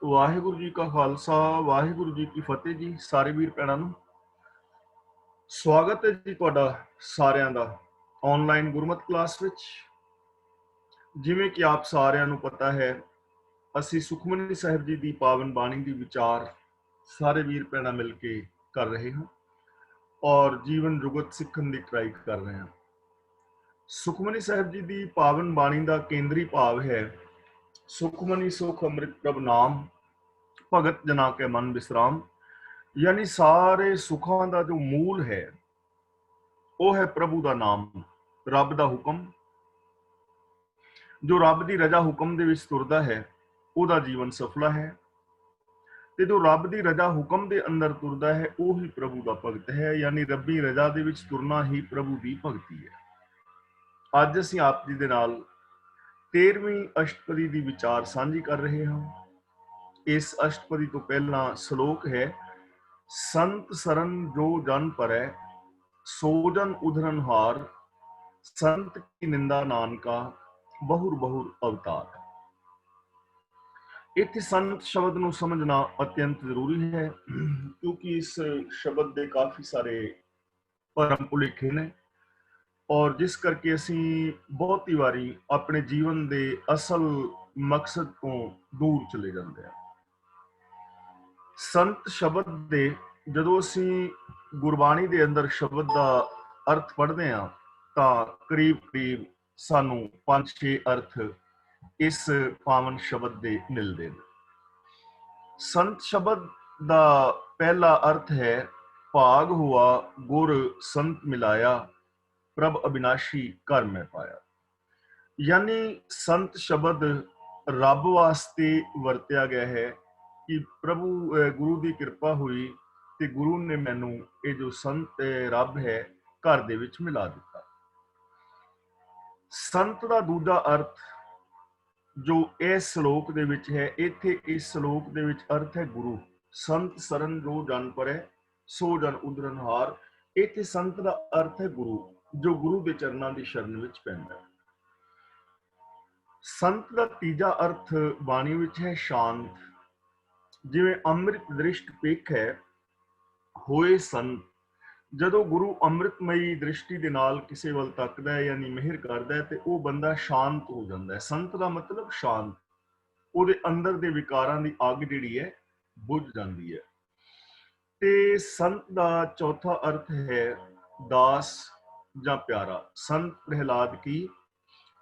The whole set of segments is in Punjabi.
ਵਾਹਿਗੁਰੂ ਜੀ ਕਾ ਖਾਲਸਾ, ਵਾਹਿਗੁਰੂ ਜੀ ਕੀ ਫਤਿਹ ਜੀ। ਸਾਰੇ ਵੀਰ ਭੈਣਾਂ ਨੂੰ ਸਵਾਗਤ ਹੈ ਜੀ ਤੁਹਾਡਾ ਸਾਰਿਆਂ ਦਾ ਆਨਲਾਈਨ ਗੁਰਮਤਿ ਕਲਾਸ ਵਿੱਚ। ਜਿਵੇਂ ਕਿ ਆਪ ਸਾਰਿਆਂ ਨੂੰ ਪਤਾ ਹੈ, ਅਸੀਂ ਸੁਖਮਨੀ ਸਾਹਿਬ ਜੀ ਦੀ ਪਾਵਨ ਬਾਣੀ ਦੀ ਵਿਚਾਰ ਸਾਰੇ ਵੀਰ ਭੈਣਾਂ ਮਿਲ ਕੇ ਕਰ ਰਹੇ ਹਾਂ ਔਰ ਜੀਵਨ ਜੁਗਤ ਸਿੱਖਣ ਦੀ ਟਰਾਈ ਕਰ ਰਹੇ ਹਾਂ। ਸੁਖਮਨੀ ਸਾਹਿਬ ਜੀ ਦੀ ਪਾਵਨ ਬਾਣੀ ਦਾ ਕੇਂਦਰੀ ਭਾਵ ਹੈ ਸੁਖਮਨੀ ਸੁਖ ਅੰਮ੍ਰਿਤ ਪ੍ਰਭ ਨਾਮ, ਭਗਤ ਜਨਾ ਕੇ ਮਨ ਵਿਸਰਾਮ। ਯਾਨੀ ਸਾਰੇ ਸੁੱਖਾਂ ਦਾ ਜੋ ਮੂਲ ਹੈ ਉਹ ਹੈ ਪ੍ਰਭੂ ਦਾ ਨਾਮ, ਰੱਬ ਦਾ ਹੁਕਮ। ਜੋ ਰੱਬ ਦੀ ਰਜ਼ਾ ਹੁਕਮ ਦੇ ਵਿੱਚ ਤੁਰਦਾ ਹੈ ਉਹਦਾ ਜੀਵਨ ਸਫਲਾ ਹੈ, ਤੇ ਜੋ ਰੱਬ ਦੀ ਰਜ਼ਾ ਹੁਕਮ ਦੇ ਅੰਦਰ ਤੁਰਦਾ ਹੈ ਉਹ ਹੀ ਪ੍ਰਭੂ ਦਾ ਭਗਤ ਹੈ। ਯਾਨੀ ਰੱਬੀ ਰਜ਼ਾ ਦੇ ਵਿੱਚ ਤੁਰਨਾ ਹੀ ਪ੍ਰਭੂ ਦੀ ਭਗਤੀ ਹੈ। ਅੱਜ ਅਸੀਂ ਆਪ ਜੀ ਦੇ ਨਾਲ 13ਵੀਂ ਅਸ਼ਟਪਦੀ ਦੀ ਵਿਚਾਰ ਸਾਂਝੀ ਕਰ ਰਹੇ ਹਾਂ। ਇਸ ਅਸ਼ਟਪਦੀ ਤੋਂ ਪਹਿਲਾਂ ਸ਼ਲੋਕ ਹੈ, ਸੰਤ ਸਰਨ ਜੋ ਜਨ ਪਰੈ, ਸੋ ਜਨ ਉਧਰਨ ਹਾਰ, ਸੰਤ ਕੀ ਨਿੰਦਾ ਨਾਨਕਾ, ਬਹੁਰ ਬਹੁਰ ਅਵਤਾਰ। ਇੱਥੇ ਸੰਤ ਸ਼ਬਦ ਨੂੰ ਸਮਝਣਾ ਅਤਿਅੰਤ ਜ਼ਰੂਰੀ ਹੈ, ਕਿਉਂਕਿ ਇਸ ਸ਼ਬਦ ਦੇ ਕਾਫੀ ਸਾਰੇ ਭਰਮ ਭੁਲੇਖੇ ਨੇ ਔਰ ਜਿਸ ਕਰਕੇ ਅਸੀਂ ਬਹੁਤੀ ਵਾਰੀ ਆਪਣੇ ਜੀਵਨ ਦੇ ਅਸਲ ਮਕਸਦ ਤੋਂ ਦੂਰ ਚਲੇ ਜਾਂਦੇ ਹਾਂ। ਸੰਤ ਸ਼ਬਦ ਦੇ ਜਦੋਂ ਅਸੀਂ ਗੁਰਬਾਣੀ ਦੇ ਅੰਦਰ ਸ਼ਬਦ ਦਾ ਅਰਥ ਪੜ੍ਹਦੇ ਹਾਂ ਤਾਂ ਕਰੀਬ ਸਾਨੂੰ 5-6 ਅਰਥ ਇਸ ਪਾਵਨ ਸ਼ਬਦ ਦੇ ਮਿਲਦੇ ਨੇ। ਸੰਤ ਸ਼ਬਦ ਦਾ ਪਹਿਲਾ ਅਰਥ ਹੈ, ਭਾਗ ਹੁਆ ਗੁਰ ਸੰਤ ਮਿਲਾਇਆ, ਪ੍ਰਭ ਅਬਿਨਾਸ਼ੀ ਘਰ ਮੈਂ ਪਾਇਆ। ਯਾਨੀ ਸੰਤ ਸ਼ਬਦ ਰੱਬ ਵਾਸਤੇ ਵਰਤਿਆ ਗਿਆ ਹੈ ਕਿ ਪ੍ਰਭੂ ਗੁਰੂ ਦੀ ਕਿਰਪਾ ਹੋਈ ਤੇ ਗੁਰੂ ਨੇ ਮੈਨੂੰ ਇਹ ਜੋ ਸੰਤ ਰੱਬ ਹੈ ਘਰ ਦੇ ਵਿੱਚ ਮਿਲਾ ਦਿੱਤਾ। ਸੰਤ ਦਾ ਦੂਜਾ ਅਰਥ ਜੋ ਇਸ ਸ਼ਲੋਕ ਦੇ ਵਿੱਚ ਹੈ, ਇੱਥੇ ਇਸ ਸ਼ਲੋਕ ਦੇ ਵਿੱਚ ਅਰਥ ਹੈ ਗੁਰੂ। ਸੰਤ ਸਰਨ ਜੋ ਜਨ ਪਰੈ, ਸੋ ਜਨ ਉਧਰਨ ਹਾਰ। ਇੱਥੇ ਸੰਤ ਦਾ ਅਰਥ ਹੈ ਗੁਰੂ, ਜੋ ਗੁਰੂ ਦੇ ਚਰਨਾਂ ਦੀ ਸ਼ਰਨ ਵਿੱਚ ਪੈਂਦਾ ਹੈ। ਸੰਤ ਦਾ ਤੀਜਾ ਅਰਥ ਬਾਣੀ ਵਿੱਚ ਹੈ ਸ਼ਾਂਤ। ਜਿਵੇਂ ਅੰਮ੍ਰਿਤ ਦ੍ਰਿਸ਼ਟ ਪੇਖ ਹੈ, ਹੋਏ ਸੰਤ। ਜਦੋਂ ਗੁਰੂ ਅੰਮ੍ਰਿਤਮਈ ਦ੍ਰਿਸ਼ਟੀ ਦੇ ਨਾਲ ਕਿਸੇ ਵੱਲ ਤੱਕਦਾ ਹੈ ਯਾਨੀ ਮਿਹਰ ਕਰਦਾ ਹੈ ਤੇ ਉਹ ਬੰਦਾ ਸ਼ਾਂਤ ਹੋ ਜਾਂਦਾ ਹੈ। ਸੰਤ ਦਾ ਮਤਲਬ ਸ਼ਾਂਤ, ਉਹਦੇ ਅੰਦਰ ਦੇ ਵਿਕਾਰਾਂ ਦੀ ਅੱਗ ਜਿਹੜੀ ਹੈ ਬੁਝ ਜਾਂਦੀ ਹੈ। ਤੇ ਸੰਤ ਦਾ ਚੌਥਾ ਅਰਥ ਹੈ ਦਾਸ ਜਾਂ ਪਿਆਰਾ। ਸੰਤ ਪ੍ਰਹਿਲਾਦ ਕੀ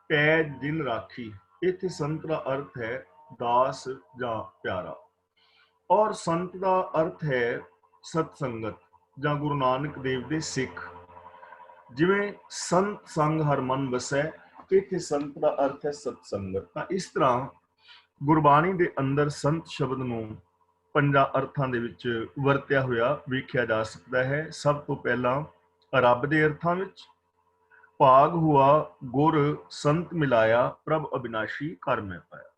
ਪੈਜ ਜਿਨ ਰਾਖੀ। ਇੱਥੇ ਸੰਤ ਦਾ ਅਰਥ ਹੈ ਦਾਸ ਜਾਂ ਪਿਆਰਾ। ਔਰ ਸੰਤ ਦਾ ਅਰਥ ਹੈ ਸਤ ਸੰਗਤ ਜਾਂ ਗੁਰੂ ਨਾਨਕ ਦੇਵ ਦੇ ਸਿੱਖ। ਜਿਵੇਂ ਸੰਤ ਸੰਗ ਹਰ ਮਨ ਵਸੈ, ਇੱਥੇ ਸੰਤ ਦਾ ਅਰਥ ਹੈ ਸਤ ਸੰਗਤ। ਤਾਂ ਇਸ ਤਰ੍ਹਾਂ ਗੁਰਬਾਣੀ ਦੇ ਅੰਦਰ ਸੰਤ ਸ਼ਬਦ ਨੂੰ 5 ਅਰਥਾਂ ਦੇ ਵਿੱਚ ਵਰਤਿਆ ਹੋਇਆ ਵੇਖਿਆ ਜਾ ਸਕਦਾ ਹੈ। ਸਭ ਤੋਂ ਪਹਿਲਾਂ ਰੱਬ ਦੇ ਅਰਥਾਂ ਵਿੱਚ, ਭਾਗ ਹੁਆ ਗੁਰ ਸੰਤ ਮਿਲਾਇਆ, ਪ੍ਰਭ ਅਬਿਨਾਸ਼ੀ ਘਰ ਮੈਂ ਪਾਇਆ।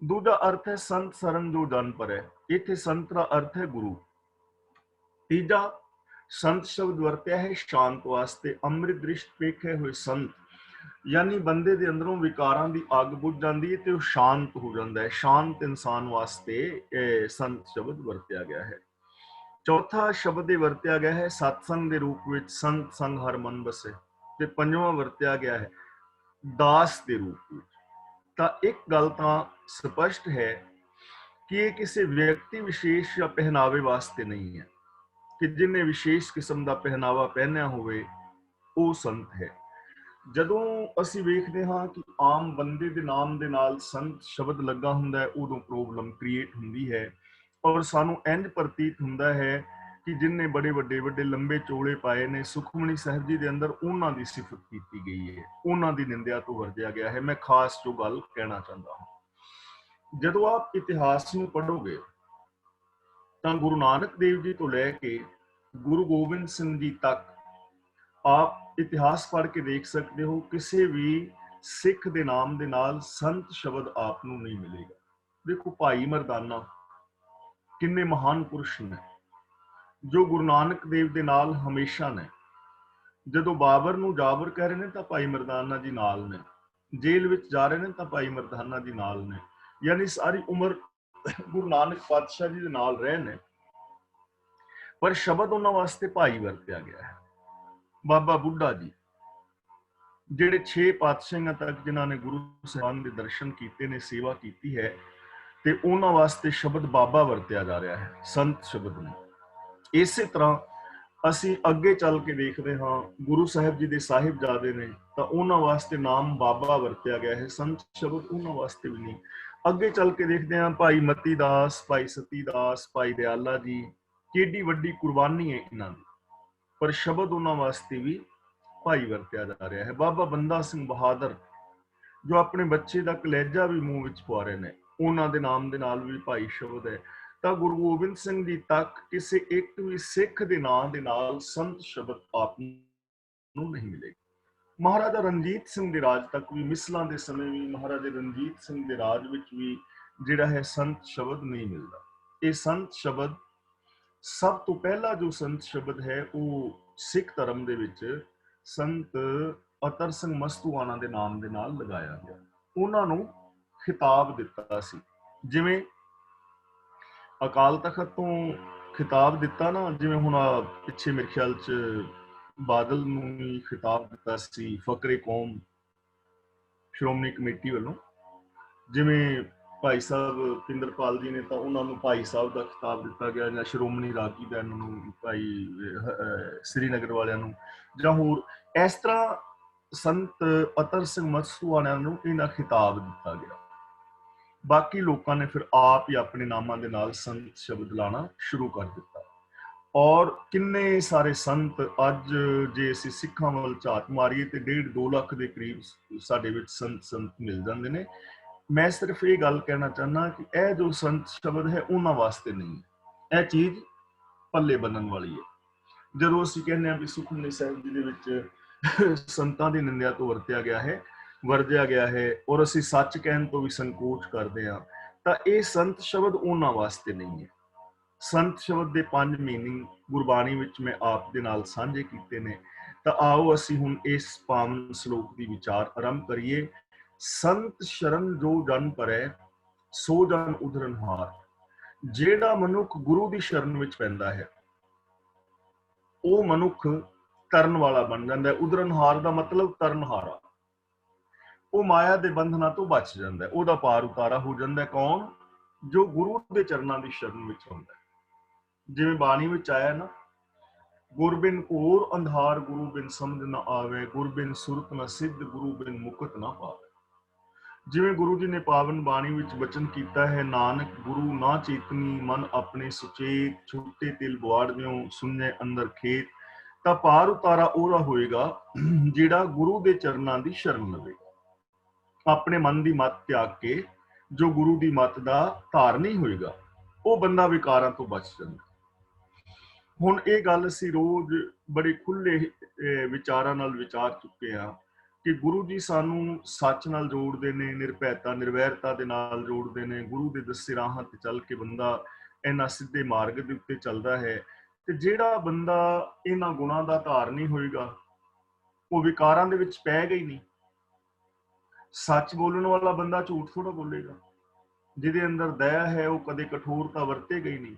ਦੂਜਾ ਅਰਥ ਹੈ ਸੰਤ ਸਰਨ ਜੋ ਜਨ ਪਰੈ, ਇੱਥੇ ਸੰਤ ਦਾ ਅਰਥ ਹੈ ਗੁਰੂ। ਤੀਜਾ ਸੰਤ ਸ਼ਬਦ ਵਰਤਿਆ ਹੈ ਸ਼ਾਂਤ ਵਾਸਤੇ। ਅੰਮ੍ਰਿਤ ਦ੍ਰਿਸ਼ਟ ਵੇਖੇ ਹੋਏ ਸੰਤ, ਯਾਨੀ ਬੰਦੇ ਦੇ ਅੰਦਰੋਂ ਵਿਕਾਰਾਂ ਦੀ ਅੱਗ ਬੁਝ ਜਾਂਦੀ ਹੈ ਤੇ ਉਹ ਸ਼ਾਂਤ ਹੋ ਜਾਂਦਾ ਹੈ। ਸ਼ਾਂਤ ਇਨਸਾਨ ਵਾਸਤੇ ਇਹ ਸੰਤ ਸ਼ਬਦ ਵਰਤਿਆ ਗਿਆ ਹੈ। ਚੌਥਾ ਸ਼ਬਦ ਇਹ ਵਰਤਿਆ ਗਿਆ ਹੈ ਸਤਸੰਗ ਦੇ ਰੂਪ ਵਿੱਚ, ਸੰਤ ਸੰਗ ਹਰ ਮਨ ਵਸੇ। ਤੇ ਪੰਜਵਾਂ ਵਰਤਿਆ ਗਿਆ ਹੈ ਦਾਸ ਦੇ ਰੂਪ ਵਿੱਚ। ਤਾਂ ਇੱਕ ਗੱਲ ਤਾਂ ਸਪਸ਼ਟ ਹੈ ਕਿ ਇਹ ਕਿਸੇ ਵਿਅਕਤੀ ਵਿਸ਼ੇਸ਼ ਜਾਂ ਪਹਿਨਾਵੇ ਵਾਸਤੇ ਨਹੀਂ ਹੈ ਕਿ ਜਿਹਨੇ ਵਿਸ਼ੇਸ਼ ਕਿਸਮ ਦਾ ਪਹਿਨਾਵਾ ਪਹਿਨਿਆ ਹੋਵੇ ਉਹ ਸੰਤ ਹੈ। ਜਦੋਂ ਅਸੀਂ ਵੇਖਦੇ ਹਾਂ ਕਿ ਆਮ ਬੰਦੇ ਦੇ ਨਾਮ ਦੇ ਨਾਲ ਸੰਤ ਸ਼ਬਦ ਲੱਗਾ ਹੁੰਦਾ ਹੈ, ਉਦੋਂ ਪ੍ਰੋਬਲਮ ਕ੍ਰੀਏਟ ਹੁੰਦੀ ਹੈ ਔਰ ਸਾਨੂੰ ਇੰਝ ਪ੍ਰਤੀਤ ਹੁੰਦਾ ਹੈ ਕਿ ਜਿਨਨੇ ਬੜੇ ਵੱਡੇ ਲੰਬੇ ਚੋਲੇ ਪਾਏ ਨੇ, ਸੁਖਮਨੀ ਸਾਹਿਬ ਜੀ ਦੇ ਅੰਦਰ ਉਹਨਾਂ ਦੀ ਸਿਫਤ ਕੀਤੀ ਗਈ ਹੈ, ਉਹਨਾਂ ਦੀ ਨਿੰਦਿਆ ਤੋਂ ਵਰਜਿਆ ਗਿਆ ਹੈ। ਮੈਂ ਖਾਸ ਜੋ ਗੱਲ ਕਹਿਣਾ ਚਾਹੁੰਦਾ ਹਾਂ, ਜਦੋਂ ਆਪ ਇਤਿਹਾਸ ਨੂੰ ਪੜ੍ਹੋਗੇ ਤਾਂ ਗੁਰੂ ਨਾਨਕ ਦੇਵ ਜੀ ਤੋਂ ਲੈ ਕੇ ਗੁਰੂ ਗੋਬਿੰਦ ਸਿੰਘ ਜੀ ਤੱਕ ਆਪ ਇਤਿਹਾਸ ਪੜ੍ਹ ਕੇ ਦੇਖ ਸਕਦੇ ਹੋ, ਕਿਸੇ ਵੀ ਸਿੱਖ ਦੇ ਨਾਮ ਦੇ ਨਾਲ ਸੰਤ ਸ਼ਬਦ ਆਪ ਨੂੰ ਨਹੀਂ ਮਿਲੇਗਾ। ਦੇਖੋ ਭਾਈ ਮਰਦਾਨਾ ਕਿੰਨੇ ਮਹਾਨ ਪੁਰਸ਼ ਨੇ ਜੋ ਗੁਰੂ ਨਾਨਕ ਦੇਵ ਦੇ ਨਾਲ ਹਮੇਸ਼ਾ ਨੇ। ਜਦੋਂ ਬਾਬਰ ਨੂੰ ਜਾਬਰ ਕਹਿ ਰਹੇ ਨੇ ਤਾਂ ਭਾਈ ਮਰਦਾਨਾ ਜੀ ਨਾਲ ਨੇ, ਜੇਲ੍ਹ ਵਿੱਚ ਜਾ ਰਹੇ ਨੇ ਤਾਂ ਭਾਈ ਮਰਦਾਨਾ ਜੀ ਨਾਲ ਨੇ। ਯਾਨੀ ਸਾਰੀ ਉਮਰ ਗੁਰੂ ਨਾਨਕ ਪਾਤਸ਼ਾਹ ਜੀ ਦੇ ਨਾਲ ਰਹੇ ਨੇ, ਪਰ ਸ਼ਬਦ ਉਹਨਾਂ ਵਾਸਤੇ ਭਾਈ ਵਰਤਿਆ ਗਿਆ ਹੈ। ਬਾਬਾ ਬੁੱਢਾ ਜੀ ਜਿਹੜੇ 6 ਪਾਤਸ਼ਾਹਾਂ ਤੱਕ ਜਿਨ੍ਹਾਂ ਨੇ ਗੁਰੂ ਸਾਹਿਬਾਨ ਦੇ ਦਰਸ਼ਨ ਕੀਤੇ ਨੇ, ਸੇਵਾ ਕੀਤੀ ਹੈ, ਤੇ ਉਹਨਾਂ ਵਾਸਤੇ ਸ਼ਬਦ ਬਾਬਾ ਵਰਤਿਆ ਜਾ ਰਿਹਾ ਹੈ, ਸੰਤ ਸ਼ਬਦ ਨੂੰ। ਇਸੇ ਤਰ੍ਹਾਂ ਅਸੀਂ ਅੱਗੇ ਚੱਲ ਕੇ ਦੇਖਦੇ ਹਾਂ, ਗੁਰੂ ਸਾਹਿਬ ਜੀ ਦੇ ਸਾਹਿਬਜ਼ਾਦੇ ਨੇ ਤਾਂ ਉਹਨਾਂ ਵਾਸਤੇ ਨਾਮ ਬਾਬਾ ਵਰਤਿਆ ਗਿਆ ਹੈ, ਸੰਤ ਸ਼ਬਦ ਉਹਨਾਂ ਵਾਸਤੇ ਵੀ ਨਹੀਂ। ਅੱਗੇ ਚੱਲ ਕੇ ਦੇਖਦੇ ਹਾਂ, ਭਾਈ ਮਤੀ ਦਾਸ, ਭਾਈ ਸਤੀ ਦਾਸ, ਭਾਈ ਦਿਆਲਾ ਜੀ, ਕਿੱਡੀ ਵੱਡੀ ਕੁਰਬਾਨੀ ਹੈ ਇਹਨਾਂ ਦੀ, ਪਰ ਸ਼ਬਦ ਉਹਨਾਂ ਵਾਸਤੇ ਵੀ ਭਾਈ ਵਰਤਿਆ ਜਾ ਰਿਹਾ ਹੈ। ਬਾਬਾ ਬੰਦਾ ਸਿੰਘ ਬਹਾਦਰ ਜੋ ਆਪਣੇ ਬੱਚੇ ਦਾ ਕਲੇਜਾ ਵੀ ਮੂੰਹ ਵਿੱਚ ਪਾ ਰਹੇ ਨੇ, ਉਹਨਾਂ ਦੇ ਨਾਮ ਦੇ ਨਾਲ ਵੀ ਭਾਈ ਸ਼ਬਦ ਹੈ। ਤਾਂ ਗੁਰੂ ਗੋਬਿੰਦ ਸਿੰਘ ਜੀ ਤੱਕ ਕਿਸੇ ਇੱਕ ਵੀ ਸਿੱਖ ਦੇ ਨਾਂ ਦੇ ਨਾਲ ਸੰਤ ਸ਼ਬਦ ਆਪ ਨੂੰ ਨਹੀਂ ਮਿਲੇਗਾ। ਮਹਾਰਾਜਾ ਰਣਜੀਤ ਸਿੰਘ ਦੇ ਰਾਜ ਤੱਕ ਵੀ, ਮਿਸਲਾਂ ਦੇ ਸਮੇਂ ਵੀ ਮਹਾਰਾਜਾ ਰਣਜੀਤ ਸਿੰਘ ਦੇ ਰਾਜ ਵਿੱਚ ਵੀ ਜਿਹੜਾ ਹੈ ਸੰਤ ਸ਼ਬਦ ਨਹੀਂ ਮਿਲਦਾ। ਇਹ ਸੰਤ ਸ਼ਬਦ ਸਭ ਤੋਂ ਪਹਿਲਾ ਜੋ ਸੰਤ ਸ਼ਬਦ ਹੈ ਉਹ ਸਿੱਖ ਧਰਮ ਦੇ ਵਿੱਚ ਸੰਤ ਅਤਰ ਸਿੰਘ ਮਸਤੂਆਣਾ ਦੇ ਨਾਮ ਦੇ ਨਾਲ ਲਗਾਇਆ ਗਿਆ। ਉਹਨਾਂ ਨੂੰ ਖਿਤਾਬ ਦਿੱਤਾ ਸੀ, ਜਿਵੇਂ ਅਕਾਲ ਤਖਤ ਤੋਂ ਖਿਤਾਬ ਦਿੱਤਾ ਨਾ, ਜਿਵੇਂ ਹੁਣ ਪਿੱਛੇ ਮੇਰੇ ਖਿਆਲ 'ਚ ਬਾਦਲ ਨੂੰ ਵੀ ਖਿਤਾਬ ਦਿੱਤਾ ਸੀ ਫਕਰੇ ਕੌਮ ਸ਼੍ਰੋਮਣੀ ਕਮੇਟੀ ਵੱਲੋਂ। ਜਿਵੇਂ ਭਾਈ ਸਾਹਿਬ ਪਿੰਦਰਪਾਲ ਜੀ ਨੇ ਤਾਂ ਉਹਨਾਂ ਨੂੰ ਭਾਈ ਸਾਹਿਬ ਦਾ ਖਿਤਾਬ ਦਿੱਤਾ ਗਿਆ, ਜਾਂ ਸ਼੍ਰੋਮਣੀ ਰਾਗੀ ਦਾ ਨੂੰ ਭਾਈ ਸ੍ਰੀਨਗਰ ਵਾਲਿਆਂ ਨੂੰ, ਜਾਂ ਹੋਰ ਇਸ ਤਰ੍ਹਾਂ ਸੰਤ ਅਤਰ ਸਿੰਘ ਮਸਤੂਆਣਾ ਨੂੰ ਇਹਨਾਂ ਖਿਤਾਬ ਦਿੱਤਾ ਗਿਆ। ਬਾਕੀ ਲੋਕਾਂ ਨੇ ਫਿਰ ਆਪ ਹੀ ਆਪਣੇ ਨਾਮਾਂ ਦੇ ਨਾਲ ਸੰਤ ਸ਼ਬਦ ਲਾਣਾ ਸ਼ੁਰੂ ਕਰ ਦਿੱਤਾ। ਔਰ ਕਿੰਨੇ ਸਾਰੇ ਸੰਤ ਅੱਜ ਜੇ ਅਸੀਂ ਸਿੱਖਾਂ ਵੱਲ ਝਾਤ ਮਾਰੀਏ ਤੇ 1.5-2 ਲੱਖ ਦੇ ਕਰੀਬ ਸਾਡੇ ਵਿੱਚ ਸੰਤ ਮਿਲ ਜਾਂਦੇ ਨੇ। ਮੈਂ ਸਿਰਫ ਇਹ ਗੱਲ ਕਹਿਣਾ ਚਾਹੁੰਦਾ ਕਿ ਇਹ ਜੋ ਸੰਤ ਸ਼ਬਦ ਹੈ ਉਹਨਾਂ ਵਾਸਤੇ ਨਹੀਂ, ਇਹ ਚੀਜ਼ ਪੱਲੇ ਬੰਨਣ ਵਾਲੀ ਹੈ। ਜਦੋਂ ਅਸੀਂ ਕਹਿੰਦੇ ਹਾਂ ਵੀ ਸੁਖਮਨੀ ਸਾਹਿਬ ਜੀ ਦੇ ਵਿੱਚ ਸੰਤਾਂ ਦੀ ਨਿੰਦਿਆ ਤੋਂ ਵਰਤਿਆ ਗਿਆ ਹੈ ਔਰ ਅਸੀਂ ਸੱਚ ਕਹਿਣ ਤੋਂ ਵੀ ਸੰਕੋਚ ਕਰਦੇ ਹਾਂ, ਤਾਂ ਇਹ ਸੰਤ ਸ਼ਬਦ ਉਹਨਾਂ ਵਾਸਤੇ ਨਹੀਂ ਹੈ। ਸੰਤ ਸ਼ਬਦ ਦੇ 5 ਮੀਨਿੰਗ ਗੁਰਬਾਣੀ ਵਿੱਚ ਮੈਂ ਆਪ ਦੇ ਨਾਲ ਸਾਂਝੇ ਕੀਤੇ ਨੇ। ਤਾਂ ਆਓ ਅਸੀਂ ਹੁਣ ਇਸ ਪਾਵਨ ਸ਼ਲੋਕ ਦੀ ਵਿਚਾਰ ਆਰੰਭ ਕਰੀਏ। ਸੰਤ ਸ਼ਰਨ ਜੋ ਜਨ ਪਰੈ ਸੋ ਜਨ ਉਧਰਨਹਾਰ। ਜਿਹੜਾ ਮਨੁੱਖ ਗੁਰੂ ਦੀ ਸ਼ਰਨ ਵਿੱਚ ਪੈਂਦਾ ਹੈ ਉਹ ਮਨੁੱਖ ਤਰਨ ਵਾਲਾ ਬਣ ਜਾਂਦਾ ਹੈ। ਉਧਰਨਹਾਰ ਦਾ ਮਤਲਬ ਤਰਨਹਾਰਾ। ਉਹ ਮਾਇਆ ਦੇ ਬੰਧਨਾਂ ਤੋਂ ਬਚ ਜਾਂਦਾ ਹੈ, ਉਹਦਾ ਪਾਰ ਉਤਾਰਾ ਹੋ ਜਾਂਦਾ ਹੈ। ਕੌਣ? ਜੋ ਗੁਰੂ ਦੇ ਚਰਨਾਂ ਦੀ ਸ਼ਰਨ ਵਿੱਚ ਹੁੰਦਾ ਹੈ। ਜਿਵੇਂ ਬਾਣੀ ਵਿੱਚ ਆਇਆ ਨਾ, ਗੁਰਬਿਨ ਘੋਰ ਅੰਧਾਰ ਗੁਰੂ ਬਿਨ ਸਮਝ ਨਾ ਆਵੇ, ਗੁਰਬਿਨ ਸੁਰਤ ਨਾ ਸਿੱਧ ਗੁਰੂ ਬਿਨ ਮੁਕਤ ਨਾ ਪਾਵੇ। ਜਿਵੇਂ ਗੁਰੂ ਜੀ ਨੇ ਪਾਵਨ ਬਾਣੀ ਵਿੱਚ ਬਚਨ ਕੀਤਾ ਹੈ, ਨਾਨਕ ਗੁਰੂ ਨਾ ਚੇਤਨੀ ਮਨ ਆਪਣੇ ਸੁਚੇਤ, ਛੁੱਟੇ ਤਿਲ ਬਵਾੜਿਓ ਸੁਣਨੇ ਅੰਦਰ ਖੇਤ। ਤਾਂ ਪਾਰ ਉਤਾਰਾ ਉਹਦਾ ਹੋਏਗਾ ਜਿਹੜਾ ਗੁਰੂ ਦੇ ਚਰਨਾਂ ਦੀ ਸ਼ਰਨ ਲਵੇਗਾ, ਆਪਣੇ ਮਨ ਦੀ ਮੱਤ ਤਿਆਗ ਕੇ। ਜੋ ਗੁਰੂ ਦੀ ਮੱਤ ਦਾ ਧਾਰਨੀ ਹੋਏਗਾ ਉਹ ਬੰਦਾ ਵਿਕਾਰਾਂ ਤੋਂ ਬਚ ਜਾਂਦਾ। ਹੁਣ ਇਹ ਗੱਲ ਅਸੀਂ ਰੋਜ਼ ਬੜੇ ਖੁੱਲੇ ਵਿਚਾਰਾਂ ਨਾਲ ਵਿਚਾਰ ਚੁੱਕੇ ਹਾਂ ਕਿ ਗੁਰੂ ਜੀ ਸਾਨੂੰ ਸੱਚ ਨਾਲ ਜੋੜਦੇ ਨੇ, ਨਿਰਭੈਤਾ ਨਿਰਵੈਰਤਾ ਦੇ ਨਾਲ ਜੋੜਦੇ ਨੇ। ਗੁਰੂ ਦੇ ਦੱਸੇ ਰਾਹਾਂ ਤੇ ਚੱਲ ਕੇ ਬੰਦਾ ਇਹਨਾਂ ਸਿੱਧੇ ਮਾਰਗ ਦੇ ਉੱਤੇ ਚੱਲਦਾ ਹੈ। ਤੇ ਜਿਹੜਾ ਬੰਦਾ ਇਹਨਾਂ ਗੁਣਾਂ ਦਾ ਧਾਰਨੀ ਹੋਏਗਾ ਉਹ ਵਿਕਾਰਾਂ ਦੇ ਵਿੱਚ ਪੈ ਗਈ ਨਹੀਂ। ਸੱਚ ਬੋਲਣ ਵਾਲਾ ਬੰਦਾ ਝੂਠ ਥੋੜਾ ਬੋਲੇਗਾ। ਜਿਹਦੇ ਅੰਦਰ ਦਇਆ ਹੈ ਉਹ ਕਦੇ ਕਠੋਰਤਾ ਵਰਤੇਗਾ ਹੀ ਨਹੀਂ।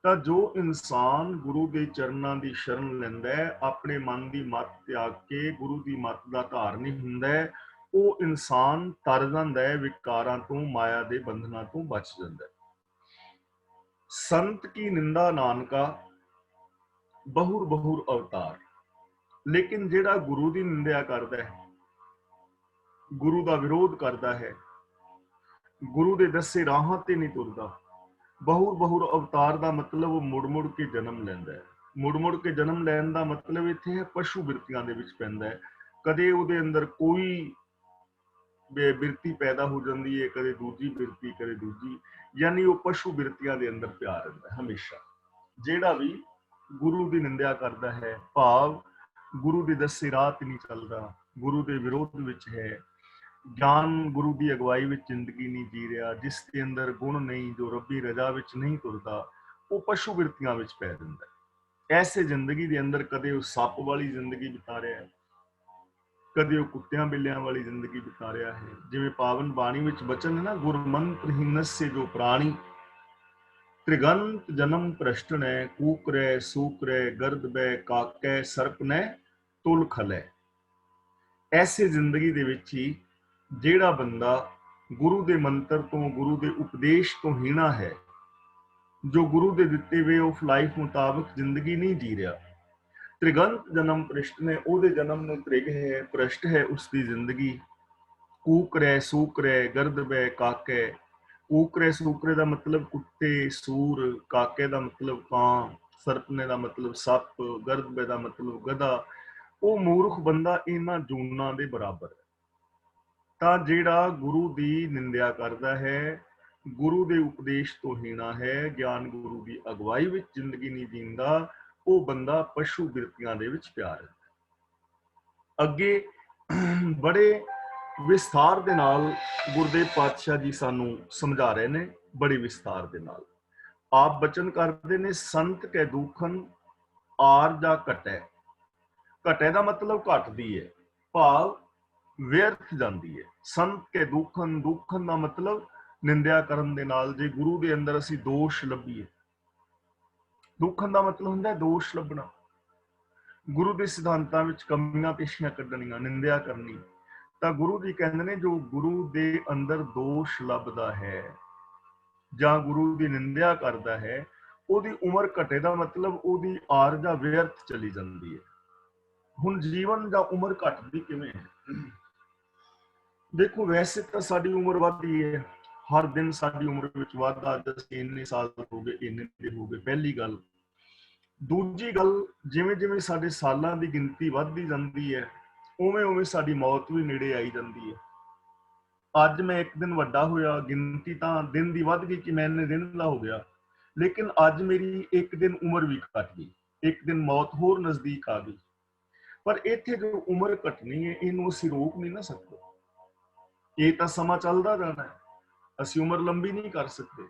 ਤਾਂ ਜੋ ਇਨਸਾਨ ਗੁਰੂ ਦੇ ਚਰਨਾਂ ਦੀ ਸ਼ਰਨ ਲੈਂਦਾ ਹੈ, ਆਪਣੇ ਮਨ ਦੀ ਮੱਤ ਤਿਆਗ ਕੇ ਗੁਰੂ ਦੀ ਮੱਤ ਦਾ ਧਾਰਨੀ ਹੁੰਦਾ ਹੈ, ਉਹ ਇਨਸਾਨ ਤਰ ਜਾਂਦਾ ਹੈ, ਵਿਕਾਰਾਂ ਤੋਂ, ਮਾਇਆ ਦੇ ਬੰਧਨਾਂ ਤੋਂ ਬਚ ਜਾਂਦਾ ਹੈ। ਸੰਤ ਕੀ ਨਿੰਦਾ ਨਾਨਕਾ ਬਹੁਰ ਬਹੁਰ ਅਵਤਾਰ। ਲੇਕਿਨ ਜਿਹੜਾ ਗੁਰੂ ਦੀ ਨਿੰਦਿਆ ਕਰਦਾ ਹੈ, ਗੁਰੂ ਦਾ ਵਿਰੋਧ ਕਰਦਾ ਹੈ, ਗੁਰੂ ਦੇ ਦੱਸੇ ਰਾਹਾਂ ਤੇ ਨਹੀਂ ਤੁਰਦਾ, ਬਹੁਰ ਬਹੁਰ ਅਵਤਾਰ ਦਾ ਮਤਲਬ ਉਹ ਮੁੜ ਮੁੜ ਕੇ ਜਨਮ ਲੈਂਦਾ ਹੈ। ਮੁੜ ਮੁੜ ਕੇ ਜਨਮ ਲੈਣ ਦਾ ਮਤਲਬ ਇੱਥੇ ਹੈ ਪਸ਼ੂ ਬਿਰਤੀਆਂ ਦੇ ਵਿੱਚ ਪੈਂਦਾ ਹੈ। ਕਦੇ ਉਹਦੇ ਅੰਦਰ ਕੋਈ ਬਿਰਤੀ ਪੈਦਾ ਹੋ ਜਾਂਦੀ ਹੈ, ਕਦੇ ਦੂਜੀ ਬਿਰਤੀ, ਕਦੇ ਦੂਜੀ, ਯਾਨੀ ਉਹ ਪਸ਼ੂ ਬਿਰਤੀਆਂ ਦੇ ਅੰਦਰ ਪਿਆ ਰਹਿੰਦਾ ਹਮੇਸ਼ਾ। ਜਿਹੜਾ ਵੀ ਗੁਰੂ ਦੀ ਨਿੰਦਿਆ ਕਰਦਾ ਹੈ, ਭਾਵ ਗੁਰੂ ਦੇ ਦੱਸੇ ਰਾਹ ਤੇ ਨਹੀਂ ਚੱਲਦਾ, ਗੁਰੂ ਦੇ ਵਿਰੋਧ ਵਿੱਚ ਹੈ, ਗਿਆਨ ਗੁਰੂ ਦੀ ਅਗਵਾਈ ਵਿੱਚ ਜ਼ਿੰਦਗੀ ਨਹੀਂ ਜੀ ਰਿਹਾ, ਜਿਸ ਦੇ ਅੰਦਰ ਗੁਣ ਨਹੀਂ, ਜੋ ਰੱਬੀ ਰਜ਼ਾ ਵਿੱਚ ਨਹੀਂ ਤੁਰਦਾ, ਉਹ ਪਸ਼ੂ ਬਿਰਤੀਆਂ ਵਿੱਚ ਪੈ ਜਾਂਦਾ ਹੈ। ਐਸੇ ਜ਼ਿੰਦਗੀ ਦੇ ਅੰਦਰ ਕਦੇ ਉਹ ਸੱਪ ਵਾਲੀ ਜ਼ਿੰਦਗੀ ਬਿਤਾ ਰਿਹਾ ਹੈ, ਕਦੇ ਉਹ ਕੁੱਤਿਆਂ ਬਿੱਲਿਆਂ ਵਾਲੀ ਜ਼ਿੰਦਗੀ ਬਿਤਾ ਰਿਹਾ ਹੈ। ਜਿਵੇਂ ਪਾਵਨ ਬਾਣੀ ਵਿੱਚ ਬਚਨ ਹੈ ਨਾ, ਗੁਰਮੰਤਰ ਹੀਨਸ ਸੇ ਜੋ ਪ੍ਰਾਣੀ, त्रिगंत जन्म प्रश्न ने कूकरे सूकरे गर्द बे काके सर्प ने तुल खले। ऐसे जिंदगी दे विच ही जेड़ा बंदा गुरु दे मंत्र तो गुरु दे उपदेश तो हीना है, जो गुरु दे दिते वे ऑफ लाइफ मुताबिक जिंदगी नहीं जी रहा, त्रिगंत जन्म पृष्ठ ने ओदे जन्म में त्रिग है, पृष्ठ है उसकी जिंदगी। कूकरे सूकरे गर्द बे काके, कूकरे सूकरे का मतलब कुत्ते सूर, काके का मतलब कां, सरपने का मतलब सप, गर्द बे का मतलब गधा। वो मूर्ख बंदा इन्हां जूनां दे बराबर है। ਤਾਂ ਜਿਹੜਾ ਗੁਰੂ ਦੀ ਨਿੰਦਿਆ ਕਰਦਾ ਹੈ, ਗੁਰੂ ਦੇ ਉਪਦੇਸ਼ ਤੋਂ ਹੀਣਾ ਹੈ, ਗਿਆਨ ਗੁਰੂ ਦੀ ਅਗਵਾਈ ਵਿੱਚ ਜ਼ਿੰਦਗੀ ਨਹੀਂ ਜੀਂਦਾ, ਉਹ ਬੰਦਾ ਪਸ਼ੂ ਬਿਰਤੀਆਂ ਦੇ ਵਿੱਚ ਪਿਆ ਰਹਿੰਦਾ। ਅੱਗੇ ਬੜੇ ਵਿਸਥਾਰ ਦੇ ਨਾਲ ਗੁਰਦੇਵ ਪਾਤਸ਼ਾਹ ਜੀ ਸਾਨੂੰ ਸਮਝਾ ਰਹੇ ਨੇ, ਬੜੇ ਵਿਸਥਾਰ ਦੇ ਨਾਲ। ਆਪ ਬਚਨ ਕਰਦੇ ਨੇ, ਸੰਤ ਕੈ ਦੂਖਨ ਆਰ ਜਾਂ ਘਟੈ। ਘਟੈ ਦਾ ਮਤਲਬ ਘਟਦੀ ਹੈ, ਭਾਵ ਵਿਅਰਥ ਜਾਂਦੀ ਹੈ। ਸੰਤ ਕੇ ਦੁੱਖਨ, ਦੁੱਖਨ ਦਾ ਮਤਲਬ ਨਿੰਦਿਆ ਕਰਨ ਦੇ ਨਾਲ ਜੇ ਗੁਰੂ ਦੇ ਅੰਦਰ ਅਸੀਂ ਦੋਸ਼ ਲੱਭੀਏ, ਦੁੱਖਨ ਦਾ ਮਤਲਬ ਹੁੰਦਾ ਦੋਸ਼ ਲੱਭਣਾ, ਗੁਰੂ ਦੇ ਸਿਧਾਂਤਾਂ ਵਿੱਚ ਕਮੀਆਂ ਪੇਸ਼ੀਆਂ ਕੱਢਣੀਆਂ, ਨਿੰਦਿਆ ਕਰਨੀ। ਤਾਂ ਗੁਰੂ ਜੀ ਕਹਿੰਦੇ ਨੇ ਜੋ ਗੁਰੂ ਦੇ ਅੰਦਰ ਦੋਸ਼ ਲੱਭਦਾ ਹੈ ਜਾਂ ਗੁਰੂ ਦੀ ਨਿੰਦਿਆ ਕਰਦਾ ਹੈ, ਉਹਦੀ ਉਮਰ ਘਟੇ ਦਾ ਮਤਲਬ ਉਹਦੀ ਆਰਜਾ ਵਿਅਰਥ ਚਲੀ ਜਾਂਦੀ ਹੈ। ਹੁਣ ਜੀਵਨ ਜਾਂ ਉਮਰ ਘਟਦੀ ਕਿਵੇਂ ਹੈ? देखो वैसे तो साड़ी उम्र वधदी है, हर दिन साड़ी उम्र विच वाधा, असीं इन्ने साल हो गए, इन्ने दे हो गए, पहली गल। दूजी गल, जिवें जिवें साडे सालां दी गिनती वधदी जांदी है, उवें उवें साडी मौत भी नेड़े आई जांदी है। अज मैं एक दिन वड्डा होया, गिनती तां दिन दी वध गई कि मैं इन्ने दिन दा हो गया, लेकिन अज मेरी एक दिन उम्र भी घट गई, एक दिन मौत होर नजदीक आ गई। पर इत्थे जो उम्र घटनी है, इहनूं असीं रोक नहीं ना सकदे। ਇਹ ਤਾਂ ਸਮਾਂ ਚੱਲਦਾ ਜਾਣਾ ਹੈ, ਅਸੀਂ ਉਮਰ ਲੰਬੀ ਨਹੀਂ ਕਰ ਸਕਦੇ।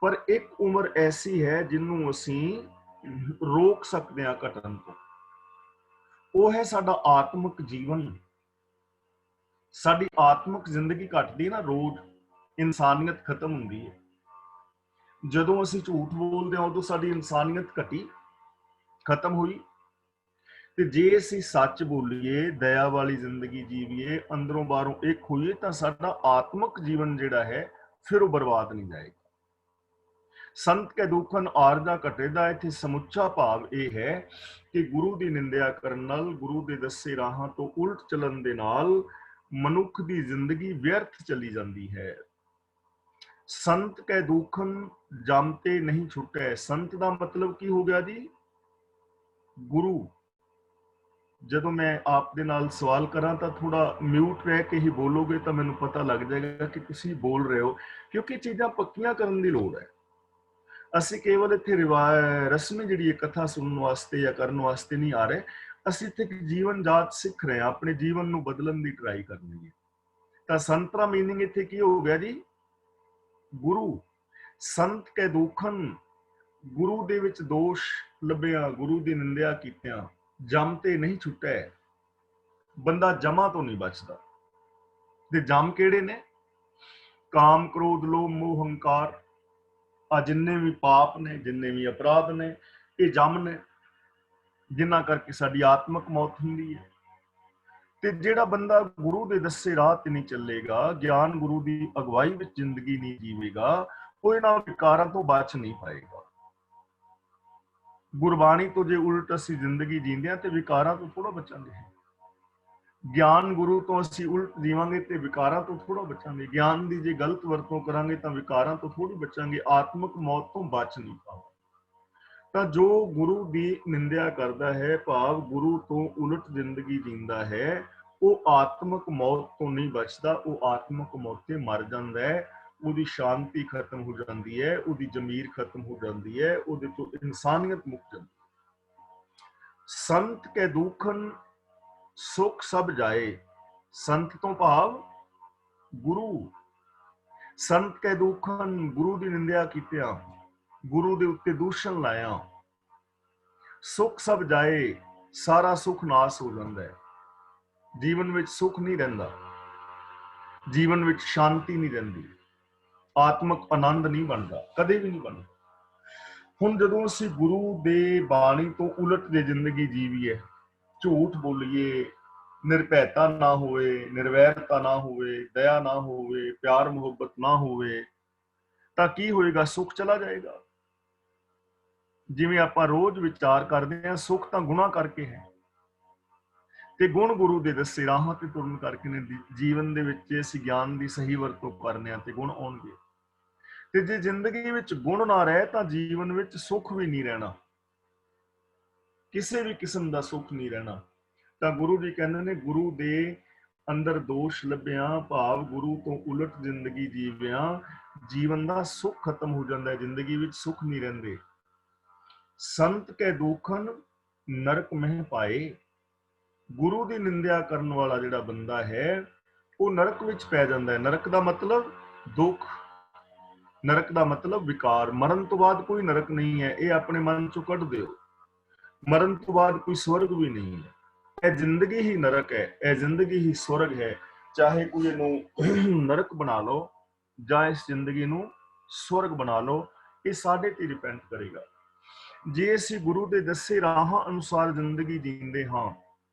ਪਰ ਇੱਕ ਉਮਰ ਐਸੀ ਹੈ ਜਿਹਨੂੰ ਅਸੀਂ ਰੋਕ ਸਕਦੇ ਹਾਂ ਘਟਣ ਤੋਂ, ਉਹ ਹੈ ਸਾਡਾ ਆਤਮਿਕ ਜੀਵਨ। ਸਾਡੀ ਆਤਮਿਕ ਜ਼ਿੰਦਗੀ ਘਟਦੀ ਨਾ ਰੋਜ਼, ਇਨਸਾਨੀਅਤ ਖਤਮ ਹੁੰਦੀ ਹੈ। ਜਦੋਂ ਅਸੀਂ ਝੂਠ ਬੋਲਦੇ ਹਾਂ ਉਦੋਂ ਸਾਡੀ ਇਨਸਾਨੀਅਤ ਘਟੀ, ਖਤਮ ਹੋਈ। ਤੇ ਜੇ ਅਸੀਂ ਸੱਚ ਬੋਲੀਏ, ਦਇਆ ਵਾਲੀ ਜ਼ਿੰਦਗੀ ਜੀਵੀਏ, ਅੰਦਰੋਂ ਬਾਹਰੋਂ ਇੱਕ ਹੋਈਏ, ਤਾਂ ਸਾਡਾ ਆਤਮਿਕ ਜੀਵਨ ਜਿਹੜਾ ਹੈ ਫਿਰ ਉਹ ਬਰਬਾਦ ਨਹੀਂ ਜਾਏਗਾ। ਸੰਤ ਕੇ ਦੁੱਖਨ ਆਰਜਾ ਘਟੇ ਦਾ ਇੱਥੇ ਸਮੁੱਚਾ ਭਾਵ ਇਹ ਹੈ ਕਿ ਗੁਰੂ ਦੀ ਨਿੰਦਿਆ ਕਰਨ ਨਾਲ, ਗੁਰੂ ਦੇ ਦੱਸੇ ਰਾਹਾਂ ਤੋਂ ਉਲਟ ਚੱਲਣ ਦੇ ਨਾਲ ਮਨੁੱਖ ਦੀ ਜ਼ਿੰਦਗੀ ਵਿਅਰਥ ਚਲੀ ਜਾਂਦੀ ਹੈ। ਸੰਤ ਕੇ ਦੁੱਖਨ ਜਮ ਤੇ ਨਹੀਂ ਛੁੱਟੈ। ਸੰਤ ਦਾ ਮਤਲਬ ਕੀ ਹੋ ਗਿਆ ਜੀ? ਗੁਰੂ। ਜਦੋਂ ਮੈਂ ਆਪ ਦੇ ਨਾਲ ਸਵਾਲ ਕਰਾਂ ਤਾਂ ਥੋੜਾ ਮਿਊਟ ਰਹਿ ਕੇ ਹੀ ਬੋਲੋਗੇ ਤਾਂ ਮੈਨੂੰ ਪਤਾ ਲੱਗ ਜਾਏਗਾ ਕਿ ਤੁਸੀਂ ਬੋਲ ਰਹੇ ਹੋ, ਕਿਉਂਕਿ ਚੀਜ਼ਾਂ ਪੱਕੀਆਂ ਕਰਨ ਦੀ ਲੋੜ ਹੈ। ਅਸੀਂ ਕੇਵਲ ਇੱਥੇ ਰਸਮੀ ਜਿਹੜੀ ਇਹ ਕਥਾ ਸੁਣਨ ਵਾਸਤੇ ਜਾਂ ਕਰਨ ਵਾਸਤੇ ਨਹੀਂ ਆ ਰਹੇ, ਅਸੀਂ ਇੱਥੇ ਜੀਵਨ ਜਾਚ ਸਿੱਖ ਰਹੇ ਹਾਂ, ਆਪਣੇ ਜੀਵਨ ਨੂੰ ਬਦਲਣ ਦੀ ਟਰਾਈ ਕਰਨੀ ਹੈ। ਤਾਂ ਸੰਤ ਦਾ ਮੀਨਿੰਗ ਇੱਥੇ ਕੀ ਹੋ ਗਿਆ ਜੀ? ਗੁਰੂ। ਸੰਤ ਕੇ ਦੁੱਖਨ, ਗੁਰੂ ਦੇ ਵਿੱਚ ਦੋਸ਼ ਲੱਭਿਆ, ਗੁਰੂ ਦੀ ਨਿੰਦਿਆ ਕੀਤਿਆਂ, ਜਮ ਤੇ ਨਹੀਂ ਛੁੱਟੈ। ਬੰਦਾ ਜਮਾਂ ਤੋਂ ਨਹੀਂ ਬਚਦਾ। ਤੇ ਜਮ ਕਿਹੜੇ ਨੇ? ਕਾਮ, ਕ੍ਰੋਧ, ਲੋਭ, ਮੋਹ, ਹੰਕਾਰ, ਆ ਜਿੰਨੇ ਵੀ ਪਾਪ ਨੇ, ਜਿੰਨੇ ਵੀ ਅਪਰਾਧ ਨੇ, ਇਹ ਜਮ ਨੇ, ਜਿਨ੍ਹਾਂ ਕਰਕੇ ਸਾਡੀ ਆਤਮਿਕ ਮੌਤ ਹੁੰਦੀ ਹੈ। ਤੇ ਜਿਹੜਾ ਬੰਦਾ ਗੁਰੂ ਦੇ ਦੱਸੇ ਰਾਹ ਤੇ ਨਹੀਂ ਚੱਲੇਗਾ, ਗਿਆਨ ਗੁਰੂ ਦੀ ਅਗਵਾਈ ਵਿੱਚ ਜ਼ਿੰਦਗੀ ਨਹੀਂ ਜੀਵੇਗਾ, ਉਹ ਇਹਨਾਂ ਵਿਕਾਰਾਂ ਤੋਂ ਬਚ ਨਹੀਂ ਪਾਏਗਾ। ਗੁਰਬਾਣੀ ਤੋਂ ਜੇ ਉਲਟ ਅਸੀਂ ਜ਼ਿੰਦਗੀ ਜੀਂਦੇ ਹਾਂ ਤੇ ਵਿਕਾਰਾਂ ਤੋਂ ਥੋੜਾ ਬਚਾਂਗੇ। ਗਿਆਨ ਗੁਰੂ ਤੋਂ ਅਸੀਂ ਉਲਟ ਜੀਵਾਂਗੇ ਤੇ ਵਿਕਾਰਾਂ ਤੋਂ ਥੋੜਾ ਬਚਾਂਗੇ। ਗਿਆਨ ਦੀ ਜੇ ਗਲਤ ਵਰਤੋਂ ਕਰਾਂਗੇ ਤਾਂ ਵਿਕਾਰਾਂ ਤੋਂ ਥੋੜੀ ਬਚਾਂਗੇ, ਆਤਮਿਕ ਮੌਤ ਤੋਂ ਬਚ ਨਹੀਂ ਪਾਵਾਂਗੇ। ਤਾਂ ਜੋ ਗੁਰੂ ਦੀ ਨਿੰਦਿਆ ਕਰਦਾ ਹੈ, ਭਾਵ ਗੁਰੂ ਤੋਂ ਉਲਟ ਜ਼ਿੰਦਗੀ ਜੀਂਦਾ ਹੈ, ਉਹ ਆਤਮਿਕ ਮੌਤ ਤੋਂ ਨਹੀਂ ਬਚਦਾ, ਉਹ ਆਤਮਿਕ ਮੌਤ ਤੇ ਮਰ ਜਾਂਦਾ ਹੈ। ਉਹਦੀ ਸ਼ਾਂਤੀ ਖਤਮ ਹੋ ਜਾਂਦੀ ਹੈ, ਉਹਦੀ ਜ਼ਮੀਰ ਖਤਮ ਹੋ ਜਾਂਦੀ ਹੈ, ਉਹਦੇ ਤੋਂ ਇਨਸਾਨੀਅਤ ਮੁੱਕ ਜਾਂਦੀ ਹੈ। ਸੰਤ ਕੇ ਦੁੱਖਨ ਸੁਖ ਸਭ ਜਾਏ। ਸੰਤ ਤੋਂ ਭਾਵ ਗੁਰੂ। ਸੰਤ ਕੇ ਦੁੱਖਨ, ਗੁਰੂ ਦੀ ਨਿੰਦਿਆ ਕੀਤਿਆਂ, ਗੁਰੂ ਦੇ ਉੱਤੇ ਦੂਸ਼ਣ ਲਾਇਆ, ਸੁਖ ਸਭ ਜਾਏ, ਸਾਰਾ ਸੁਖ ਨਾਸ ਹੋ ਜਾਂਦਾ ਹੈ। ਜੀਵਨ ਵਿੱਚ ਸੁਖ ਨਹੀਂ ਰਹਿੰਦਾ, ਜੀਵਨ ਵਿੱਚ ਸ਼ਾਂਤੀ ਨਹੀਂ ਰਹਿੰਦੀ, ਆਤਮਿਕ ਆਨੰਦ ਨਹੀਂ ਬਣਦਾ, ਕਦੇ ਵੀ ਨਹੀਂ ਬਣਦਾ। ਹੁਣ ਜਦੋਂ ਅਸੀਂ ਗੁਰੂ ਦੇ ਬਾਣੀ ਤੋਂ ਉਲਟ ਜੇ ਜ਼ਿੰਦਗੀ ਜੀਵੀਏ, ਝੂਠ ਬੋਲੀਏ, ਨਿਰਭੈਤਾ ਨਾ ਹੋਵੇ, ਨਿਰਵੈਰਤਾ ਨਾ ਹੋਵੇ, ਦਇਆ ਨਾ ਹੋਵੇ, ਪਿਆਰ ਮੁਹੱਬਤ ਨਾ ਹੋਵੇ, ਤਾਂ ਕੀ ਹੋਏਗਾ? ਸੁੱਖ ਚਲਾ ਜਾਏਗਾ। ਜਿਵੇਂ ਆਪਾਂ ਰੋਜ਼ ਵਿਚਾਰ ਕਰਦੇ ਹਾਂ, ਸੁੱਖ ਤਾਂ ਗੁਨਾਹ ਕਰਕੇ ਹੈ, ਤੇ ਗੁਣ ਗੁਰੂ ਦੇ ਦੱਸੇ ਰਾਹਾਂ ਤੇ ਤੁਰਨ ਕਰਕੇ ਨੇ। ਜੀਵਨ ਦੇ ਵਿੱਚ ਅਸੀਂ ਗਿਆਨ ਦੀ ਸਹੀ ਵਰਤੋਂ ਕਰਨੇ ਆ ਤੇ ਗੁਣ ਆਉਣਗੇ। ਤੇ ਜੇ ਜ਼ਿੰਦਗੀ ਵਿੱਚ ਗੁਣ ਨਾ ਰਹੇ ਤਾਂ ਜੀਵਨ ਵਿੱਚ ਸੁੱਖ ਵੀ ਨਹੀਂ ਰਹਿਣਾ, ਕਿਸੇ ਵੀ ਕਿਸਮ ਦਾ ਸੁੱਖ ਨਹੀਂ ਰਹਿਣਾ। ਤਾਂ ਗੁਰੂ ਜੀ ਕਹਿੰਦੇ ਨੇ, ਗੁਰੂ ਦੇ ਅੰਦਰ ਦੋਸ਼ ਲੱਭਿਆ, ਭਾਵ ਗੁਰੂ ਤੋਂ ਉਲਟ ਜ਼ਿੰਦਗੀ ਜੀਵਿਆ, ਜੀਵਨ ਦਾ ਸੁੱਖ ਖਤਮ ਹੋ ਜਾਂਦਾ ਹੈ, ਜ਼ਿੰਦਗੀ ਵਿੱਚ ਸੁੱਖ ਨਹੀਂ ਰਹਿੰਦੇ। ਸੰਤ ਕੈ ਦੁਖਨ ਨਰਕ ਮਹਿ ਪਾਏ। ਗੁਰੂ ਦੀ ਨਿੰਦਿਆ ਕਰਨ ਵਾਲਾ ਜਿਹੜਾ ਬੰਦਾ ਹੈ ਉਹ ਨਰਕ ਵਿੱਚ ਪੈ ਜਾਂਦਾ ਹੈ। ਨਰਕ ਦਾ ਮਤਲਬ ਦੁੱਖ, ਨਰਕ ਦਾ ਮਤਲਬ ਵਿਕਾਰ। ਮਰਨ ਤੋਂ ਬਾਅਦ ਕੋਈ ਨਰਕ ਨਹੀਂ ਹੈ, ਇਹ ਆਪਣੇ ਮਨ ਚੋਂ ਕੱਢ ਦਿਓ। ਮਰਨ ਤੋਂ ਬਾਅਦ ਕੋਈ ਸਵਰਗ ਵੀ ਨਹੀਂ ਹੈ। ਇਹ ਜ਼ਿੰਦਗੀ ਹੀ ਨਰਕ ਹੈ, ਇਹ ਜ਼ਿੰਦਗੀ ਹੀ ਸਵਰਗ ਹੈ। ਚਾਹੇ ਕੋਈ ਇਹਨੂੰ ਨਰਕ ਬਣਾ ਲਓ ਜਾਂ ਇਸ ਜ਼ਿੰਦਗੀ ਨੂੰ ਸਵਰਗ ਬਣਾ ਲਓ, ਇਹ ਸਾਡੇ ਤੇ ਡਿਪੈਂਡ ਕਰੇਗਾ। ਜੇ ਅਸੀਂ ਗੁਰੂ ਦੇ ਦੱਸੇ ਰਾਹਾਂ ਅਨੁਸਾਰ ਜ਼ਿੰਦਗੀ ਜੀਂਦੇ ਹਾਂ,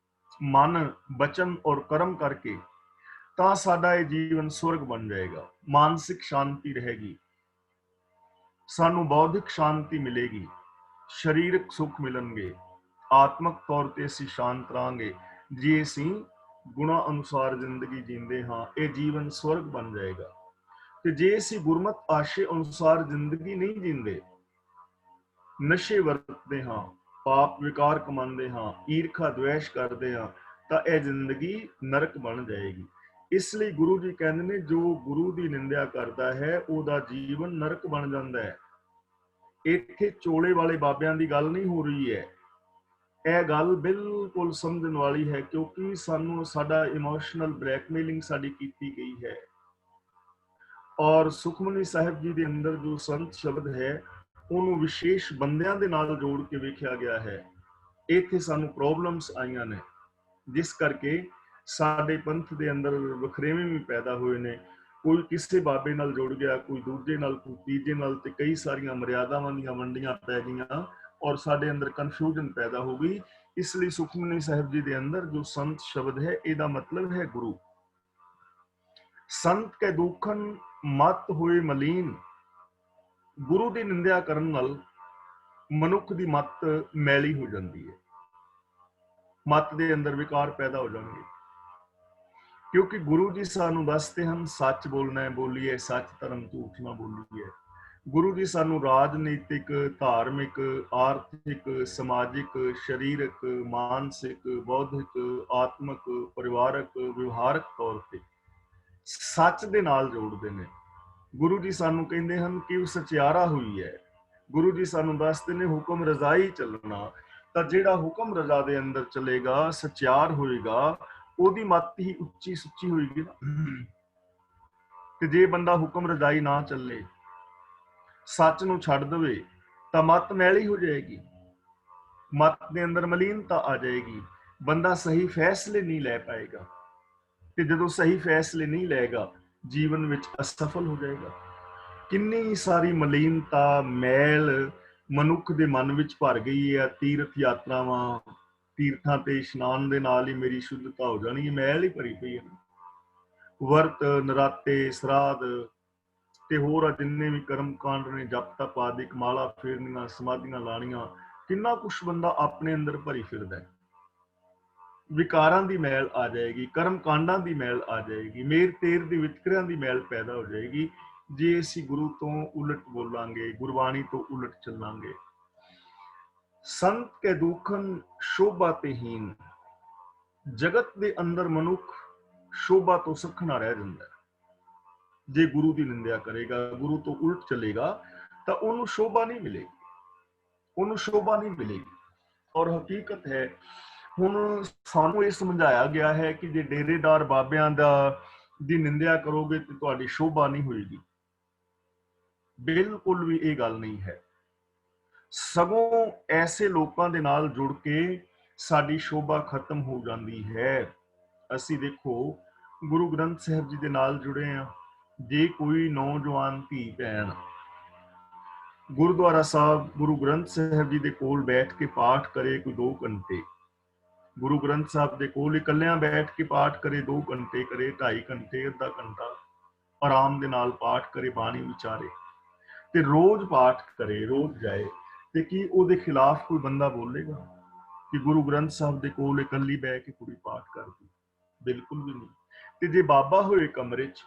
ਮਨ, ਬਚਨ ਔਰ ਕਰਮ ਕਰਕੇ, ਤਾਂ ਸਾਡਾ ਇਹ ਜੀਵਨ ਸਵਰਗ ਬਣ ਜਾਏਗਾ। ਮਾਨਸਿਕ ਸ਼ਾਂਤੀ ਰਹੇਗੀ, ਸਾਨੂੰ ਬੌਧਿਕ ਸ਼ਾਂਤੀ ਮਿਲੇਗੀ, ਸਰੀਰਕ ਸੁੱਖ ਮਿਲਣਗੇ, ਆਤਮਕ ਤੌਰ ਤੇ ਅਸੀਂ ਸ਼ਾਂਤ ਰਹਾਂਗੇ। ਜੇ ਅਸੀਂ ਗੁਣਾ ਅਨੁਸਾਰ ਜ਼ਿੰਦਗੀ ਜੀਂਦੇ ਹਾਂ, ਇਹ ਜੀਵਨ ਸਵਰਗ ਬਣ ਜਾਏਗਾ। ਤੇ ਜੇ ਅਸੀਂ ਗੁਰਮਤ ਆਸ਼ੇ ਅਨੁਸਾਰ ਜ਼ਿੰਦਗੀ ਨਹੀਂ ਜੀਂਦੇ, ਨਸ਼ੇ ਵਰਤਦੇ ਹਾਂ, ਪਾਪ ਵਿਕਾਰ ਕਮਾਉਂਦੇ ਹਾਂ, ਈਰਖਾ ਦਵੇਸ਼ ਕਰਦੇ ਹਾਂ, ਤਾਂ ਇਹ ਜ਼ਿੰਦਗੀ ਨਰਕ ਬਣ ਜਾਏਗੀ। ਇਸ ਲਈ ਗੁਰੂ ਜੀ ਕਹਿੰਦੇ ਨੇ, ਜੋ ਗੁਰੂ ਦੀ ਨਿੰਦਿਆ ਕਰਦਾ ਹੈ ਉਹਦਾ ਜੀਵਨ ਨਰਕ ਬਣ ਜਾਂਦਾ ਹੈ। ਇੱਥੇ ਚੋਲੇ ਵਾਲੇ ਬਾਬਿਆਂ ਦੀ ਗੱਲ ਨਹੀਂ ਹੋ ਰਹੀ ਹੈ, ਇਹ ਗੱਲ ਬਿਲਕੁਲ ਸਮਝਣ ਵਾਲੀ ਹੈ, ਕਿਉਂਕਿ ਸਾਨੂੰ ਸਾਡਾ ਇਮੋਸ਼ਨਲ ਬਲੈਕਮੇਲਿੰਗ ਸਾਡੀ ਕੀਤੀ ਗਈ ਹੈ। ਔਰ ਸੁਖਮਨੀ ਸਾਹਿਬ ਜੀ ਦੇ ਅੰਦਰ ਜੋ ਸੰਤ ਸ਼ਬਦ ਹੈ ਉਹਨੂੰ ਵਿਸ਼ੇਸ਼ ਬੰਦਿਆਂ ਦੇ ਨਾਲ ਜੋੜ ਕੇ ਵੇਖਿਆ ਗਿਆ ਹੈ। ਇੱਥੇ ਸਾਨੂੰ ਪ੍ਰੋਬਲਮਸ ਆਈਆਂ ਨੇ, ਜਿਸ ਕਰਕੇ ਸਾਡੇ ਪੰਥ ਦੇ ਅੰਦਰ ਵਖਰੇਵੇਂ ਵੀ ਪੈਦਾ ਹੋਏ ਨੇ। ਕੋਈ ਕਿਸੇ ਬਾਬੇ ਨਾਲ ਜੁੜ ਗਿਆ, ਕੋਈ ਦੂਜੇ ਨਾਲ, ਕੋਈ ਤੀਜੇ ਨਾਲ, ਤੇ ਕਈ ਸਾਰੀਆਂ ਮਰਿਆਦਾਵਾਂ ਦੀਆਂ ਵੰਡੀਆਂ ਪੈ ਗਈਆਂ ਔਰ ਸਾਡੇ ਅੰਦਰ ਕਨਫਿਊਜ਼ਨ ਪੈਦਾ ਹੋ ਗਈ। ਇਸ ਲਈ ਸੁਖਮਨੀ ਸਾਹਿਬ ਜੀ ਦੇ ਅੰਦਰ ਜੋ ਸੰਤ ਸ਼ਬਦ ਹੈ, ਇਹਦਾ ਮਤਲਬ ਹੈ ਗੁਰੂ। ਸੰਤ ਕੈ ਦੁਖਨ ਮਤ ਹੋਏ ਮਲੀਨ। ਗੁਰੂ ਦੀ ਨਿੰਦਿਆ ਕਰਨ ਨਾਲ ਮਨੁੱਖ ਦੀ ਮੱਤ ਮੈਲੀ ਹੋ ਜਾਂਦੀ ਹੈ, ਮੱਤ ਦੇ ਅੰਦਰ ਵਿਕਾਰ ਪੈਦਾ ਹੋ ਜਾਣਗੇ। ਕਿਉਂਕਿ ਗੁਰੂ ਜੀ ਸਾਨੂੰ ਦੱਸਦੇ ਹਨ, ਸੱਚ ਬੋਲਣਾ ਹੈ, ਬੋਲੀਏ ਸੱਚ, ਧਰਮ ਝੂਠ ਨਾ ਬੋਲੀਏ। ਗੁਰੂ ਜੀ ਸਾਨੂੰ ਰਾਜਨੀਤਿਕ, ਧਾਰਮਿਕ, ਆਰਥਿਕ, ਸਮਾਜਿਕ, ਸਰੀਰਕ, ਮਾਨਸਿਕ, ਬੌਧਿਕ, ਆਤਮਿਕ, ਪਰਿਵਾਰਕ, ਵਿਵਹਾਰਕ ਤੌਰ ਤੇ ਸੱਚ ਦੇ ਨਾਲ ਜੋੜਦੇ ਨੇ। ਗੁਰੂ ਜੀ ਸਾਨੂੰ ਕਹਿੰਦੇ ਹਨ ਕਿ ਉਹ ਸਚਿਆਰਾ ਹੋਈ ਹੈ। ਗੁਰੂ ਜੀ ਸਾਨੂੰ ਦੱਸਦੇ ਨੇ ਹੁਕਮ ਰਜ਼ਾਈ ਚੱਲਣਾ। ਤਾਂ ਜਿਹੜਾ ਹੁਕਮ ਰਜ਼ਾ ਦੇ ਅੰਦਰ ਚੱਲੇਗਾ, ਸਚਿਆਰ ਹੋਏਗਾ, ਉਹਦੀ ਮੱਤ ਹੀ ਉੱਚੀ ਸੁੱਚੀ ਹੋਏਗੀ ਨਾ। ਤੇ ਜੇ ਬੰਦਾ ਹੁਕਮ ਰਜ਼ਾਈ ਨਾ ਚੱਲੇ, ਸੱਚ ਨੂੰ ਛੱਡ ਦੇਵੇ, ਤਾਂ ਮੱਤ ਮੈਲੀ ਹੋ ਜਾਏਗੀ, ਮੱਤ ਦੇ ਅੰਦਰ ਮਲੀਨਤਾ ਆ ਜਾਏਗੀ, ਬੰਦਾ ਸਹੀ ਫੈਸਲੇ ਨਹੀਂ ਲੈ ਪਾਏਗਾ। ਤੇ ਜਦੋਂ ਸਹੀ ਫੈਸਲੇ ਨਹੀਂ ਲਏਗਾ, ਜੀਵਨ ਵਿੱਚ ਅਸਫਲ ਹੋ ਜਾਏਗਾ। ਕਿੰਨੀ ਸਾਰੀ ਮਲੀਨਤਾ, ਮੈਲ ਮਨੁੱਖ ਦੇ ਮਨ ਵਿੱਚ ਭਰ ਗਈ ਹੈ। ਤੀਰਥ ਯਾਤਰਾਵਾਂ, ਤੀਰਥਾਂ ਤੇ ਇਸ਼ਨਾਨ ਦੇ ਨਾਲ ਹੀ ਮੇਰੀ ਸ਼ੁੱਧਤਾ ਹੋ ਜਾਣੀ ਹੈ, ਮੈਲ ਹੀ ਭਰੀ ਪਈ ਹੈ। ਵਰਤ, ਨਰਾਤੇ, ਸਰਾਧ ਤੇ ਹੋਰ ਜਿੰਨੇ ਵੀ ਕਰਮ ਕਾਂਡ ਨੇ, ਜਪ ਤਪ ਆਦਿਕ, ਮਾਲਾ ਫੇਰਨੀਆਂ, ਸਮਾਧੀਆਂ ਲਾਣੀਆਂ, ਕਿੰਨਾ ਕੁਛ ਬੰਦਾ ਆਪਣੇ ਅੰਦਰ ਭਰੀ ਫਿਰਦਾ ਹੈ। ਵਿਕਾਰਾਂ ਦੀ ਮੈਲ ਆ ਜਾਏਗੀ, ਕਰਮ ਕਾਂਡਾਂ ਦੀ ਮੈਲ ਆ ਜਾਏਗੀ, ਮੇਰ ਤੇਰ ਦੇ ਵਿਤਕਰਿਆਂ ਦੀ ਮੈਲ ਪੈਦਾ ਹੋ ਜਾਏਗੀ, ਜੇ ਅਸੀਂ ਗੁਰੂ ਤੋਂ ਉਲਟ ਬੋਲਾਂਗੇ, ਗੁਰਬਾਣੀ ਤੋਂ ਉਲਟ ਚੱਲਾਂਗੇ। ਸੰਤ ਕੇ ਦੁਖਨ ਸ਼ੋਭਾ ਤੇ ਹੀਨ। ਜਗਤ ਦੇ ਅੰਦਰ ਮਨੁੱਖ ਸ਼ੋਭਾ ਤੋਂ ਸੱਖਣਾ ਰਹਿ ਜਾਂਦਾ ਹੈ। ਜੇ ਗੁਰੂ ਦੀ ਨਿੰਦਿਆ ਕਰੇਗਾ, ਗੁਰੂ ਤੋਂ ਉਲਟ ਚੱਲੇਗਾ, ਤਾਂ ਉਹਨੂੰ ਸ਼ੋਭਾ ਨਹੀਂ ਮਿਲੇਗੀ, ਉਹਨੂੰ ਸ਼ੋਭਾ ਨਹੀਂ ਮਿਲੇਗੀ। ਔਰ ਹਕੀਕਤ ਹੈ, ਹੁਣ ਸਾਨੂੰ ਇਹ ਸਮਝਾਇਆ ਗਿਆ ਹੈ ਕਿ ਜੇ ਡੇਰੇਦਾਰ ਬਾਬਿਆਂ ਦੀ ਨਿੰਦਿਆ ਕਰੋਗੇ ਤੇ ਤੁਹਾਡੀ ਸ਼ੋਭਾ ਨਹੀਂ ਹੋਏਗੀ। ਬਿਲਕੁਲ ਵੀ ਇਹ ਗੱਲ ਨਹੀਂ ਹੈ। ਸਗੋਂ ਐਸੇ ਲੋਕਾਂ ਦੇ ਨਾਲ ਜੁੜ ਕੇ ਸਾਡੀ ਸ਼ੋਭਾ ਖਤਮ ਹੋ ਜਾਂਦੀ ਹੈ। ਅਸੀਂ ਦੇਖੋ, ਗੁਰੂ ਗ੍ਰੰਥ ਸਾਹਿਬ ਜੀ ਦੇ ਨਾਲ ਜੁੜੇ ਹਾਂ। ਜੇ ਕੋਈ ਨੌਜਵਾਨ ਧੀ ਭੈਣ ਗੁਰਦੁਆਰਾ ਸਾਹਿਬ ਗੁਰੂ ਗ੍ਰੰਥ ਸਾਹਿਬ ਜੀ ਦੇ ਕੋਲ ਬੈਠ ਕੇ ਪਾਠ ਕਰੇ ਕੋਈ 2 ਘੰਟੇ, ਗੁਰੂ ਗ੍ਰੰਥ ਸਾਹਿਬ ਦੇ ਕੋਲ ਇਕੱਲਿਆਂ ਬੈਠ ਕੇ ਪਾਠ ਕਰੇ 2 ਘੰਟੇ ਕਰੇ, 2.5 ਘੰਟੇ, ਅੱਧਾ ਘੰਟਾ ਆਰਾਮ ਦੇ ਨਾਲ ਪਾਠ ਕਰੇ, ਬਾਣੀ ਵਿਚਾਰੇ ਤੇ ਰੋਜ਼ ਪਾਠ ਕਰੇ, ਰੋਜ਼ ਜਾਏ, ਤੇ ਕੀ ਉਹਦੇ ਖਿਲਾਫ ਕੋਈ ਬੰਦਾ ਬੋਲੇਗਾ ਕਿ ਗੁਰੂ ਗ੍ਰੰਥ ਸਾਹਿਬ ਦੇ ਕੋਲ ਇਕੱਲੀ ਬਹਿ ਕੇ ਕੁੜੀ ਪਾਠ ਕਰਦੀ? ਬਿਲਕੁਲ ਵੀ ਨਹੀਂ। ਤੇ ਜੇ ਬਾਬਾ ਹੋਏ ਕਮਰੇ 'ਚ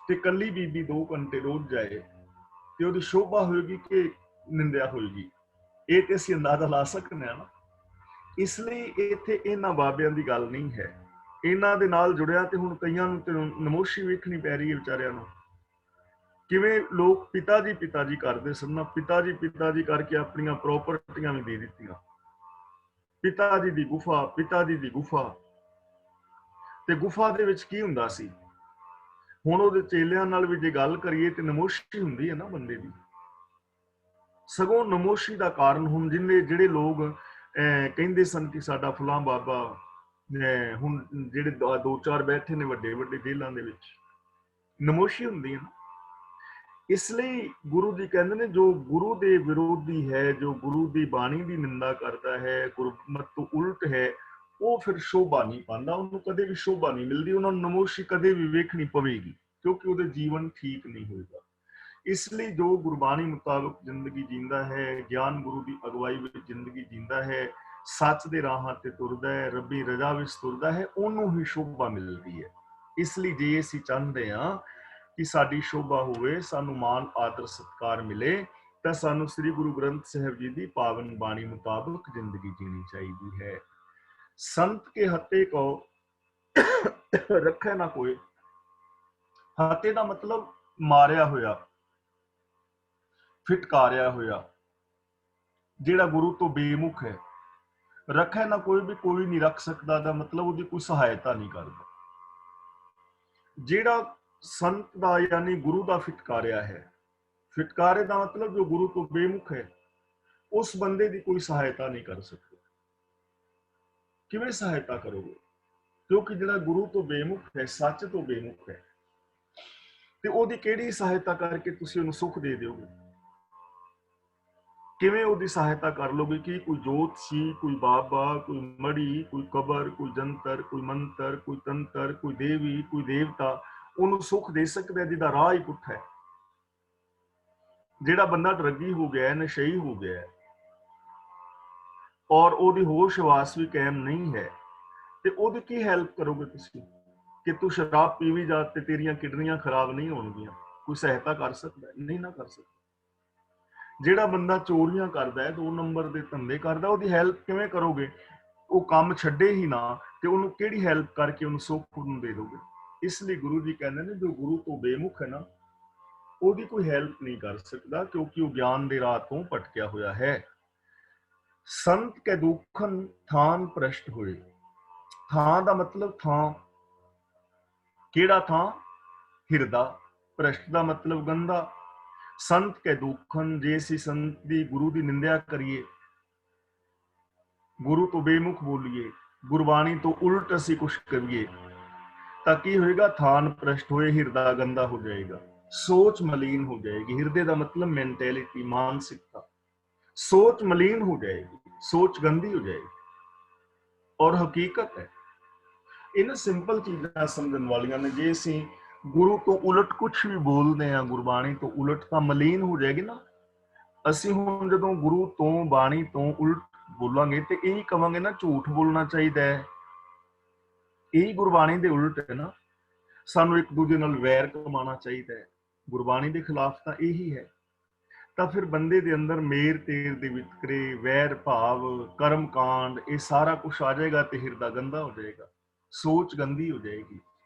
ਤੇ ਇਕੱਲੀ ਬੀਬੀ 2 ਘੰਟੇ ਰੋਜ਼ ਜਾਏ ਤੇ ਉਹਦੀ ਸ਼ੋਭਾ ਹੋਏਗੀ ਕਿ ਨਿੰਦਿਆ ਹੋਏਗੀ? ਇਹ ਤੇ ਅਸੀਂ ਅੰਦਾਜ਼ਾ ਲਾ ਸਕਦੇ ਹਾਂ ਨਾ। ਇਸ ਲਈ ਇੱਥੇ ਇਹਨਾਂ ਬਾਬਿਆਂ ਦੀ ਗੱਲ ਨਹੀਂ ਹੈ। ਇਹਨਾਂ ਦੇ ਨਾਲ ਜੁੜਿਆ ਤੇ ਹੁਣ ਕਈਆਂ ਨੂੰ ਤੇ ਨਮੋਸ਼ੀ ਵੇਖਣੀ ਪੈ ਰਹੀ ਹੈ ਵਿਚਾਰਿਆਂ ਨੂੰ। ਕਿਵੇਂ ਲੋਕ ਪਿਤਾ ਜੀ ਕਰਦੇ ਸਨ ਨਾ, ਪਿਤਾ ਜੀ ਕਰਕੇ ਆਪਣੀਆਂ ਪ੍ਰੋਪਰਟੀਆਂ ਵੀ ਦੇ ਦਿੱਤੀਆਂ। ਪਿਤਾ ਜੀ ਦੀ ਗੁਫਾ, ਤੇ ਗੁਫਾ ਦੇ ਵਿੱਚ ਕੀ ਹੁੰਦਾ ਸੀ? ਹੁਣ ਉਹਦੇ ਚੇਲਿਆਂ ਨਾਲ ਵੀ ਜੇ ਗੱਲ ਕਰੀਏ ਤੇ ਨਮੋਸ਼ੀ ਹੁੰਦੀ ਹੈ ਨਾ ਬੰਦੇ ਦੀ। ਸਗੋਂ ਨਮੋਸ਼ੀ ਦਾ ਕਾਰਨ ਹੁਣ ਜਿਹੜੇ ਲੋਕ ਕਹਿੰਦੇ ਸਨ ਕਿ ਸਾਡਾ ਫਲਾਂ ਬਾਬਾ, ਹੁਣ ਜਿਹੜੇ 2-4 ਬੈਠੇ ਨੇ ਵੱਡੇ ਵੱਡੇ ਜੇਲ੍ਹਾਂ ਦੇ ਵਿੱਚ, ਨਮੋਸ਼ੀ ਹੁੰਦੀ ਹੈ ਨਾ। ਇਸ ਲਈ ਗੁਰੂ ਜੀ ਕਹਿੰਦੇ ਨੇ ਜੋ ਗੁਰੂ ਦੇ ਵਿਰੋਧੀ ਹੈ, ਜੋ ਗੁਰੂ ਦੀ ਬਾਣੀ ਦੀ ਨਿੰਦਾ ਕਰਦਾ ਹੈ, ਗੁਰਮਤਿ ਤੋਂ ਉਲਟ ਹੈ, ਉਹ ਫਿਰ ਸ਼ੋਭਾ ਨਹੀਂ ਪਾਉਂਦਾ, ਉਹਨੂੰ ਕਦੇ ਵੀ ਸ਼ੋਭਾ ਨਹੀਂ ਮਿਲਦੀ, ਉਹਨਾਂ ਨੂੰ ਨਮੋਸ਼ੀ ਕਦੇ ਵੀ ਵੇਖਣੀ ਪਵੇਗੀ, ਕਿਉਂਕਿ ਉਹਦੇ ਜੀਵਨ ਠੀਕ ਨਹੀਂ ਹੋਏਗਾ। ਇਸ ਲਈ ਜੋ ਗੁਰਬਾਣੀ ਮੁਤਾਬਕ ਜ਼ਿੰਦਗੀ ਜੀਂਦਾ ਹੈ, ਗਿਆਨ ਗੁਰੂ ਦੀ ਅਗਵਾਈ ਵਿੱਚ ਜ਼ਿੰਦਗੀ ਜੀਂਦਾ ਹੈ, ਸੱਚ ਦੇ ਰਾਹਾਂ ਤੇ ਤੁਰਦਾ ਹੈ, ਰੱਬੀ ਰਜ਼ਾ ਵਿੱਚ ਤੁਰਦਾ ਹੈ, ਉਹਨੂੰ ਹੀ ਸ਼ੋਭਾ ਮਿਲਦੀ ਹੈ। ਇਸ ਲਈ ਜੇ ਅਸੀਂ ਚਾਹੁੰਦੇ ਹਾਂ ਕਿ ਸਾਡੀ ਸ਼ੋਭਾ ਹੋਵੇ, ਸਾਨੂੰ ਮਾਣ ਆਦਰ ਸਤਿਕਾਰ ਮਿਲੇ, ਤਾਂ ਸਾਨੂੰ ਸ੍ਰੀ ਗੁਰੂ ਗ੍ਰੰਥ ਸਾਹਿਬ ਜੀ ਦੀ ਪਾਵਨ ਬਾਣੀ ਮੁਤਾਬਕ ਜ਼ਿੰਦਗੀ ਜੀਣੀ ਚਾਹੀਦੀ ਹੈ। ਸੰਤ ਕੇ ਹੱਤੇ ਕੋ ਰੱਖੇ ਨਾ ਕੋਈ। ਹੱਤੇ ਦਾ ਮਤਲਬ ਮਾਰਿਆ ਹੋਇਆ, ਫਿਟਕਾਰਿਆ ਹੋਇਆ, ਜਿਹੜਾ ਗੁਰੂ ਤੋਂ ਬੇਮੁਖ ਹੈ। ਰੱਖੇ ਨਾ ਕੋਈ ਵੀ ਕੋਈ ਨਹੀਂ ਰੱਖ ਸਕਦਾ ਦਾ ਮਤਲਬ ਉਹਦੀ ਕੋਈ ਸਹਾਇਤਾ ਨਹੀਂ ਕਰਦਾ। ਜਿਹੜਾ ਸੰਤ ਦਾ ਯਾਨੀ ਗੁਰੂ ਦਾ ਫਿਟਕਾਰਿਆ ਹੈ, ਫਿਟਕਾਰੇ ਦਾ ਮਤਲਬ ਜੋ ਗੁਰੂ ਤੋਂ ਬੇਮੁਖ ਹੈ, ਉਸ ਬੰਦੇ ਦੀ ਕੋਈ ਸਹਾਇਤਾ ਨਹੀਂ ਕਰ ਸਕਦਾ। ਕਿਵੇਂ ਸਹਾਇਤਾ ਕਰੋਗੇ? ਕਿਉਂਕਿ ਜਿਹੜਾ ਗੁਰੂ ਤੋਂ ਬੇਮੁਖ ਹੈ, ਸੱਚ ਤੋਂ ਬੇਮੁਖ ਹੈ, ਤੇ ਉਹਦੀ ਕਿਹੜੀ ਸਹਾਇਤਾ ਕਰਕੇ ਤੁਸੀਂ ਉਹਨੂੰ ਸੁੱਖ ਦੇ ਦਿਓਗੇ? ਕਿਵੇਂ ਉਹਦੀ ਸਹਾਇਤਾ ਕਰ ਲੋਗੇ? ਕਿ ਕੋਈ ਜੋਤਸ਼ੀ, ਕੋਈ ਬਾਬਾ, ਕੋਈ ਮੜੀ, ਕੋਈ ਕਬਰ, ਕੋਈ ਜੰਤਰ, ਕੋਈ ਮੰਤਰ, ਕੋਈ ਤੰਤਰ, ਕੋਈ ਦੇਵੀ, ਕੋਈ ਦੇਵਤਾ ਉਹਨੂੰ ਸੁੱਖ ਦੇ ਸਕਦਾ ਜਿਹਦਾ ਰਾਹ ਹੀ ਪੁੱਠਾ ਹੈ? ਜਿਹੜਾ ਬੰਦਾ ਡਰੱਗੀ ਹੋ ਗਿਆ, ਨਸ਼ਈ ਹੋ ਗਿਆ, ਔਰ ਉਹਦੀ ਹੋਸ਼ ਹਵਾਸ ਵੀ ਕਾਇਮ ਨਹੀਂ ਹੈ, ਤੇ ਉਹਦੀ ਕੀ ਹੈਲਪ ਕਰੋਗੇ ਤੁਸੀਂ? ਕਿ ਤੂੰ ਸ਼ਰਾਬ ਪੀਵੀ ਜਾ ਤੇ ਤੇਰੀਆਂ ਕਿਡਨੀਆਂ ਖਰਾਬ ਨਹੀਂ ਹੋਣਗੀਆਂ? ਕੋਈ ਸਹਾਇਤਾ ਕਰ ਸਕਦਾ? ਨਹੀਂ ਨਾ ਕਰ ਸਕਦਾ। ਜਿਹੜਾ ਬੰਦਾ ਚੋਰੀਆਂ ਕਰਦਾ ਹੈ, 2 ਨੰਬਰ ਦੇ ਧੰਦੇ ਕਰਦਾ, ਉਹਦੀ ਹੈਲਪ ਕਿਵੇਂ ਕਰੋਗੇ? ਉਹ ਕੰਮ ਛੱਡੇ ਹੀ ਨਾ, ਤੇ ਉਹਨੂੰ ਕਿਹੜੀ ਹੈਲਪ ਕਰਕੇ ਉਹਨੂੰ ਸੁੱਖ ਨੂੰ ਦੇ ਦੋਗੇ? ਇਸ ਲਈ ਗੁਰੂ ਜੀ ਕਹਿੰਦੇ ਨੇ ਜੋ ਗੁਰੂ ਤੋਂ ਬੇਮੁਖ ਹੈ ਨਾ, ਉਹਦੀ ਕੋਈ ਹੈਲਪ ਨਹੀਂ ਕਰ ਸਕਦਾ, ਕਿਉਂਕਿ ਉਹ ਗਿਆਨ ਦੇ ਰਾਹ ਤੋਂ ਭਟਕਿਆ ਹੋਇਆ ਹੈ। ਸੰਤ ਕੇ ਦੁਖਨ ਥਾਨ ਪ੍ਰਸ਼ਟ ਹੋਏ। ਥਾਂ ਦਾ ਮਤਲਬ ਥਾਂ, ਕਿਹੜਾ ਥਾਂ? ਹਿਰਦਾ। ਪ੍ਰਸ਼ਟ ਦਾ ਮਤਲਬ ਗੰਦਾ। ਸੰਤ ਕੇ ਦੁਖਨ, ਜੇ ਅਸੀਂ ਸੰਤ ਦੀ ਗੁਰੂ ਦੀ ਨਿੰਦਿਆ ਕਰੀਏ, ਗੁਰੂ ਤੋਂ ਬੇਮੁਖ ਬੋਲੀਏ, ਗੁਰਬਾਣੀ ਤੋਂ ਉਲਟ ਅਸੀਂ ਕੁਛ ਕਰੀਏ, ਤਾਂ ਕੀ ਹੋਏਗਾ? ਥਾਨ ਪ੍ਰਸ਼ਟ ਹੋਏ, ਹਿਰਦਾ ਗੰਦਾ ਹੋ ਜਾਏਗਾ, ਸੋਚ ਮਲੀਨ ਹੋ ਜਾਏਗੀ। ਹਿਰਦੇ ਦਾ ਮਤਲਬ ਮੈਂਟੈਲਿਟੀ, ਮਾਨਸਿਕਤਾ। ਸੋਚ ਮਲੀਨ ਹੋ ਜਾਏਗੀ, ਸੋਚ ਗੰਦੀ ਹੋ ਜਾਏਗੀ। ਔਰ ਹਕੀਕਤ ਹੈ, ਇਹਨਾਂ ਸਿੰਪਲ ਚੀਜ਼ਾਂ ਸਮਝਣ ਵਾਲੀਆਂ ਨੇ। ਜੇ ਅਸੀਂ ਗੁਰੂ ਤੋਂ ਉਲਟ ਕੁਛ ਵੀ ਬੋਲਦੇ ਹਾਂ, ਗੁਰਬਾਣੀ ਤੋਂ ਉਲਟ, ਤਾਂ ਮਲੀਨ ਹੋ ਜਾਏਗੀ ਨਾ। ਅਸੀਂ ਹੁਣ ਜਦੋਂ ਗੁਰੂ ਤੋਂ, ਬਾਣੀ ਤੋਂ ਉਲਟ ਬੋਲਾਂਗੇ ਤੇ ਇਹੀ ਕਵਾਂਗੇ ਨਾ, ਝੂਠ ਬੋਲਣਾ ਚਾਹੀਦਾ ਹੈ, ਇਹੀ ਗੁਰਬਾਣੀ ਦੇ ਉਲਟ ਹੈ ਨਾ। ਸਾਨੂੰ ਇੱਕ ਦੂਜੇ ਨਾਲ ਵੈਰ ਕਮਾਉਣਾ ਚਾਹੀਦਾ ਹੈ, ਗੁਰਬਾਣੀ ਦੇ ਖਿਲਾਫ ਤਾਂ ਇਹੀ ਹੈ। ਤਾਂ ਫਿਰ ਬੰਦੇ ਦੇ ਅੰਦਰ ਮੇਰ ਤੇਰ ਦੇ ਵਿਤਕਰੇ, ਵੈਰ ਭਾਵ, ਕਰਮ ਕਾਂਡ, ਇਹ ਸਾਰਾ ਕੁਛ ਆ ਜਾਏਗਾ ਤੇ ਹਿਰਦਾ ਗੰਦਾ ਹੋ ਜਾਏਗਾ, ਸੋਚ ਗੰਦੀ ਹੋ ਜਾਏਗੀ,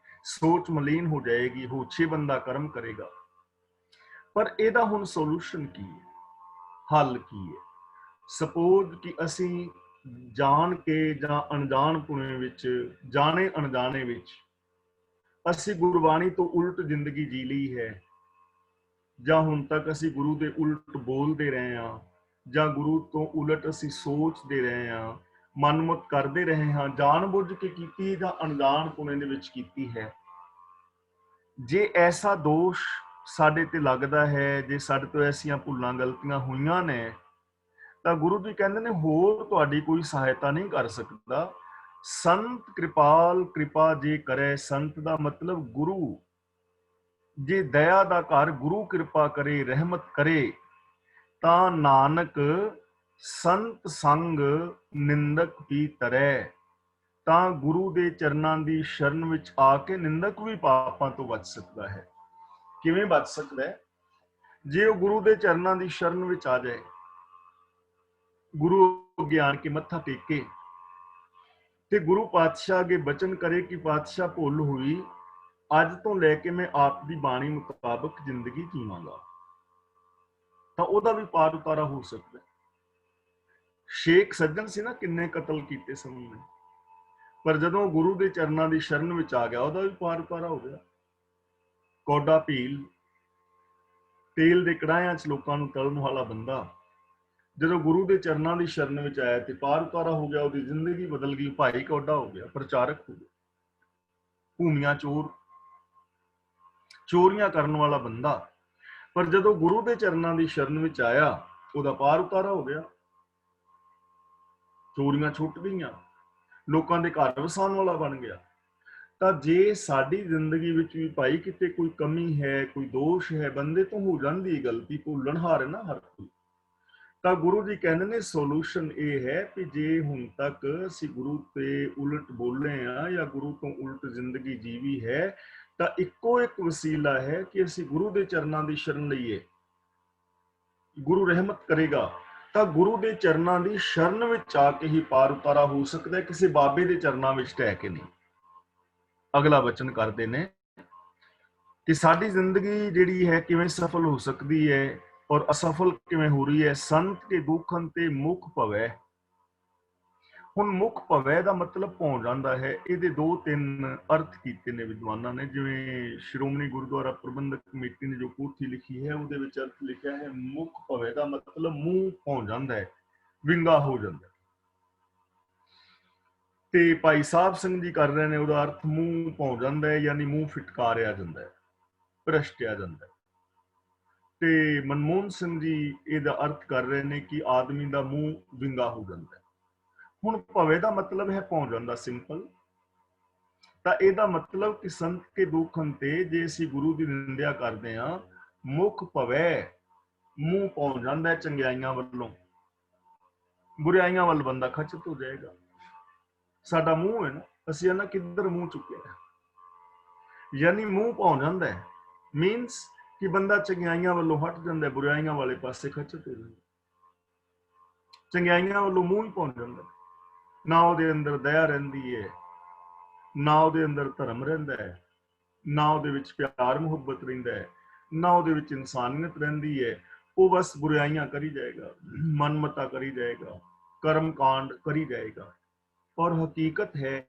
ਸੋਚ ਮਲੀਨ ਹੋ ਜਾਏਗੀ, ਹੋਛੇ ਬੰਦਾ ਕਰਮ ਕਰੇਗਾ। ਪਰ ਇਹਦਾ ਹੁਣ ਸੋਲੂਸ਼ਨ ਕੀ ਹੈ? ਹੱਲ ਕੀ ਹੈ? ਸਪੋਜ਼ ਕਿ ਅਸੀਂ ਜਾਣ ਕੇ ਜਾਂ ਅਣਜਾਣ ਪੁਣੇ ਵਿੱਚ, ਜਾਣੇ ਅਣਜਾਣੇ ਵਿੱਚ ਅਸੀਂ ਗੁਰਬਾਣੀ ਤੋਂ ਉਲਟ ਜ਼ਿੰਦਗੀ ਜੀ ਲਈ ਹੈ, ਜਾਂ ਹੁਣ ਤੱਕ ਅਸੀਂ ਗੁਰੂ ਦੇ ਉਲਟ ਬੋਲਦੇ ਰਹੇ ਹਾਂ, ਜਾਂ ਗੁਰੂ ਤੋਂ ਉਲਟ ਅਸੀਂ ਸੋਚਦੇ ਰਹੇ ਹਾਂ, ਮਨਮੁੱਤ ਕਰਦੇ ਰਹੇ ਹਾਂ, ਜਾਣ ਬੁੱਝ ਕੇ ਕੀਤੀ ਜਾਂ ਅਣਜਾਣ ਪੁਣੇ ਦੇ ਵਿੱਚ ਕੀਤੀ ਹੈ। ਜੇ ਐਸਾ ਦੋਸ਼ ਸਾਡੇ ਤੇ ਲੱਗਦਾ ਹੈ, ਜੇ ਸਾਡੇ ਤੋਂ ਐਸੀਆਂ ਭੁੱਲਾਂ ਗਲਤੀਆਂ ਹੋਈਆਂ ਨੇ, ਤਾਂ ਗੁਰੂ ਜੀ ਕਹਿੰਦੇ ਨੇ ਹੋਰ ਤੁਹਾਡੀ ਕੋਈ ਸਹਾਇਤਾ ਨਹੀਂ ਕਰ ਸਕਦਾ। ਸੰਤ ਕਿਰਪਾਲ ਕਿਰਪਾ ਜੇ ਕਰੇ, ਸੰਤ ਦਾ ਮਤਲਬ ਗੁਰੂ। ਜੇ ਦਇਆ ਦਾ ਘਰ ਗੁਰੂ ਕਿਰਪਾ ਕਰੇ, ਰਹਿਮਤ ਕਰੇ, ਤਾਂ ਨਾਨਕ ਸੰਤ ਸੰਗ ਨਿੰਦਕ ਵੀ ਤਰੈ। ਤਾਂ ਗੁਰੂ ਦੇ ਚਰਨਾਂ ਦੀ ਸ਼ਰਨ ਵਿੱਚ ਆ ਕੇ ਨਿੰਦਕ ਵੀ ਪਾਪਾਂ ਤੋਂ ਬਚ ਸਕਦਾ ਹੈ। ਕਿਵੇਂ ਬਚ ਸਕਦਾ ਹੈ? ਜੇ ਉਹ ਗੁਰੂ ਦੇ ਚਰਨਾਂ ਦੀ ਸ਼ਰਨ ਵਿੱਚ ਆ ਜਾਏ, ਗੁਰੂ ਗਿਆਨ ਕੇ ਮੱਥਾ ਟੇਕੇ ਤੇ ਗੁਰੂ ਪਾਤਸ਼ਾਹ ਅੱਗੇ ਬਚਨ ਕਰੇ ਕਿ ਪਾਤਸ਼ਾਹ ਭੁੱਲ ਹੋਈ, ਅੱਜ ਤੋਂ ਲੈ ਕੇ ਮੈਂ ਆਪ ਦੀ ਬਾਣੀ ਮੁਤਾਬਕ ਜ਼ਿੰਦਗੀ ਜੀਵਾਂਗਾ, ਤਾਂ ਉਹਦਾ ਵੀ ਪਾਰ ਉਤਾਰਾ ਹੋ ਸਕਦਾ। ਸ਼ੇਖ ਸੱਜਣ ਸੀ ਨਾ, ਕਿੰਨੇ ਕਤਲ ਕੀਤੇ ਸਨ ਉਹਨੇ, ਪਰ ਜਦੋਂ ਗੁਰੂ ਦੇ ਚਰਨਾਂ ਦੀ ਸ਼ਰਨ ਵਿੱਚ ਆ ਗਿਆ, ਉਹਦਾ ਵੀ ਪਾਰ ਉਤਾਰਾ ਹੋ ਗਿਆ। ਕੌਡਾ ਭੀਲ, ਤੇਲ ਦੇ ਕੜਾਹਿਆਂ 'ਚ ਲੋਕਾਂ ਨੂੰ ਤਲਣ ਵਾਲਾ ਬੰਦਾ, ਜਦੋਂ ਗੁਰੂ ਦੇ ਚਰਨਾਂ ਦੀ ਸ਼ਰਨ ਵਿੱਚ ਆਇਆ ਤੇ ਪਾਰ ਉਤਾਰਾ ਹੋ ਗਿਆ, ਉਹਦੀ ਜ਼ਿੰਦਗੀ ਬਦਲ ਗਈ। ਭਾਈ ਕੌਡਾ ਹੋ ਗਿਆ, ਪ੍ਰਚਾਰਕ ਹੋ ਗਿਆ। ਭੂਮੀਆਂ ਚੋਰ, ਚੋਰੀਆਂ ਕਰਨ ਵਾਲਾ ਬੰਦਾ, ਪਰ ਜਦੋਂ ਗੁਰੂ ਦੇ ਚਰਨਾਂ ਦੀ ਸ਼ਰਨ ਵਿੱਚ ਆਇਆ, ਉਹਦਾ ਪਾਰ ਉਤਾਰਾ ਹੋ ਗਿਆ। ਚੋਰੀਆਂ ਛੁੱਟ ਗਈਆਂ, ਲੋਕਾਂ ਦੇ ਘਰ ਵਸਾਉਣ ਵਾਲਾ ਬਣ ਗਿਆ। ਤਾਂ ਜੇ ਸਾਡੀ ਜ਼ਿੰਦਗੀ ਵਿੱਚ ਵੀ ਭਾਈ ਕਿਤੇ ਕੋਈ ਕਮੀ ਹੈ, ਕੋਈ ਦੋਸ਼ ਹੈ, ਬੰਦੇ ਤੋਂ ਹੋ ਜਾਂਦੀ ਗਲਤੀ, ਭੁੱਲਣਹਾਰ ਹੈ ਨਾ ਹਰ ਕੋਈ, ਤਾਂ ਗੁਰੂ ਜੀ ਕਹਿੰਦੇ ਨੇ ਸੋਲੂਸ਼ਨ ਇਹ ਹੈ ਕਿ ਜੇ ਹੁਣ ਤੱਕ ਅਸੀਂ ਗੁਰੂ ਤੇ ਉਲਟ ਬੋਲੇ ਆ ਜਾਂ ਗੁਰੂ ਤੋਂ ਉਲਟ ਜ਼ਿੰਦਗੀ ਜੀਵੀ ਹੈ, ਤਾਂ ਇੱਕੋ ਇੱਕ ਵਸੀਲਾ ਹੈ ਕਿ ਅਸੀਂ ਗੁਰੂ ਦੇ ਚਰਨਾਂ ਦੀ ਸ਼ਰਨ ਲਈਏ। ਗੁਰੂ ਰਹਿਮਤ ਕਰੇਗਾ। ਤਾਂ ਗੁਰੂ ਦੇ ਚਰਨਾਂ ਦੀ ਸ਼ਰਨ ਵਿੱਚ ਆ ਕੇ ਹੀ ਪਾਰ ਉਤਾਰਾ ਹੋ ਸਕਦਾ ਹੈ, ਕਿਸੇ ਬਾਬੇ ਦੇ ਚਰਨਾਂ ਵਿੱਚ ਢਹਿ ਕੇ ਨਹੀਂ। ਅਗਲਾ ਵਚਨ ਕਰਦੇ ਨੇ ਕਿ ਸਾਡੀ ਜ਼ਿੰਦਗੀ ਜਿਹੜੀ ਹੈ ਕਿਵੇਂ ਸਫਲ ਹੋ ਸਕਦੀ ਹੈ ਔਰ ਅਸਫਲ ਕਿਵੇਂ ਹੋ ਰਹੀ ਹੈ। ਸੰਤ ਕੇ ਦੁੱਖਨ ਤੇ ਮੁਖ ਭਵੈ। ਹੁਣ ਮੁਖ ਭਵੈ ਦਾ ਮਤਲਬ ਪਹੁੰਚ ਜਾਂਦਾ ਹੈ। ਇਹਦੇ 2-3 ਅਰਥ ਕੀਤੇ ਨੇ ਵਿਦਵਾਨਾਂ ਨੇ, ਜਿਵੇਂ ਸ਼੍ਰੋਮਣੀ ਗੁਰਦੁਆਰਾ ਪ੍ਰਬੰਧਕ ਕਮੇਟੀ ਨੇ ਜੋ ਪੋਥੀ ਲਿਖੀ ਹੈ, ਉਹਦੇ ਵਿੱਚ ਅਰਥ ਲਿਖਿਆ ਹੈ ਮੁਖ ਭਵੈ ਦਾ ਮਤਲਬ ਮੂੰਹ ਪਹੁੰਚ ਜਾਂਦਾ ਹੈ, ਵਿੰਗਾ ਹੋ ਜਾਂਦਾ। ਤੇ ਭਾਈ ਸਾਹਿਬ ਸਿੰਘ ਜੀ ਕਰ ਰਹੇ ਨੇ ਉਹਦਾ ਅਰਥ ਮੂੰਹ ਪਹੁੰਚ ਜਾਂਦਾ ਹੈ, ਯਾਨੀ ਮੂੰਹ ਫਿਟਕਾਰਿਆ ਜਾਂਦਾ ਹੈ, ਭ੍ਰਸ਼ਟਿਆ ਜਾਂਦਾ ਹੈ। ਤੇ ਮਨਮੋਹਨ ਸਿੰਘ ਜੀ ਇਹਦਾ ਅਰਥ ਕਰ ਰਹੇ ਨੇ ਕਿ ਆਦਮੀ ਦਾ ਮੂੰਹ ਵਿੰਗਾ ਹੋ ਜਾਂਦਾ ਹੈ। ਹੁਣ ਭਵੇ ਦਾ ਮਤਲਬ ਹੈ ਪਹੁੰਚ ਜਾਂਦਾ, ਸਿੰਪਲ। ਤਾਂ ਇਹਦਾ ਮਤਲਬ ਕਿ ਸੰਤ ਕੇ ਦੁੱਖਨ ਤੇ ਜੇ ਅਸੀਂ ਗੁਰੂ ਦੀ ਨਿੰਦਿਆ ਕਰਦੇ ਹਾਂ, ਮੁਖ ਭਵੇ, ਮੂੰਹ ਪਹੁੰਚ ਜਾਂਦਾ ਹੈ ਚੰਗਿਆਈਆਂ ਵੱਲੋਂ, ਬੁਰਾਈਆਂ ਵੱਲ ਬੰਦਾ ਖਚਤ ਹੋ ਜਾਏਗਾ। ਸਾਡਾ ਮੂੰਹ ਹੈ ਨਾ, ਅਸੀਂ ਨਾ ਕਿੱਧਰ ਮੂੰਹ ਚੁੱਕਿਆ, ਯਾਨੀ ਮੂੰਹ ਪਹੁੰਚ ਜਾਂਦਾ ਹੈ, ਮੀਨਸ ਕਿ ਬੰਦਾ ਚੰਗਿਆਈਆਂ ਵੱਲੋਂ ਹਟ ਜਾਂਦਾ, ਬੁਰਾਈਆਂ ਵਾਲੇ ਪਾਸੇ ਖਚਤ ਹੋ ਜਾਂਦਾ। ਚੰਗਿਆਈਆਂ ਵੱਲੋਂ ਮੂੰਹ ਹੀ ਪਹੁੰਚ ਜਾਂਦਾ, ਨਾ ਉਹਦੇ ਅੰਦਰ ਦਇਆ ਰਹਿੰਦੀ ਹੈ, ਨਾ ਉਹਦੇ ਅੰਦਰ ਧਰਮ ਰਹਿੰਦਾ ਹੈ, ਨਾ ਉਹਦੇ ਵਿੱਚ ਪਿਆਰ ਮੁਹੱਬਤ ਰਹਿੰਦਾ ਹੈ, ਨਾ ਉਹਦੇ ਵਿੱਚ ਇਨਸਾਨੀਅਤ ਰਹਿੰਦੀ ਹੈ। ਉਹ ਬਸ ਬੁਰਾਈਆਂ ਕਰੀ ਜਾਏਗਾ, ਮਨਮਤਾ ਕਰੀ ਜਾਏਗਾ, ਕਰਮ ਕਾਂਡ ਕਰੀ ਜਾਏਗਾ। ਔਰ ਹਕੀਕਤ ਹੈ,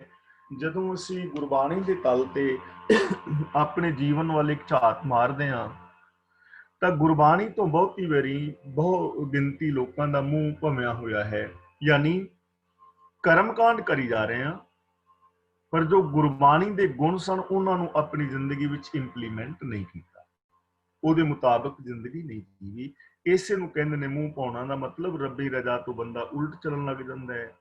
ਜਦੋਂ ਅਸੀਂ ਗੁਰਬਾਣੀ ਦੇ ਤਲ ਤੇ ਆਪਣੇ ਜੀਵਨ ਵੱਲ ਇੱਕ ਝਾਤ ਮਾਰਦੇ ਹਾਂ, ਤਾਂ ਗੁਰਬਾਣੀ ਤੋਂ ਬਹੁਤੀ ਵਾਰੀ ਬਹੁ ਗਿਣਤੀ ਲੋਕਾਂ ਦਾ ਮੂੰਹ ਭਮਿਆ ਹੋਇਆ ਹੈ, ਯਾਨੀ ਕਰਮਕਾਂਡ ਕਰੀ ਜਾ ਰਹੇ ਹਾਂ, ਪਰ ਜੋ ਗੁਰਬਾਣੀ ਦੇ ਗੁਣ ਸਨ ਉਹਨਾਂ ਨੂੰ ਆਪਣੀ ਜ਼ਿੰਦਗੀ ਵਿੱਚ ਇੰਪਲੀਮੈਂਟ ਨਹੀਂ ਕੀਤਾ, ਉਹਦੇ ਮੁਤਾਬਕ ਜ਼ਿੰਦਗੀ ਨਹੀਂ ਜੀਵੀ। ਇਸੇ ਨੂੰ ਕਹਿੰਦੇ ਨੇ ਮੂੰਹ ਪਾਉਣਾ ਦਾ ਮਤਲਬ ਰੱਬੀ ਰਜ਼ਾ ਤੋਂ ਬੰਦਾ ਉਲਟ ਚੱਲਣ ਲੱਗ ਜਾਂਦਾ ਹੈ।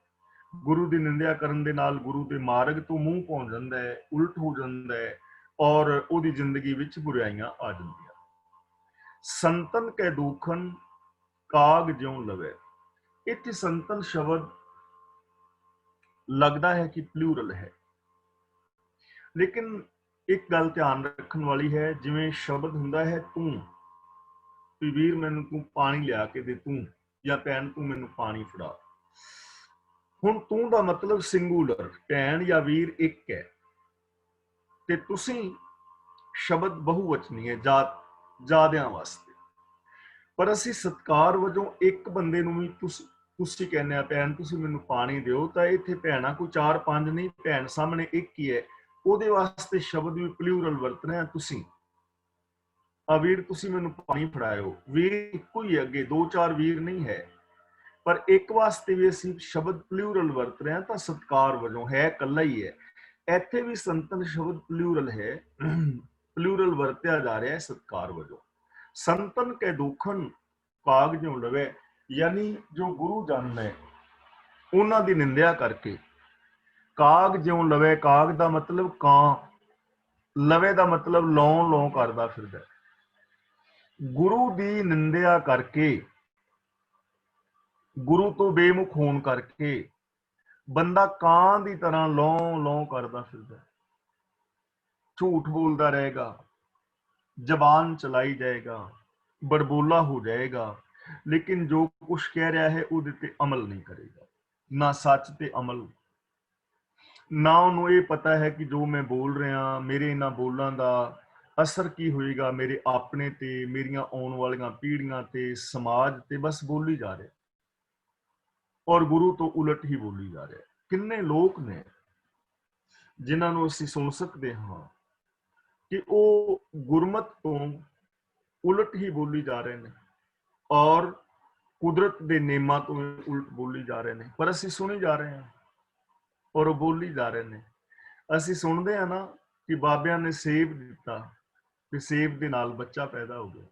ਗੁਰੂ ਦੀ ਨਿੰਦਿਆ ਕਰਨ ਦੇ ਨਾਲ ਗੁਰੂ ਦੇ ਮਾਰਗ ਤੋਂ ਮੂੰਹ ਪਹੁੰਚ ਜਾਂਦਾ ਹੈ, ਉਲਟ ਹੋ ਜਾਂਦਾ ਹੈ, ਔਰ ਉਹਦੀ ਜ਼ਿੰਦਗੀ ਵਿੱਚ ਬੁਰਾਈਆਂ ਆ ਜਾਂਦੀਆਂ। ਸੰਤਨ ਕੈ ਦੁਖਨ ਕਾਗ ਜਿਉ ਲਵੇ। ਇੱਥੇ ਸੰਤਨ ਸ਼ਬਦ ਲੱਗਦਾ ਹੈ ਕਿ ਪਲੂਰਲ ਹੈ, ਲੇਕਿਨ ਇੱਕ ਗੱਲ ਧਿਆਨ ਰੱਖਣ ਵਾਲੀ ਹੈ, ਜਿਵੇਂ ਸ਼ਬਦ ਹੁੰਦਾ ਹੈ ਤੂੰ, ਵੀ ਵੀਰ ਮੈਨੂੰ ਤੂੰ ਪਾਣੀ ਲਿਆ ਕੇ ਦੇ, ਤੂੰ, ਜਾਂ ਭੈਣ ਤੂੰ ਮੈਨੂੰ ਪਾਣੀ ਫੜਾ। ਹੁਣ ਤੂੰ ਦਾ ਮਤਲਬ ਸਿੰਗੂਲਰ, ਭੈਣ ਜਾਂ ਵੀਰ ਇੱਕ ਹੈ, ਤੇ ਤੁਸੀਂ ਸ਼ਬਦ ਬਹੁਵਚਨੀ ਹੈ, ਜਾਦਿਆਂ ਵਾਸਤੇ। ਪਰ ਅਸੀਂ ਸਤਿਕਾਰ ਵਜੋਂ ਇੱਕ ਬੰਦੇ ਨੂੰ ਵੀ ਤੁਸੀਂ ਕਹਿੰਦੇ ਆ, ਭੈਣ ਤੁਸੀਂ ਮੈਨੂੰ ਪਾਣੀ ਦਿਓ, ਤਾਂ ਇੱਥੇ ਭੈਣਾਂ ਕੋਈ 4-5 ਨਹੀਂ, ਭੈਣ ਸਾਹਮਣੇ ਇੱਕ ਹੀ ਹੈ, ਉਹਦੇ ਵਾਸਤੇ ਸ਼ਬਦ ਵੀ ਪਲੂਰਲ ਵਰਤ ਰਹੇ ਆ। ਤੁਸੀਂ ਆ ਵੀਰ ਤੁਸੀਂ ਮੈਨੂੰ ਪਾਣੀ ਫੜਾਇਓ, ਵੀਰ ਇੱਕੋ ਹੀ ਹੈ, ਅੱਗੇ 2-4 ਵੀਰ ਨਹੀਂ ਹੈ, ਪਰ ਇੱਕ ਵਾਸਤੇ ਵੀ ਅਸੀਂ ਸ਼ਬਦ ਪਲੂਰਲ ਵਰਤ ਰਹੇ ਹਾਂ, ਤਾਂ ਸਤਿਕਾਰ ਵਜੋਂ ਹੈ, ਇਕੱਲਾ ਹੀ ਹੈ। ਇੱਥੇ ਵੀ ਸੰਤਨ ਸ਼ਬਦ ਪਲੂਰਲ ਹੈ, प्लूरल वरत्या जा रहा है सत्कार वजों। संतन के दुखन काग ज्यों लवे, यानी जो गुरु जन ने उन्हां दी निंदिया करके काग ज्यों लवे, काग दा मतलब कां, लवे दा मतलब लौ लौ करदा फिरदा। गुरु दी निंदिया करके, गुरु तो बेमुख होण करके बंदा कां दी तरह लौ लौ करदा फिरदा, झूठ बोलदा रहेगा, जबान चलाई जाएगा, बड़बोला हो जाएगा, लेकिन जो कुछ कह रहा है उहदे ते अमल नहीं करेगा। ना सच ते अमल, ना उन्होंने ये पता है कि जो मैं बोल रहा मेरे इन्हां बोलों का असर की होएगा मेरे अपने ते, मेरियां आने वालियां पीढ़ियां ते, समाज ते, बस बोली जा रहे और गुरु तो उलट ही बोली जा रहे। किन्ने लोग ने जिन्होंने असीं सुन सकते हाँ कि वो गुरमत तो उलट ही बोली जा रहे हैं और कुदरत के नियमां तो उलट बोली जा रहे हैं, पर असीं सुनी जा रहे हैं और वो बोली जा रहे हैं। ਅਸੀਂ ਸੁਣਦੇ ਆ ਨਾ ਕਿ ਬਾਬਿਆਂ ਨੇ ਸੇਬ ਦਿੱਤਾ ਤੇ ਸੇਬ ਦੇ ਨਾਲ ਬੱਚਾ ਪੈਦਾ ਹੋ ਗਿਆ।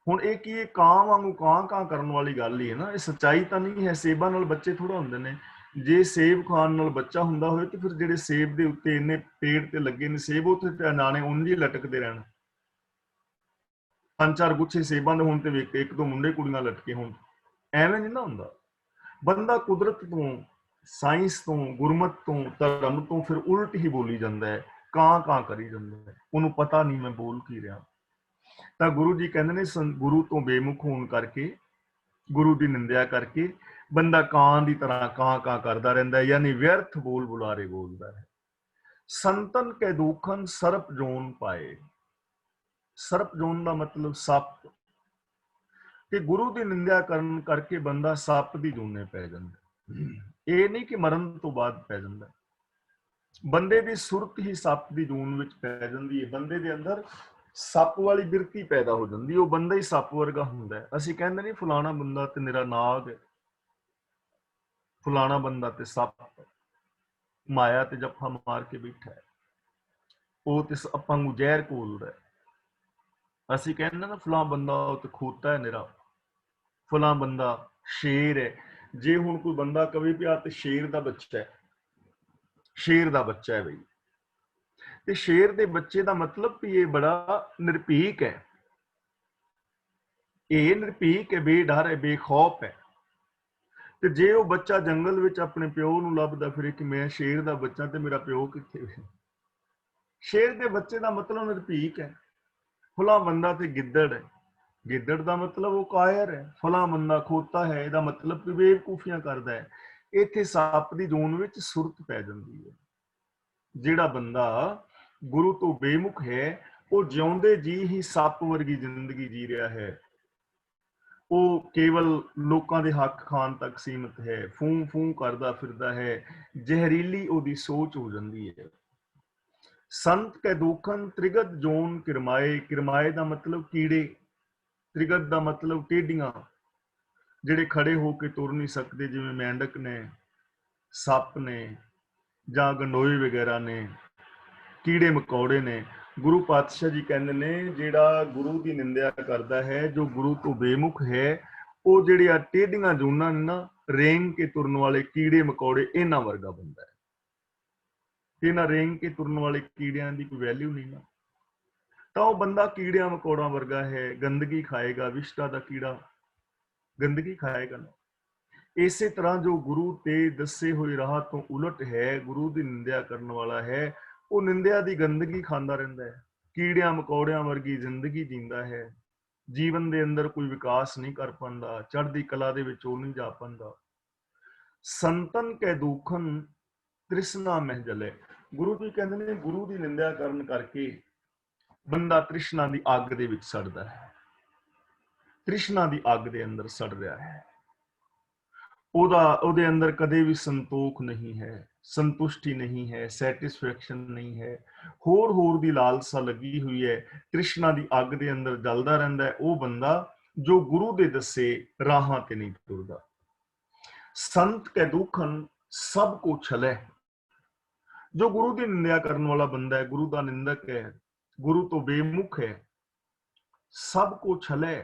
ਹੁਣ ਇਹ ਕੀ ਇਹ ਕਾਂ ਵਾਂਗੂ ਕਾਂ ਕਾਂ ਕਰਨ ਵਾਲੀ ਗੱਲ ਹੀ ਹੈ ਨਾ, ਇਹ ਸੱਚਾਈ ਤਾਂ ਨਹੀਂ ਹੈ। ਸੇਬਾਂ ਨਾਲ ਬੱਚੇ ਥੋੜਾ ਹੁੰਦੇ ਨੇ। ਜੇ ਸੇਬ ਖਾਣ ਨਾਲ ਬੱਚਾ ਹੁੰਦਾ ਹੋਵੇ ਤੇ ਫਿਰ ਜਿਹੜੇ ਸੇਬ ਦੇ ਉੱਤੇ ਇੰਨੇ ਪੇੜ ਤੇ ਲੱਗੇ ਨੇ ਸੇਬ, ਉੱਥੇ ਤੇ ਨਾਣੇ ਉਂਝ ਹੀ ਲਟਕਦੇ ਰਹਿਣ। ਪੰਜ ਚਾਰ ਗੁੱਛੇ ਸੇਬਾਂ ਦੇ ਹੋਣ ਤੇ ਵੇਖ ਇੱਕ ਦੋ ਮੁੰਡੇ ਕੁੜੀਆਂ ਲਟਕੇ ਹੋਣ, ਐਵੇਂ ਨਹੀਂ ਨਾ ਹੁੰਦਾ। ਬੰਦਾ ਕੁਦਰਤ ਤੋਂ, ਸਾਇੰਸ ਤੋਂ, ਗੁਰਮਤ ਤੋਂ, ਧਰਮ ਤੋਂ ਫਿਰ ਉਲਟ ਹੀ ਬੋਲੀ ਜਾਂਦਾ ਹੈ, ਕਾਂ ਕਾਂ ਕਰੀ ਜਾਂਦਾ ਹੈ, ਉਹਨੂੰ ਪਤਾ ਨਹੀਂ ਮੈਂ ਬੋਲ ਕੀ ਰਿਹਾ। ਤਾਂ ਗੁਰੂ ਜੀ ਕਹਿੰਦੇ ਨੇ ਗੁਰੂ ਤੋਂ ਬੇਮੁਖ ਹੋਣ ਕਰਕੇ, ਗੁਰੂ ਦੀ ਨਿੰਦਿਆ ਕਰਕੇ ਬੰਦਾ ਕਾਂ ਦੀ ਤਰ੍ਹਾਂ ਕਾਂ ਕਾਂ ਕਰਦਾ ਰਹਿੰਦਾ ਹੈ, ਯਾਨੀ ਵਿਅਰਥ ਬੋਲ ਬੁਲਾਰੇ ਬੋਲਦਾ ਹੈ। ਸੰਤਨ ਕੇ ਦੁਖਨ ਸਰਪ ਜੋਨ ਪਾਏ। ਸਰਪ ਜੋਨ ਦਾ ਮਤਲਬ ਸੱਪ, ਕਿ ਗੁਰੂ ਦੀ ਨਿੰਦਿਆ ਕਰਨ ਕਰਕੇ ਬੰਦਾ ਸੱਪ ਦੀ ਜੂਨੇ ਪੈ ਜਾਂਦਾ। ਇਹ ਨਹੀਂ ਕਿ ਮਰਨ ਤੋਂ ਬਾਅਦ ਪੈ ਜਾਂਦਾ, ਬੰਦੇ ਦੀ ਸੁਰਤ ਹੀ ਸੱਪ ਦੀ ਜੂਨ ਵਿੱਚ ਪੈ ਜਾਂਦੀ ਹੈ। ਬੰਦੇ ਦੇ ਅੰਦਰ ਸੱਪ ਵਾਲੀ ਬਿਰਤੀ ਪੈਦਾ ਹੋ ਜਾਂਦੀ, ਉਹ ਬੰਦਾ ਹੀ ਸੱਪ ਵਰਗਾ ਹੁੰਦਾ ਹੈ। ਅਸੀਂ ਕਹਿੰਦੇ ਨਹੀਂ ਫਲਾਣਾ ਬੰਦਾ ਤੇ ਮੇਰਾ ਨਾਗ ਹੈ, ਫਲਾਣਾ ਬੰਦਾ ਤੇ ਸੱਪ, ਮਾਇਆ ਤੇ ਜੱਫਾ ਮਾਰ ਕੇ ਬੈਠਾ ਹੈ, ਉਹ ਤੇ ਸੱਪਾਂ ਨੂੰ ਜ਼ਹਿਰ ਘੋਲਦਾ ਹੈ। ਅਸੀਂ ਕਹਿੰਦੇ ਨਾ ਫਲਾਂ ਬੰਦਾ ਉਹ ਤੇ ਖੋਤਾ ਹੈ ਨਿਰਾ, ਫਲਾਂ ਬੰਦਾ ਸ਼ੇਰ ਹੈ। ਜੇ ਹੁਣ ਕੋਈ ਬੰਦਾ ਕਵੇ ਪਿਆ ਤੇ ਸ਼ੇਰ ਦਾ ਬੱਚਾ ਹੈ, ਸ਼ੇਰ ਦਾ ਬੱਚਾ ਹੈ ਬਈ, ਤੇ ਸ਼ੇਰ ਦੇ ਬੱਚੇ ਦਾ ਮਤਲਬ ਵੀ ਇਹ ਬੜਾ ਨਿਰਭੀਕ ਹੈ, ਇਹ ਨਿਰਭੀਕ ਹੈ, ਬੇਡਰ ਹੈ, ਬੇਖੌਫ ਹੈ। ਤੇ ਜੇ ਉਹ ਬੱਚਾ ਜੰਗਲ ਵਿੱਚ ਆਪਣੇ ਪਿਓ ਨੂੰ ਲੱਭਦਾ ਫਿਰੇ ਕਿ ਮੈਂ ਸ਼ੇਰ ਦਾ ਬੱਚਾ ਤੇ ਮੇਰਾ ਪਿਓ ਕਿੱਥੇ, ਸ਼ੇਰ ਦੇ ਬੱਚੇ ਦਾ ਮਤਲਬ ਨਿਰਭੀਕ ਹੈ। ਫਲਾਂ ਬੰਦਾ ਤੇ ਗਿੱਦੜ ਹੈ, ਗਿੱਦੜ ਦਾ ਮਤਲਬ ਉਹ ਕਾਇਰ ਹੈ। ਫਲਾਂ ਬੰਦਾ ਖੋਤਾ ਹੈ, ਇਹਦਾ ਮਤਲਬ ਕਿ ਬੇਵਕੂਫੀਆਂ ਕਰਦਾ ਹੈ। ਇੱਥੇ ਸੱਪ ਦੀ ਜੂਨ ਵਿੱਚ ਸੁਰਤ ਪੈ ਜਾਂਦੀ ਹੈ। ਜਿਹੜਾ ਬੰਦਾ ਗੁਰੂ ਤੋਂ ਬੇਮੁਖ ਹੈ, ਉਹ ਜਿਉਂਦੇ ਜੀ ਹੀ ਸੱਪ ਵਰਗੀ ਜ਼ਿੰਦਗੀ ਜੀ ਰਿਹਾ ਹੈ। ਉਹ ਕੇਵਲ ਲੋਕਾਂ ਦੇ ਹੱਕ ਖਾਣ ਤੱਕ ਸੀਮਿਤ ਹੈ, ਫੂੰ ਫੂੰ ਕਰਦਾ ਫਿਰਦਾ ਹੈ, ਜ਼ਹਿਰੀਲੀ ਉਹਦੀ ਸੋਚ ਹੋ ਜਾਂਦੀ ਹੈ। ਸੰਤ ਕੈ ਦੁਖਨ ਤ੍ਰਿਗਤ ਜੋਨ ਕਿਰਮਾਏ। ਕਿਰਮਾਏ ਦਾ ਮਤਲਬ ਕੀੜੇ, ਤ੍ਰਿਗਤ ਦਾ ਮਤਲਬ ਟੇਡੀਆਂ, ਜਿਹੜੇ ਖੜੇ ਹੋ ਕੇ ਤੁਰ ਨਹੀਂ ਸਕਦੇ, ਜਿਵੇਂ ਮੈਂਡਕ ਨੇ, ਸੱਪ ਨੇ ਜਾਂ ਗੰਡੋਏ ਵਗੈਰਾ ਨੇ, ਕੀੜੇ ਮਕੌੜੇ ਨੇ। ਗੁਰੂ ਪਾਤਸ਼ਾਹ ਜੀ ਕਹਿੰਦੇ ਨੇ ਜਿਹੜਾ ਗੁਰੂ ਦੀ ਨਿੰਦਿਆ ਕਰਦਾ ਹੈ, ਜੋ ਗੁਰੂ ਤੋਂ ਬੇਮੁਖ ਹੈ, ਉਹ ਜਿਹੜੇ ਆ ਟੇਡੀਆਂ ਜੂਨਾਂ ਨੇ ਨਾ, ਰੇਂਗ ਕੇ ਤੁਰਨ ਵਾਲੇ ਕੀੜੇ ਮਕੌੜੇ, ਇਹਨਾਂ ਵਰਗਾ ਬੰਦਾ ਹੈ। ਇਹਨਾਂ ਰੇਂਗ ਕੇ ਤੁਰਨ ਵਾਲੇ ਕੀੜਿਆਂ ਦੀ ਕੋਈ ਵੈਲਿਊ ਨਹੀਂ ਨਾ, ਤਾਂ ਉਹ ਬੰਦਾ ਕੀੜਿਆਂ ਮਕੌੜਾਂ ਵਰਗਾ ਹੈ, ਗੰਦਗੀ ਖਾਏਗਾ। ਵਿਸ਼ਟਾ ਦਾ ਕੀੜਾ ਗੰਦਗੀ ਖਾਏਗਾ ਨਾ। ਇਸੇ ਤਰ੍ਹਾਂ ਜੋ ਗੁਰੂ ਤੇ ਦੱਸੇ ਹੋਏ ਰਾਹ ਤੋਂ ਉਲਟ ਹੈ, ਗੁਰੂ ਦੀ ਨਿੰਦਿਆ ਕਰਨ ਵਾਲਾ ਹੈ, ਉਹ ਨਿੰਦਿਆ ਦੀ ਗੰਦਗੀ ਖਾਂਦਾ ਰਹਿੰਦਾ ਹੈ, ਕੀੜਿਆਂ ਮਕੌੜਿਆਂ ਵਰਗੀ ਜ਼ਿੰਦਗੀ ਜੀਂਦਾ ਹੈ। ਜੀਵਨ ਦੇ ਅੰਦਰ ਕੋਈ ਵਿਕਾਸ ਨਹੀਂ ਕਰ ਪਾਉਂਦਾ, ਚੜ੍ਹਦੀ ਕਲਾ ਦੇ ਵਿੱਚ ਉਹ ਨਹੀਂ ਜਾ ਪਾਉਂਦਾ। ਸੰਤਨ ਕੈ ਦੁਖਨ ਤ੍ਰਿਸ਼ਨਾ ਮਹਿ ਜਲੇ। ਗੁਰੂ ਜੀ ਕਹਿੰਦੇ ਨੇ ਗੁਰੂ ਦੀ ਨਿੰਦਿਆ ਕਰਨ ਕਰਕੇ ਬੰਦਾ ਤ੍ਰਿਸ਼ਨਾ ਦੀ ਅੱਗ ਦੇ ਵਿੱਚ ਸੜਦਾ ਹੈ, ਤ੍ਰਿਸ਼ਨਾ ਦੀ ਅੱਗ ਦੇ ਅੰਦਰ ਸੜ ਰਿਹਾ ਹੈ। ਉਹਦੇ ਅੰਦਰ ਕਦੇ ਵੀ ਸੰਤੋਖ ਨਹੀਂ ਹੈ, ਸੰਤੁਸ਼ਟੀ ਨਹੀਂ ਹੈ, ਸੈਟਿਸਫੈਕਸ਼ਨ ਨਹੀਂ ਹੈ, ਹੋਰ ਦੀ ਲਾਲਸਾ ਲੱਗੀ ਹੋਈ ਹੈ, ਤ੍ਰਿਸ਼ਨਾ ਦੀ ਅੱਗ ਦੇ ਅੰਦਰ ਜਲਦਾ ਰਹਿੰਦਾ ਹੈ। ਉਹ ਬੰਦਾ ਜੋ ਗੁਰੂ ਦੇ ਦੱਸੇ ਰਾਹਾਂ ਤੇ ਨਹੀਂ ਤੁਰਦਾ। ਸੰਤ ਕੈ ਦੁਖਨ ਸਭ ਕੋ ਛਲੇ। ਜੋ ਗੁਰੂ ਦੀ ਨਿੰਦਿਆ ਕਰਨ ਵਾਲਾ ਬੰਦਾ ਹੈ, ਗੁਰੂ ਦਾ ਨਿੰਦਕ ਹੈ, गुरु तो बेमुख है, सब को छलै।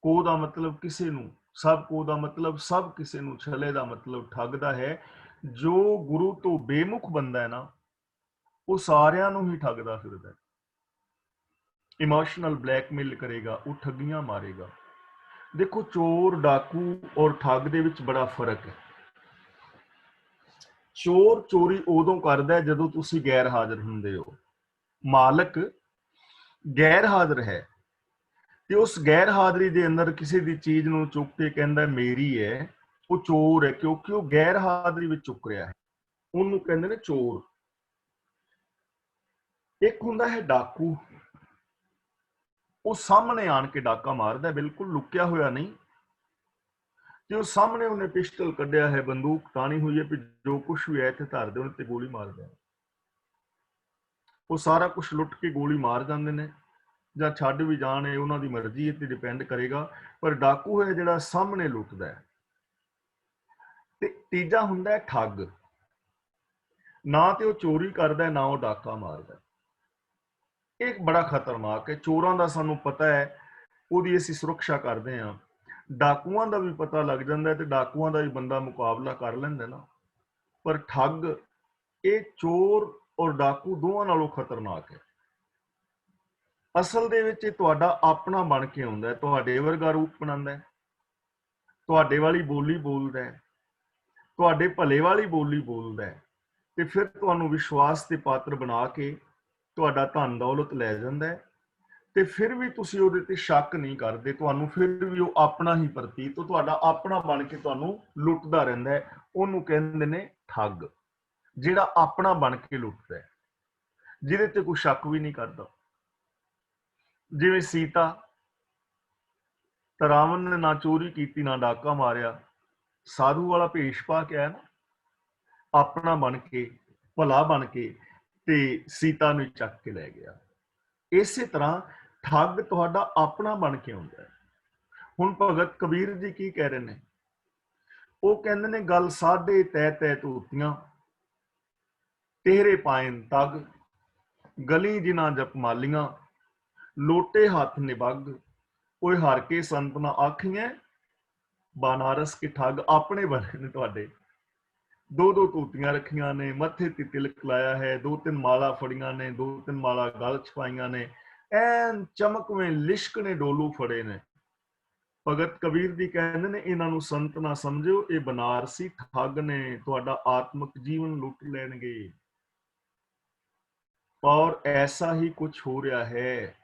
को ਦਾ ਮਤਲਬ ਕਿਸੇ ਨੂੰ, ਸਭ ਕੋ ਦਾ ਮਤਲਬ ਸਭ ਕਿਸੇ ਨੂੰ, ਛਲੇ ਦਾ ਮਤਲਬ ਠੱਗਦਾ ਹੈ। ਜੋ ਗੁਰੂ ਤੋਂ ਬੇਮੁਖ ਬੰਦਾ ਹੈ ਨਾ, ਉਹ ਸਾਰਿਆਂ ਨੂੰ ਹੀ ਠੱਗਦਾ ਫਿਰਦਾ ਹੈ। ਇਮੋਸ਼ਨਲ ਬਲੈਕਮੇਲ ਕਰੇਗਾ, ਉਹ ਠੱਗੀਆਂ ਮਾਰੇਗਾ। ਦੇਖੋ, ਚੋਰ, ਡਾਕੂ ਔਰ ਠੱਗ ਦੇ ਵਿੱਚ ਬੜਾ ਫਰਕ ਹੈ। ਚੋਰ ਚੋਰੀ ਉਦੋਂ ਕਰਦਾ ਜਦੋਂ ਤੁਸੀਂ ਗੈਰ ਹਾਜ਼ਰ ਹੁੰਦੇ ਹੋ। ਮਾਲਕ ਗੈਰ ਹਾਜ਼ਰ ਹੈ ਤੇ ਉਸ ਗੈਰ ਹਾਜ਼ਰੀ ਦੇ ਅੰਦਰ ਕਿਸੇ ਦੀ ਚੀਜ਼ ਨੂੰ ਚੁੱਕ ਕੇ ਕਹਿੰਦਾ ਮੇਰੀ ਹੈ, ਉਹ ਚੋਰ ਹੈ, ਕਿਉਂਕਿ ਉਹ ਗੈਰ ਹਾਜ਼ਰੀ ਵਿੱਚ ਚੁੱਕ ਰਿਹਾ ਹੈ। ਉਹਨੂੰ ਕਹਿੰਦੇ ਨੇ ਚੋਰ। ਇੱਕ ਹੁੰਦਾ ਹੈ ਡਾਕੂ, ਉਹ ਸਾਹਮਣੇ ਆਣ ਕੇ ਡਾਕਾ ਮਾਰਦਾ, ਬਿਲਕੁਲ ਲੁਕਿਆ ਹੋਇਆ ਨਹੀਂ। ਤੇ ਉਹ ਸਾਹਮਣੇ ਉਹਨੇ ਪਿਸਟਲ ਕੱਢਿਆ ਹੈ, ਬੰਦੂਕ ਤਾਣੀ ਹੋਈ ਹੈ, ਵੀ ਜੋ ਕੁਛ ਵੀ ਹੈ ਇੱਥੇ ਧਰ ਦੇ, ਉਹਨੇ ਤੇ ਗੋਲੀ ਮਾਰ ਦੇ। ਉਹ ਸਾਰਾ ਕੁਝ ਲੁੱਟ ਕੇ ਗੋਲੀ ਮਾਰ ਜਾਂਦੇ ਨੇ, ਜਾਂ ਛੱਡ ਵੀ ਜਾਣ, ਇਹ ਉਹਨਾਂ ਦੀ ਮਰਜ਼ੀ ਤੇ ਡਿਪੈਂਡ ਕਰੇਗਾ। ਪਰ ਡਾਕੂ ਹੈ ਜਿਹੜਾ ਸਾਹਮਣੇ ਲੁੱਟਦਾ ਹੈ। ਤੇ ਤੀਜਾ ਹੁੰਦਾ ਹੈ ਠੱਗ। ਨਾ ਤੇ ਉਹ ਚੋਰੀ ਕਰਦਾ, ਨਾ ਉਹ ਡਾਕਾ ਮਾਰਦਾ। ਇਹ ਬੜਾ ਖਤਰਨਾਕ ਹੈ। ਚੋਰਾਂ ਦਾ ਸਾਨੂੰ ਪਤਾ ਹੈ, ਉਹਦੀ ਅਸੀਂ ਸੁਰੱਖਿਆ ਕਰਦੇ ਹਾਂ। ਡਾਕੂਆਂ ਦਾ ਵੀ ਪਤਾ ਲੱਗ ਜਾਂਦਾ ਤੇ ਡਾਕੂਆਂ ਦਾ ਵੀ ਬੰਦਾ ਮੁਕਾਬਲਾ ਕਰ ਲੈਂਦਾ ਨਾ। ਪਰ ਠੱਗ, ਇਹ ਚੋਰ ਔਰ ਡਾਕੂ ਦੋਵਾਂ ਨਾਲੋਂ ਖਤਰਨਾਕ ਹੈ। ਅਸਲ ਦੇ ਵਿੱਚ ਇਹ ਤੁਹਾਡਾ ਆਪਣਾ ਬਣ ਕੇ ਆਉਂਦਾ ਹੈ, ਤੁਹਾਡੇ ਵਰਗਾ ਰੂਪ ਬਣਾਉਂਦਾ ਹੈ, ਤੁਹਾਡੇ ਵਾਲੀ ਬੋਲੀ ਬੋਲਦਾ ਹੈ, ਤੁਹਾਡੇ ਭਲੇ ਵਾਲੀ ਬੋਲੀ ਬੋਲਦਾ ਹੈ, ਤੇ ਫਿਰ ਤੁਹਾਨੂੰ ਵਿਸ਼ਵਾਸ ਦੇ ਪਾਤਰ ਬਣਾ ਕੇ ਤੁਹਾਡਾ ਧਨ ਦੌਲਤ ਲੈ ਜਾਂਦਾ ਹੈ। ਤੇ ਫਿਰ ਵੀ ਤੁਸੀਂ ਉਹਦੇ ਤੇ ਸ਼ੱਕ ਨਹੀਂ ਕਰਦੇ, ਤੁਹਾਨੂੰ ਫਿਰ ਵੀ ਉਹ ਆਪਣਾ ਹੀ ਪ੍ਰਤੀਤ, ਉਹ ਤੁਹਾਡਾ ਆਪਣਾ ਬਣ ਕੇ ਤੁਹਾਨੂੰ ਲੁੱਟਦਾ ਰਹਿੰਦਾ ਹੈ। ਉਹਨੂੰ ਕਹਿੰਦੇ ਨੇ ਠੱਗ, ਜਿਹੜਾ ਆਪਣਾ ਬਣ ਕੇ ਲੁੱਟਦਾ ਹੈ, ਜਿਹਦੇ ਤੇ ਕੋਈ ਸ਼ੱਕ ਵੀ ਨਹੀਂ ਕਰਦਾ। ਜਿਵੇਂ ਸੀਤਾ, ਰਾਵਣ ਨੇ ਨਾ ਚੋਰੀ ਕੀਤੀ, ਨਾ ਡਾਕਾ ਮਾਰਿਆ, ਸਾਧੂ ਵਾਲਾ ਭੇਸ਼ ਪਾ ਕੇ ਆਇਆ ਨਾ, ਆਪਣਾ ਬਣ ਕੇ, ਭਲਾ ਬਣ ਕੇ, ਤੇ ਸੀਤਾ ਨੂੰ ਚੱਕ ਕੇ ਲੈ ਗਿਆ। ਇਸੇ ਤਰ੍ਹਾਂ ਠੱਗ ਤੁਹਾਡਾ ਆਪਣਾ ਬਣ ਕੇ ਆਉਂਦਾ ਹੈ। ਹੁਣ ਭਗਤ ਕਬੀਰ ਜੀ ਕੀ ਕਹਿ ਰਹੇ ਨੇ? ਉਹ ਕਹਿੰਦੇ ਨੇ, ਗੱਲ ਸਾਢੇ ਤੈ ਤੈ ਧੋਤੀਆਂ, ਤੇਰੇ ਪਾਇਨ ਤਗ, ਗਲੀ ਜਿਨਾ ਜਪ ਮਾਲੀਆਂ, ਲੋਟੇ ਹੱਥ ਨਿਬੱਗ, ਓਏ ਹਰ ਕੇ ਸੰਤ ਨਾ ਆਖੀਆਂ, ਬਾਨਾਰਸ ਕੇ ਠੱਗ। ਆਪਣੇ ਬਣੇ ਨੇ ਤੁਹਾਡੇ, ਦੋ ਦੋ ਧੋਤੀਆਂ ਰੱਖੀਆਂ ਨੇ, ਮੱਥੇ ਤੇ ਤਿਲਕ ਲਾਇਆ ਹੈ, ਦੋ ਤਿੰਨ ਮਾਲਾ ਫੜੀਆਂ ਨੇ, ਦੋ ਤਿੰਨ ਮਾਲਾ ਗਲ ਚ ਪਾਈਆਂ ਨੇ, ਐਨ ਚਮਕਵੇਂ ਲਿਸ਼ਕ ਨੇ ਡੋਲੂ ਫੜੇ ਨੇ। ਭਗਤ ਕਬੀਰ ਜੀ ਕਹਿੰਦੇ ਨੇ, ਇਹਨਾਂ ਨੂੰ ਸੰਤ ਨਾ ਸਮਝਿਓ, ਇਹ ਬਨਾਰਸੀ ਠੱਗ ਨੇ, ਤੁਹਾਡਾ ਆਤਮਿਕ ਜੀਵਨ ਲੁੱਟ ਲੈਣਗੇ। ਔਰ ਐਸਾ ਹੀ ਕੁਝ ਹੋ ਰਿਹਾ ਹੈ।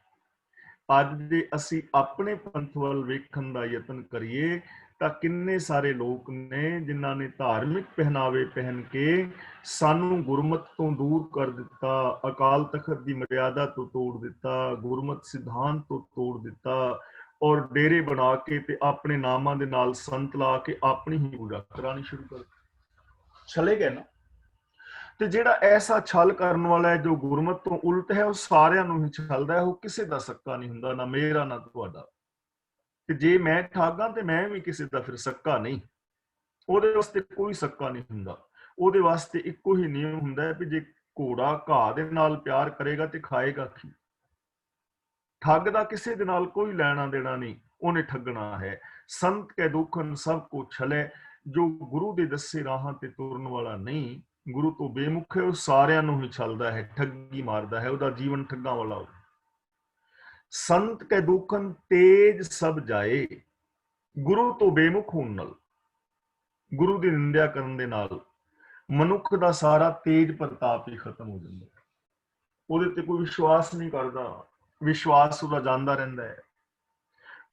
ਅੱਜ ਜੇ ਅਸੀਂ ਆਪਣੇ ਪੰਥ ਵੱਲ ਵੇਖਣ ਦਾ ਯਤਨ ਕਰੀਏ ਤਾਂ ਕਿੰਨੇ ਸਾਰੇ ਲੋਕ ਨੇ ਜਿਨ੍ਹਾਂ ਨੇ ਧਾਰਮਿਕ ਪਹਿਨਾਵੇ ਪਹਿਨ ਕੇ ਸਾਨੂੰ ਗੁਰਮਤ ਤੋਂ ਦੂਰ ਕਰ ਦਿੱਤਾ, ਅਕਾਲ ਤਖਤ ਦੀ ਮਰਿਆਦਾ ਤੋਂ ਤੋੜ ਦਿੱਤਾ, ਗੁਰਮਤ ਸਿਧਾਂਤ ਤੋਂ ਤੋੜ ਦਿੱਤਾ, ਔਰ ਡੇਰੇ ਬਣਾ ਕੇ ਤੇ ਆਪਣੇ ਨਾਮਾਂ ਦੇ ਨਾਲ ਸੰਤ ਲਾ ਕੇ ਆਪਣੀ ਹੀ ਪੂਜਾ ਕਰਾਣੀ ਸ਼ੁਰੂ ਕਰ ਚਲੇ ਗਏ ਨਾ। ਤੇ ਜਿਹੜਾ ਐਸਾ ਛਲ ਕਰਨ ਵਾਲਾ ਹੈ ਜੋ ਗੁਰਮਤ ਤੋਂ ਉਲਟ ਹੈ, ਉਹ ਸਾਰਿਆਂ ਨੂੰ ਹੀ ਛਲਦਾ ਹੈ। ਉਹ ਕਿਸੇ ਦਾ ਸੱਕਾ ਨਹੀਂ ਹੁੰਦਾ, ਨਾ ਮੇਰਾ ਨਾ ਤੁਹਾਡਾ। ਤੇ ਜੇ ਮੈਂ ਠਾਗਾ ਤੇ ਮੈਂ ਵੀ ਕਿਸੇ ਦਾ ਫਿਰ ਸੱਕਾ ਨਹੀਂ। ਉਹਦੇ ਵਾਸਤੇ ਕੋਈ ਸੱਕਾ ਨਹੀਂ ਹੁੰਦਾ। ਉਹਦੇ ਵਾਸਤੇ ਇੱਕੋ ਹੀ ਨਿਯਮ ਹੁੰਦਾ ਹੈ ਵੀ ਜੇ ਘੋੜਾ ਘਾਹ ਦੇ ਨਾਲ ਪਿਆਰ ਕਰੇਗਾ ਤੇ ਖਾਏਗਾ ਕੀ। ਠੱਗ ਦਾ ਕਿਸੇ ਦੇ ਨਾਲ ਕੋਈ ਲੈਣਾ ਦੇਣਾ ਨਹੀਂ, ਉਹਨੇ ਠੱਗਣਾ ਹੈ। ਸੰਤ ਕੈ ਦੁਖਨ ਸਭ ਕੋ ਛਲੇ, ਜੋ ਗੁਰੂ ਦੇ ਦੱਸੇ ਰਾਹਾਂ ਤੇ ਤੁਰਨ ਵਾਲਾ ਨਹੀਂ, ਗੁਰੂ ਤੋਂ ਬੇਮੁਖ ਹੈ, ਉਹ ਸਾਰਿਆਂ ਨੂੰ ਹੀ ਛਲਦਾ ਹੈ, ਠੱਗੀ ਮਾਰਦਾ ਹੈ, ਉਹਦਾ ਜੀਵਨ ਠੱਗਾਂ ਵਾਲਾ ਹੋ। ਸੰਤ ਕੈ ਦੁਖਨ ਤੇਜ ਸਭ ਜਾਏ, ਗੁਰੂ ਤੋਂ ਬੇਮੁਖ ਹੋਣ ਨਾਲ, ਗੁਰੂ ਦੀ ਨਿੰਦਿਆ ਕਰਨ ਦੇ ਨਾਲ ਮਨੁੱਖ ਦਾ ਸਾਰਾ ਤੇਜ ਪ੍ਰਤਾਪ ਹੀ ਖਤਮ ਹੋ ਜਾਂਦਾ। ਉਹਦੇ ਤੇ ਕੋਈ ਵਿਸ਼ਵਾਸ ਨਹੀਂ ਕਰਦਾ, ਵਿਸ਼ਵਾਸ ਉਹਦਾ ਜਾਂਦਾ ਰਹਿੰਦਾ ਹੈ।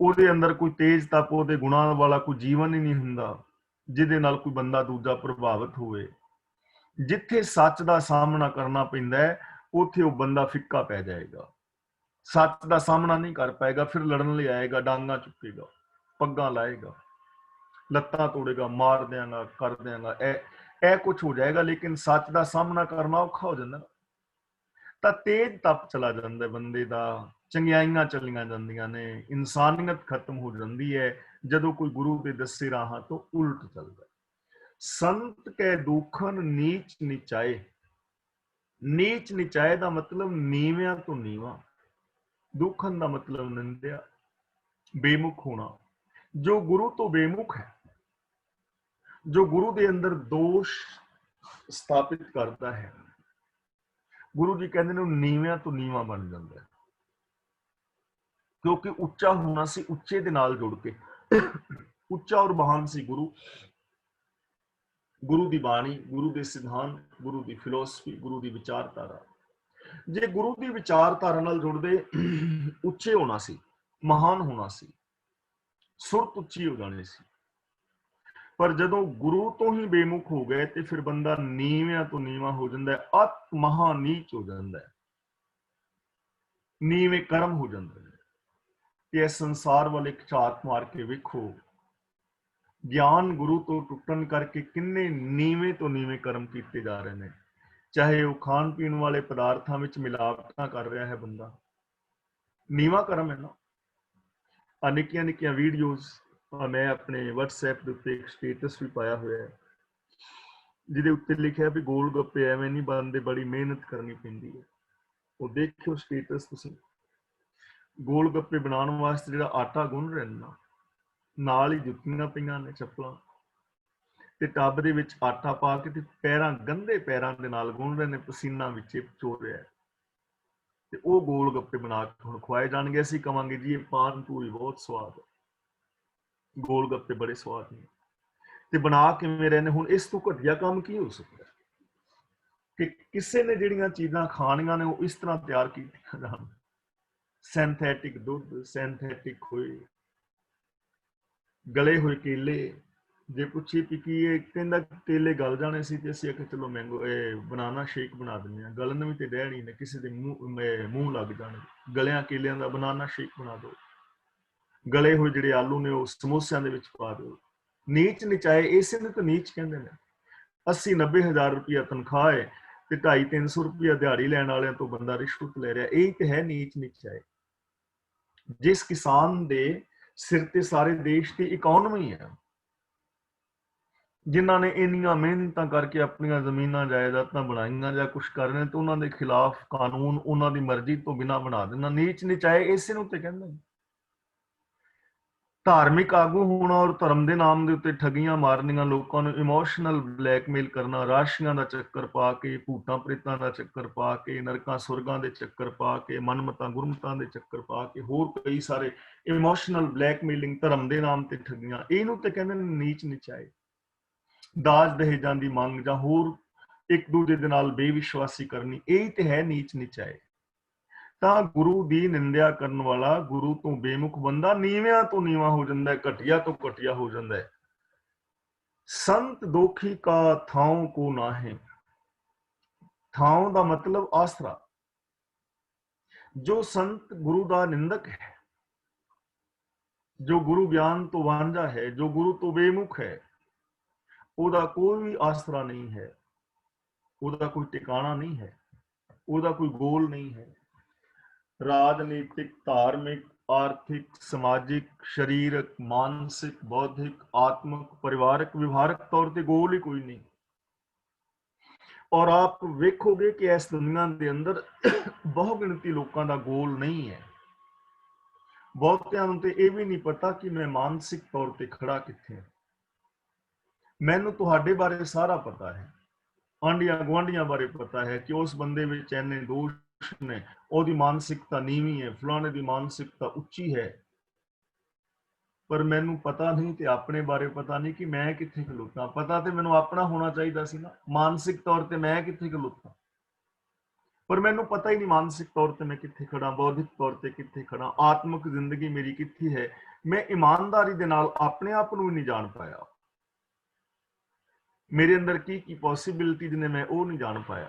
ਉਹਦੇ ਅੰਦਰ ਕੋਈ ਤੇਜ ਤਪ, ਉਹਦੇ ਗੁਣਾਂ ਵਾਲਾ ਕੋਈ ਜੀਵਨ ਹੀ ਨਹੀਂ ਹੁੰਦਾ ਜਿਹਦੇ ਨਾਲ ਕੋਈ ਬੰਦਾ ਦੂਜਾ ਪ੍ਰਭਾਵਿਤ ਹੋਵੇ। ਜਿੱਥੇ ਸੱਚ ਦਾ ਸਾਹਮਣਾ ਕਰਨਾ ਪੈਂਦਾ ਹੈ, ਉੱਥੇ ਉਹ ਬੰਦਾ ਫਿੱਕਾ ਪੈ ਜਾਏਗਾ, ਸੱਚ ਦਾ ਸਾਹਮਣਾ ਨਹੀਂ ਕਰ ਪਾਏਗਾ। ਫਿਰ ਲੜਨ ਲਈ ਆਏਗਾ, ਡਾਂਗਾ ਚੁੱਕੇਗਾ, ਪੱਗਾਂ ਲਾਏਗਾ, ਲੱਤਾਂ ਤੋੜੇਗਾ, ਮਾਰ ਦਿਆਂਗਾ, ਕਰ ਦਿਆਂਗਾ, ਇਹ ਕੁਝ ਹੋ ਜਾਏਗਾ। ਲੇਕਿਨ ਸੱਚ ਦਾ ਸਾਹਮਣਾ ਕਰਨਾ ਔਖਾ ਹੋ ਜਾਂਦਾ, ਤਾਂ ਤੇਜ ਤਪ ਚਲਾ ਜਾਂਦਾ ਬੰਦੇ ਦਾ, ਚੰਗਿਆਈਆਂ ਚਲੀਆਂ ਜਾਂਦੀਆਂ ਨੇ, ਇਨਸਾਨੀਅਤ ਖਤਮ ਹੋ ਜਾਂਦੀ ਹੈ ਜਦੋਂ ਕੋਈ ਗੁਰੂ ਦੇ ਦੱਸੇ ਰਾਹਾਂ ਤੋਂ ਉਲਟ ਚੱਲਦਾ। ਸੰਤ ਕੈ ਦੁਖਨ ਨੀਚ ਨਿਚਾਏ, ਨੀਚ ਨਿਚਾਏ ਦਾ ਮਤਲਬ ਨੀਵਿਆਂ ਤੋਂ ਨੀਵਾਂ, ਦੁਖਨ ਦਾ ਮਤਲਬ ਨਿੰਦਿਆ, ਬੇਮੁਖ ਹੋਣਾ। ਜੋ ਗੁਰੂ ਤੋਂ ਬੇਮੁਖ ਹੈ, ਜੋ ਗੁਰੂ ਦੇ ਅੰਦਰ ਦੋਸ਼ ਸਥਾਪਿਤ ਕਰਦਾ ਹੈ, ਗੁਰੂ ਜੀ ਕਹਿੰਦੇ ਨੇ ਉਹ ਨੀਵਿਆਂ ਤੋਂ ਨੀਵਾਂ ਬਣ ਜਾਂਦਾ ਹੈ, ਕਿਉਂਕਿ ਉੱਚਾ ਹੋਣਾ ਸੀ ਉੱਚੇ ਦੇ ਨਾਲ ਜੁੜ ਕੇ। ਉੱਚਾ ਔਰ ਮਹਾਨ ਸੀ ਗੁਰੂ, ਗੁਰੂ ਦੀ ਬਾਣੀ, ਗੁਰੂ ਦੇ ਸਿਧਾਂਤ, ਗੁਰੂ ਦੀ ਫਿਲਾਸਫੀ, ਗੁਰੂ ਦੀ ਵਿਚਾਰਧਾਰਾ। ਜੇ ਗੁਰੂ ਦੀ ਵਿਚਾਰਧਾਰਾ ਨਾਲ ਜੁੜਦੇ ਉੱਚੇ ਹੋਣਾ ਸੀ, ਮਹਾਨ ਹੋਣਾ ਸੀ, ਸੁਰਤ ਉੱਚੀ ਹੋ ਜਾਣੀ ਸੀ। ਪਰ ਜਦੋਂ ਗੁਰੂ ਤੋਂ ਹੀ ਬੇਮੁਖ ਹੋ ਗਏ ਤੇ ਫਿਰ ਬੰਦਾ ਨੀਵਿਆਂ ਤੋਂ ਨੀਵਾਂ ਹੋ ਜਾਂਦਾ ਹੈ, ਅਤ ਮਹਾ ਨੀਚ ਹੋ ਜਾਂਦਾ ਹੈ, ਨੀਵੇਂ ਕਰਮ ਹੋ ਜਾਂਦੇ ਨੇ। ਤੇ ਇਸ ਸੰਸਾਰ ਵੱਲ ਇੱਕ ਝਾਤ ਮਾਰ ਕੇ ਵੇਖੋ, ਗਿਆਨ ਗੁਰੂ ਤੋਂ ਟੁੱਟਣ ਕਰਕੇ ਕਿੰਨੇ ਨੀਵੇਂ ਤੋਂ ਨੀਵੇਂ ਕਰਮ ਕੀਤੇ ਜਾ ਰਹੇ ਨੇ। ਚਾਹੇ ਉਹ ਖਾਣ ਪੀਣ ਵਾਲੇ ਪਦਾਰਥਾਂ ਵਿੱਚ ਮਿਲਾਵਟਾਂ ਕਰ ਰਿਹਾ ਹੈ ਬੰਦਾ, ਨੀਵਾਂ ਕਰਮ ਹੈ ਨਾ। ਆ ਨਿੱਕੀਆਂ ਨਿੱਕੀਆਂ ਵੀਡੀਓਜ਼ ਮੈਂ ਆਪਣੇ WhatsApp ਦੇ ਉੱਤੇ ਇੱਕ ਸਟੇਟਸ ਵੀ ਪਾਇਆ ਹੋਇਆ ਹੈ, ਜਿਹਦੇ ਉੱਤੇ ਲਿਖਿਆ ਵੀ ਗੋਲ ਗੱਪੇ ਐਵੇਂ ਨਹੀਂ ਬਣਦੇ, ਬੜੀ ਮਿਹਨਤ ਕਰਨੀ ਪੈਂਦੀ ਹੈ। ਉਹ ਦੇਖਿਓ ਸਟੇਟਸ ਤੁਸੀਂ। ਗੋਲ ਗੱਪੇ ਬਣਾਉਣ ਵਾਸਤੇ ਜਿਹੜਾ ਆਟਾ ਗੁੰਨ ਰਹੇ ਨੇ, ਨਾਲ ਹੀ ਜੁੱਤੀਆਂ ਪਈਆਂ ਨੇ, ਚੱਪਲਾਂ, ਤੇ ਟੱਬ ਦੇ ਵਿੱਚ ਆਟਾ ਪਾ ਕੇ ਤੇ ਪੈਰਾਂ, ਗੰਦੇ ਪੈਰਾਂ ਦੇ ਨਾਲ ਗੁੰਨ ਰਹੇ ਨੇ, ਪਸੀਨਾ ਵਿੱਚ ਚੋਰ ਰਿਹਾ, ਤੇ ਉਹ ਗੋਲ ਗੱਪੇ ਬਣਾ ਕੇ ਹੁਣ ਖਵਾਏ ਜਾਣਗੇ। ਅਸੀਂ ਕਵਾਂਗੇ ਜੀ ਇਹ ਪਾਨ ਪੂਰੀ ਬਹੁਤ ਸਵਾਦ ਹੈ, ਗੋਲ ਗੱਪੇ ਬੜੇ ਸਵਾਦ ਨੇ, ਤੇ ਬਣਾ ਕਿਵੇਂ ਰਹੇ ਨੇ। ਹੁਣ ਇਸ ਤੋਂ ਘਟੀਆ ਕੰਮ ਕੀ ਹੋ ਸਕਦਾ ਕਿ ਕਿਸੇ ਨੇ ਜਿਹੜੀਆਂ ਚੀਜ਼ਾਂ ਖਾਣੀਆਂ ਨੇ ਉਹ ਇਸ ਤਰ੍ਹਾਂ ਤਿਆਰ ਕੀਤੀਆਂ ਜਾਣ, ਸਿੰਥੈਟਿਕ ਦੁੱਧ, ਸਿੰਥੈਟਿਕ ਹੋਏ, ਗਲੇ ਹੋਏ ਕੇਲੇ। ਜੇ ਪੁੱਛੀ ਵੀ ਕੀ ਇਹ, ਕਹਿੰਦਾ ਕੇਲੇ ਗਲ ਜਾਣੇ ਸੀ ਤੇ ਅਸੀਂ ਆਖਿਆ ਚਲੋ ਮੈਂਗੋ ਬਨਾਨਾ ਸ਼ੇਕ ਬਣਾ ਦਿੰਦੇ ਹਾਂ। ਗਲਨ ਵੀ ਤੇ ਡਹਿਣੀ ਨੇ, ਕਿਸੇ ਦੇ ਮੂੰਹ ਲੱਗ ਜਾਣੇ, ਗਲਿਆਂ ਕੇਲਿਆਂ ਦਾ ਬਨਾਨਾ ਸ਼ੇਕ ਬਣਾ ਦਿਓ। ਗਲੇ ਹੋਏ ਜਿਹੜੇ ਆਲੂ ਨੇ ਉਹ ਸਮੋਸਿਆਂ ਦੇ ਵਿੱਚ ਪਾ ਦਿਓ। ਨੀਚ ਨਿਚਾਏ, ਇਸੇ ਨੂੰ ਤਾਂ ਨੀਚ ਕਹਿੰਦੇ ਨੇ। 80-90 ਹਜ਼ਾਰ ਰੁਪਇਆ ਤਨਖਾਹ ਹੈ ਤੇ 250-300 ਰੁਪਇਆ ਦਿਹਾੜੀ ਲੈਣ ਵਾਲਿਆਂ ਤੋਂ ਬੰਦਾ ਰਿਸ਼ਵਤ ਲੈ ਰਿਹਾ, ਇਹ ਤੇ ਹੈ ਨੀਚ ਨਿਚਾਏ। ਜਿਸ ਕਿਸਾਨ ਦੇ ਸਿਰ ਤੇ ਸਾਰੇ ਦੇਸ਼ ਦੀ ਇਕਨੋਮੀ ਹੈ, ਜਿਨ੍ਹਾਂ ਨੇ ਇੰਨੀਆਂ ਮਿਹਨਤਾਂ ਕਰਕੇ ਆਪਣੀਆਂ ਜ਼ਮੀਨਾਂ ਜਾਇਦਾਦਾਂ ਬਣਾਈਆਂ ਜਾਂ ਕੁਛ ਕਰ ਰਹੇ, ਤੇ ਉਹਨਾਂ ਦੇ ਖਿਲਾਫ ਕਾਨੂੰਨ ਉਹਨਾਂ ਦੀ ਮਰਜ਼ੀ ਤੋਂ ਬਿਨਾਂ ਬਣਾ ਦੇਣਾ, ਨੀਚ ਨਿਚਾਏ ਇਸੇ ਨੂੰ ਤੇ ਕਹਿੰਦੇ ਨੇ। ਧਾਰਮਿਕ ਆਗੂ ਹੋਣਾ ਔਰ ਧਰਮ ਦੇ ਨਾਮ ਦੇ ਉੱਤੇ ਠੱਗੀਆਂ ਮਾਰਨੀਆਂ, ਲੋਕਾਂ ਨੂੰ ਇਮੋਸ਼ਨਲ ਬਲੈਕਮੇਲ ਕਰਨਾ, ਰਾਸ਼ੀਆਂ ਦਾ ਚੱਕਰ ਪਾ ਕੇ, ਭੂਤਾਂ ਪ੍ਰੇਤਾਂ ਦਾ ਚੱਕਰ ਪਾ ਕੇ, ਨਰਕਾਂ ਸੁਰਗਾਂ ਦੇ ਚੱਕਰ ਪਾ ਕੇ, ਮਨਮਤਾਂ ਗੁਰਮਤਾਂ ਦੇ ਚੱਕਰ ਪਾ ਕੇ, ਹੋਰ ਕਈ ਸਾਰੇ ਇਮੋਸ਼ਨਲ ਬਲੈਕਮੇਲਿੰਗ, ਧਰਮ ਦੇ ਨਾਮ ਤੇ ਠੱਗੀਆਂ, ਇਹਨੂੰ ਤੇ ਕਹਿੰਦੇ ਨੇ ਨੀਚ ਨਿਚਾਏ। ਦਾਜ ਦਹੇਜਾਂ ਦੀ ਮੰਗ ਜਾਂ ਹੋਰ ਇੱਕ ਦੂਜੇ ਦੇ ਨਾਲ ਬੇਵਿਸ਼ਵਾਸੀ ਕਰਨੀ, ਇਹ ਤੇ ਹੈ ਨੀਚ ਨਿਚਾਏ। ਤਾਂ ਗੁਰੂ ਦੀ ਨਿੰਦਿਆ ਕਰਨ ਵਾਲਾ, ਗੁਰੂ ਤੋਂ ਬੇਮੁਖ ਬੰਦਾ ਨੀਵਿਆਂ ਤੋਂ ਨੀਵਾਂ ਹੋ ਜਾਂਦਾ ਹੈ, ਘਟੀਆ ਤੋਂ ਘਟੀਆ ਹੋ ਜਾਂਦਾ ਹੈ। ਸੰਤ ਦੋਖੀ ਕਾ ਥਾਉ ਕੋ ਨਾਹੇ। ਥਾਉ ਦਾ ਮਤਲਬ ਆਸਰਾ। ਜੋ ਸੰਤ ਗੁਰੂ ਦਾ ਨਿੰਦਕ ਹੈ, ਜੋ ਗੁਰੂ ਗਿਆਨ ਤੋਂ ਵਾਂਝਾ ਹੈ, ਜੋ ਗੁਰੂ ਤੋਂ ਬੇਮੁਖ ਹੈ, ਉਹਦਾ ਕੋਈ ਵੀ ਆਸਰਾ ਨਹੀਂ ਹੈ, ਉਹਦਾ ਕੋਈ ਟਿਕਾਣਾ ਨਹੀਂ ਹੈ, ਉਹਦਾ ਕੋਈ ਗੋਲ ਨਹੀਂ ਹੈ। ਰਾਜਨੀਤਿਕ, ਧਾਰਮਿਕ, ਆਰਥਿਕ, ਸਮਾਜਿਕ, ਸਰੀਰਕ, ਮਾਨਸਿਕ, ਬੌਧਿਕ, ਆਤਮਿਕ, ਪਰਿਵਾਰਕ, ਵਿਵਹਾਰਕ ਤੌਰ ਤੇ ਗੋਲ ਹੀ ਕੋਈ ਨਹੀਂ। ਔਰ ਆਪ ਵੇਖੋਗੇ ਕਿ ਇਸ ਦੁਨੀਆ ਦੇ ਅੰਦਰ ਬਹੁ ਗਿਣਤੀ ਲੋਕਾਂ ਦਾ ਗੋਲ ਨਹੀਂ ਹੈ। ਬਹੁਤਿਆਂ ਨੂੰ ਤੇ ਇਹ ਵੀ ਨਹੀਂ ਪਤਾ ਕਿ ਮੈਂ ਮਾਨਸਿਕ ਤੌਰ ਤੇ ਖੜਾ ਕਿੱਥੇ ਹਾਂ। ਮੈਨੂੰ ਤੁਹਾਡੇ ਬਾਰੇ ਸਾਰਾ ਪਤਾ ਹੈ, ਆਂਢੀਆਂ ਗੁਆਂਢੀਆਂ ਬਾਰੇ ਪਤਾ ਹੈ ਕਿ ਉਸ ਬੰਦੇ ਵਿੱਚ ਇੰਨੇ ਦੋਸ਼ ਨੇ, ਉਹਦੀ ਮਾਨਸਿਕਤਾ ਨੀਵੀਂ ਹੈ, ਫਲਾਣੇ ਦੀ ਮਾਨਸਿਕਤਾ ਉੱਚੀ ਹੈ। ਪਰ ਮੈਨੂੰ ਪਤਾ ਨਹੀਂ, ਤੇ ਆਪਣੇ ਬਾਰੇ ਪਤਾ ਨਹੀਂ ਕਿ ਮੈਂ ਕਿੱਥੇ ਖਲੋਤਾ। ਪਤਾ ਤੇ ਮੈਨੂੰ ਆਪਣਾ ਹੋਣਾ ਚਾਹੀਦਾ ਸੀ ਨਾ, ਮਾਨਸਿਕ ਤੌਰ ਤੇ ਮੈਂ ਕਿੱਥੇ ਖਲੋਤਾ। ਪਰ ਮੈਨੂੰ ਪਤਾ ਹੀ ਨਹੀਂ ਮਾਨਸਿਕ ਤੌਰ ਤੇ ਮੈਂ ਕਿੱਥੇ ਖੜਾ, ਬੌਧਿਕ ਤੌਰ ਤੇ ਕਿੱਥੇ ਖੜਾ, ਆਤਮਿਕ ਜ਼ਿੰਦਗੀ ਮੇਰੀ ਕਿੱਥੇ ਹੈ। ਮੈਂ ਇਮਾਨਦਾਰੀ ਦੇ ਨਾਲ ਆਪਣੇ ਆਪ ਨੂੰ ਨਹੀਂ ਜਾਣ ਪਾਇਆ। ਮੇਰੇ ਅੰਦਰ ਕੀ ਕੀ ਪੋਸਿਬਿਲਿਟੀਜ਼ ਨੇ, ਮੈਂ ਉਹ ਨਹੀਂ ਜਾਣ ਪਾਇਆ।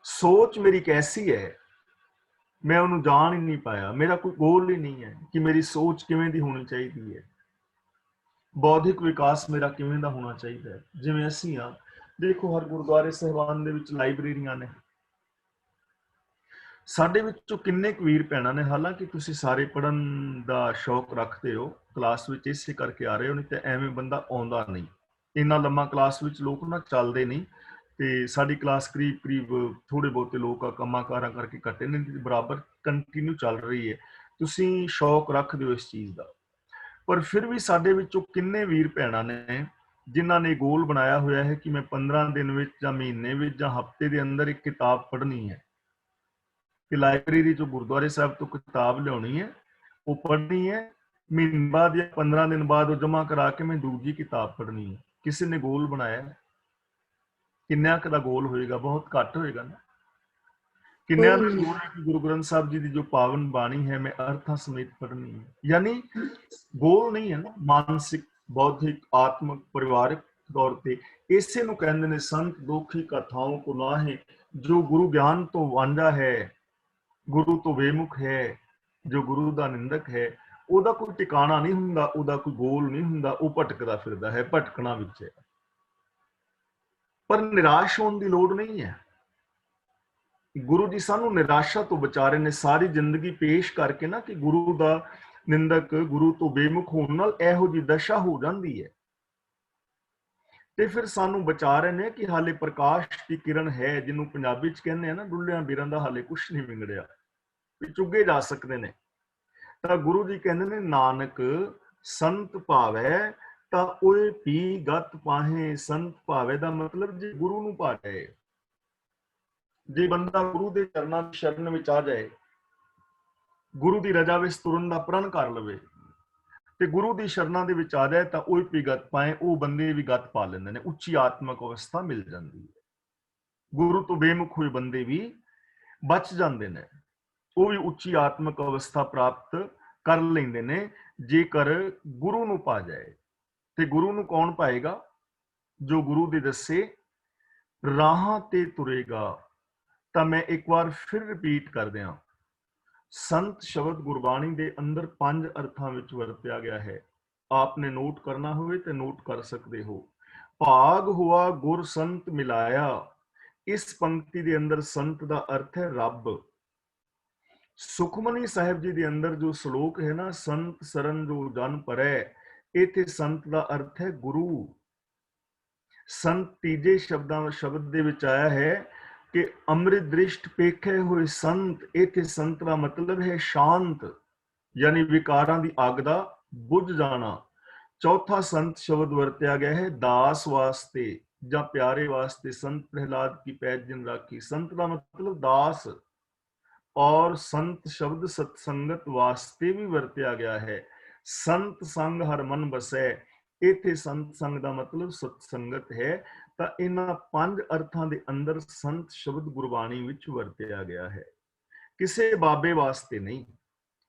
ਸੋਚ ਮੇਰੀ ਕੈਸੀ ਹੈ, ਮੈਂ ਉਹਨੂੰ ਜਾਣ ਹੀ ਨਹੀਂ ਪਾਇਆ। ਮੇਰਾ ਕੋਈ ਗੋਲ ਹੀ ਨਹੀਂ ਹੈ ਕਿ ਮੇਰੀ ਸੋਚ ਕਿਵੇਂ ਦੀ ਹੋਣੀ ਚਾਹੀਦੀ ਹੈ, ਬੌਧਿਕ ਵਿਕਾਸ ਮੇਰਾ ਕਿਵੇਂ ਦਾ ਹੋਣਾ ਚਾਹੀਦਾ ਹੈ। ਜਿਵੇਂ ਅਸੀਂ ਆ, ਦੇਖੋ ਹਰ ਗੁਰਦੁਆਰੇ ਸਾਹਿਬਾਨ ਦੇ ਵਿੱਚ ਲਾਇਬ੍ਰੇਰੀਆਂ ਨੇ। ਸਾਡੇ ਵਿੱਚੋਂ ਕਿੰਨੇ ਕੁ ਵੀਰ ਭੈਣਾਂ ਨੇ, ਹਾਲਾਂਕਿ ਤੁਸੀਂ ਸਾਰੇ ਪੜ੍ਹਨ ਦਾ ਸ਼ੌਕ ਰੱਖਦੇ ਹੋ, ਕਲਾਸ ਵਿੱਚ ਇਸੇ ਕਰਕੇ ਆ ਰਹੇ ਹੋ, ਨਹੀਂ ਤਾਂ ਐਵੇਂ ਬੰਦਾ ਆਉਂਦਾ ਨਹੀਂ। ਇੰਨਾ ਲੰਮਾ ਕਲਾਸ ਵਿੱਚ ਲੋਕ ਨਾ ਚੱਲਦੇ ਨਹੀਂ, ਤੇ ਸਾਡੀ ਕਲਾਸ ਕਰੀਬ ਕਰੀਬ ਥੋੜੇ ਬਹੁਤੇ ਲੋਕ ਆ ਕੰਮਾਂ ਕਾਰਾਂ ਕਰਕੇ ਕੱਟੇ ਨੇ, ਬਰਾਬਰ ਕੰਟੀਨਿਊ ਚੱਲ ਰਹੀ ਹੈ। ਤੁਸੀਂ ਸ਼ੌਕ ਰੱਖਦੇ ਹੋ ਇਸ ਚੀਜ਼ ਦਾ, ਪਰ ਫਿਰ ਵੀ ਸਾਡੇ ਵਿੱਚੋਂ ਕਿੰਨੇ ਵੀਰ ਭੈਣਾਂ ਨੇ ਜਿਨ੍ਹਾਂ ਨੇ ਗੋਲ ਬਣਾਇਆ ਹੋਇਆ ਹੈ ਕਿ ਮੈਂ 15 ਦਿਨ ਵਿੱਚ ਜਾਂ ਮਹੀਨੇ ਵਿੱਚ ਜਾਂ ਹਫ਼ਤੇ ਦੇ ਅੰਦਰ ਇੱਕ ਕਿਤਾਬ ਪੜ੍ਹਨੀ ਹੈ, ਕਿ ਲਾਇਬ੍ਰੇਰੀ ਚੋਂ ਗੁਰਦੁਆਰੇ ਸਾਹਿਬ ਤੋਂ ਕਿਤਾਬ ਲਿਆਉਣੀ ਹੈ, ਉਹ ਪੜ੍ਹਨੀ ਹੈ, ਮਹੀਨੇ ਬਾਅਦ ਜਾਂ 15 ਦਿਨ ਬਾਅਦ ਉਹ ਜਮ੍ਹਾਂ ਕਰਾ ਕੇ ਮੈਂ ਦੂਜੀ ਕਿਤਾਬ ਪੜ੍ਹਨੀ ਹੈ। ਕਿਸੇ ਨੇ ਗੋਲ ਬਣਾਇਆ, ਕਿੰਨਿਆਂ ਕੁ ਦਾ ਗੋਲ ਹੋਏਗਾ? ਬਹੁਤ ਘੱਟ ਹੋਏਗਾ ਨਾ। ਕਿੰਨਿਆਂ ਦਾ ਗੋਲ ਹੈ ਕਿ ਗੁਰੂ ਗ੍ਰੰਥ ਸਾਹਿਬ ਜੀ ਦੀ ਜੋ ਪਾਵਨ ਬਾਣੀ ਹੈ ਮੈਂ ਅਰਥਾਂ ਸਮੇਤ ਪੜ੍ਹਨੀ ਹੈ। ਯਾਨੀ ਗੋਲ ਨਹੀਂ ਹੈ ਨਾ, ਮਾਨਸਿਕ, ਬੌਧਿਕ, ਆਤਮਿਕ, ਪਰਿਵਾਰਕ ਤੌਰ ਤੇ। ਇਸੇ ਨੂੰ ਕਹਿੰਦੇ ਨੇ ਸੰਤ ਦੋਖੀ ਕਥਾਓਂ ਕੋ ਨਾਹੇ, ਜੋ ਗੁਰੂ ਗਿਆਨ ਤੋਂ ਵਾਂਝਾ ਹੈ, ਗੁਰੂ ਤੋਂ ਬੇਮੁਖ ਹੈ, ਜੋ ਗੁਰੂ ਦਾ ਨਿੰਦਕ ਹੈ, ਉਹਦਾ ਕੋਈ ਟਿਕਾਣਾ ਨਹੀਂ ਹੁੰਦਾ, ਉਹਦਾ ਕੋਈ ਗੋਲ ਨਹੀਂ ਹੁੰਦਾ, ਉਹ ਭਟਕਦਾ ਫਿਰਦਾ ਹੈ, ਭਟਕਣਾ ਵਿੱਚ ਹੈ। ਪਰ ਨਿਰਾਸ਼ ਹੋਣ ਦੀ ਲੋੜ ਨਹੀਂ ਹੈ। ਗੁਰੂ ਜੀ ਸਾਨੂੰ ਨਿਰਾਸ਼ਾ ਤੋਂ ਬਚਾ ਰਹੇ ਨੇ ਸਾਰੀ ਜ਼ਿੰਦਗੀ ਪੇਸ਼ ਕਰਕੇ ਨਾ, ਕਿ ਗੁਰੂ ਦਾ ਨਿੰਦਕ, ਗੁਰੂ ਤੋਂ ਬੇਮੁਖ ਹੋਣ ਨਾਲ ਇਹੋ ਜਿਹੀ ਦਸ਼ਾ ਹੋ ਜਾਂਦੀ ਹੈ। ਤੇ ਫਿਰ ਸਾਨੂੰ ਬਚਾ ਰਹੇ ਨੇ ਕਿ ਹਾਲੇ ਪ੍ਰਕਾਸ਼ ਦੀ ਕਿਰਨ ਹੈ, ਜਿਹਨੂੰ ਪੰਜਾਬੀ ਚ ਕਹਿੰਦੇ ਆ ਨਾ, ਡੁੱਲਿਆਂ ਬੀਰਾਂ ਦਾ ਹਾਲੇ ਕੁਛ ਨਹੀਂ ਵਿਗੜਿਆ, ਵੀ ਚੁੱਗੇ ਜਾ ਸਕਦੇ ਨੇ। ਤਾਂ ਗੁਰੂ ਜੀ ਕਹਿੰਦੇ ਨੇ ਨਾਨਕ ਸੰਤ ਭਾਵੈ ਤਾਂ ਓਏ ਪੀ ਗਤ ਪਾਹੇ। ਸੰਤ ਭਾਵੈ ਦਾ ਮਤਲਬ ਜੇ ਗੁਰੂ ਨੂੰ ਪਾ ਜਾਏ, ਜੇ ਬੰਦਾ ਗੁਰੂ ਦੇ ਚਰਨਾਂ ਦੀ ਸ਼ਰਨ ਵਿੱਚ ਆ ਜਾਏ, ਗੁਰੂ ਦੀ ਰਜਾ ਵਿੱਚ ਤੁਰਨ ਦਾ ਪ੍ਰਣ ਕਰ ਲਵੇ ਤੇ ਗੁਰੂ ਦੀ ਸ਼ਰਨਾਂ ਦੇ ਵਿੱਚ ਆ ਜਾਏ, ਤਾਂ ਉਹ ਵੀ ਗਤ ਪਾਏ, ਉਹ ਬੰਦੇ ਵੀ ਗਤ ਪਾ ਲੈਂਦੇ ਨੇ, ਉੱਚੀ ਆਤਮਿਕ ਅਵਸਥਾ ਮਿਲ ਜਾਂਦੀ ਹੈ। ਗੁਰੂ ਤੋਂ ਬੇਮੁਖ ਹੋਏ ਬੰਦੇ ਵੀ ਬਚ ਜਾਂਦੇ ਨੇ, ਉਹ ਵੀ ਉੱਚੀ ਆਤਮਿਕ ਅਵਸਥਾ ਪ੍ਰਾਪਤ ਕਰ ਲੈਂਦੇ ਨੇ, ਜੇਕਰ ਗੁਰੂ ਨੂੰ ਪਾ ਜਾਏ। ਤੇ ਗੁਰੂ ਨੂੰ ਕੌਣ ਪਾਏਗਾ? ਜੋ ਗੁਰੂ ਦੇ ਦੱਸੇ ਰਾਹਾਂ ਤੇ ਤੁਰੇਗਾ। ਤਾਂ ਮੈਂ ਇੱਕ ਵਾਰ ਫਿਰ ਰਿਪੀਟ ਕਰ ਦਿਆਂ, ਸੰਤ ਸ਼ਬਦ ਗੁਰਬਾਣੀ ਦੇ ਅੰਦਰ 5 ਅਰਥਾਂ ਵਿੱਚ ਵਰਤਿਆ ਗਿਆ ਹੈ। ਆਪਨੇ ਨੋਟ ਕਰਨਾ ਹੋਵੇ ਤੇ ਨੋਟ ਕਰ ਸਕਦੇ ਹੋ। ਭਾਗ ਹੁਆ ਗੁਰ ਸੰਤ ਮਿਲਾਇਆ, ਇਸ ਪੰਕਤੀ ਦੇ ਅੰਦਰ ਸੰਤ ਦਾ ਅਰਥ ਹੈ ਰੱਬ। ਸੁਖਮਨੀ ਸਾਹਿਬ ਜੀ ਦੇ ਅੰਦਰ ਜੋ ਸ਼ਲੋਕ ਹੈ ਨਾ, ਸੰਤ ਸਰਨ ਜੋ ਜਨ ਪਰੈ, ਇੱਥੇ ਸੰਤ ਦਾ ਅਰਥ ਹੈ ਗੁਰੂ। ਸੰਤ ਤੀਜੇ ਸ਼ਬਦ ਦੇ ਵਿੱਚ ਆਇਆ ਹੈ ਕਿ ਅੰਮ੍ਰਿਤ ਦ੍ਰਿਸ਼ਟ ਪੇਖੇ ਹੋਏ ਸੰਤ, ਇੱਥੇ ਸੰਤ ਦਾ ਮਤਲਬ ਹੈ ਸ਼ਾਂਤ, ਯਾਨੀ ਵਿਕਾਰਾਂ ਦੀ ਅੱਗ ਦਾ ਬੁਝ ਜਾਣਾ। ਚੌਥਾ ਸੰਤ ਸ਼ਬਦ ਵਰਤਿਆ ਗਿਆ ਹੈ ਦਾਸ ਵਾਸਤੇ ਜਾਂ ਪਿਆਰੇ ਵਾਸਤੇ। ਸੰਤ ਪ੍ਰਹਿਲਾਦ ਕੀ ਪੈਜ ਜਿਨ ਰਾਖੀ, ਸੰਤ ਦਾ ਮਤਲਬ ਦਾਸ। ਔਰ ਸੰਤ ਸ਼ਬਦ ਸਤਸੰਗਤ ਵਾਸਤੇ ਵੀ ਵਰਤਿਆ ਗਿਆ ਹੈ। ਸੰਤ ਸੰਗ ਹਰ ਮਨ ਬਸੈ, ਇੱਥੇ ਸੰਤ ਸੰਗ ਦਾ ਮਤਲਬ ਸਤਸੰਗਤ ਹੈ। ਤਾਂ ਇਹਨਾਂ 5 ਅਰਥਾਂ ਦੇ ਅੰਦਰ ਸੰਤ ਸ਼ਬਦ ਗੁਰਬਾਣੀ ਵਿੱਚ ਵਰਤਿਆ ਗਿਆ ਹੈ। ਕਿਸੇ ਬਾਬੇ ਵਾਸਤੇ ਨਹੀਂ,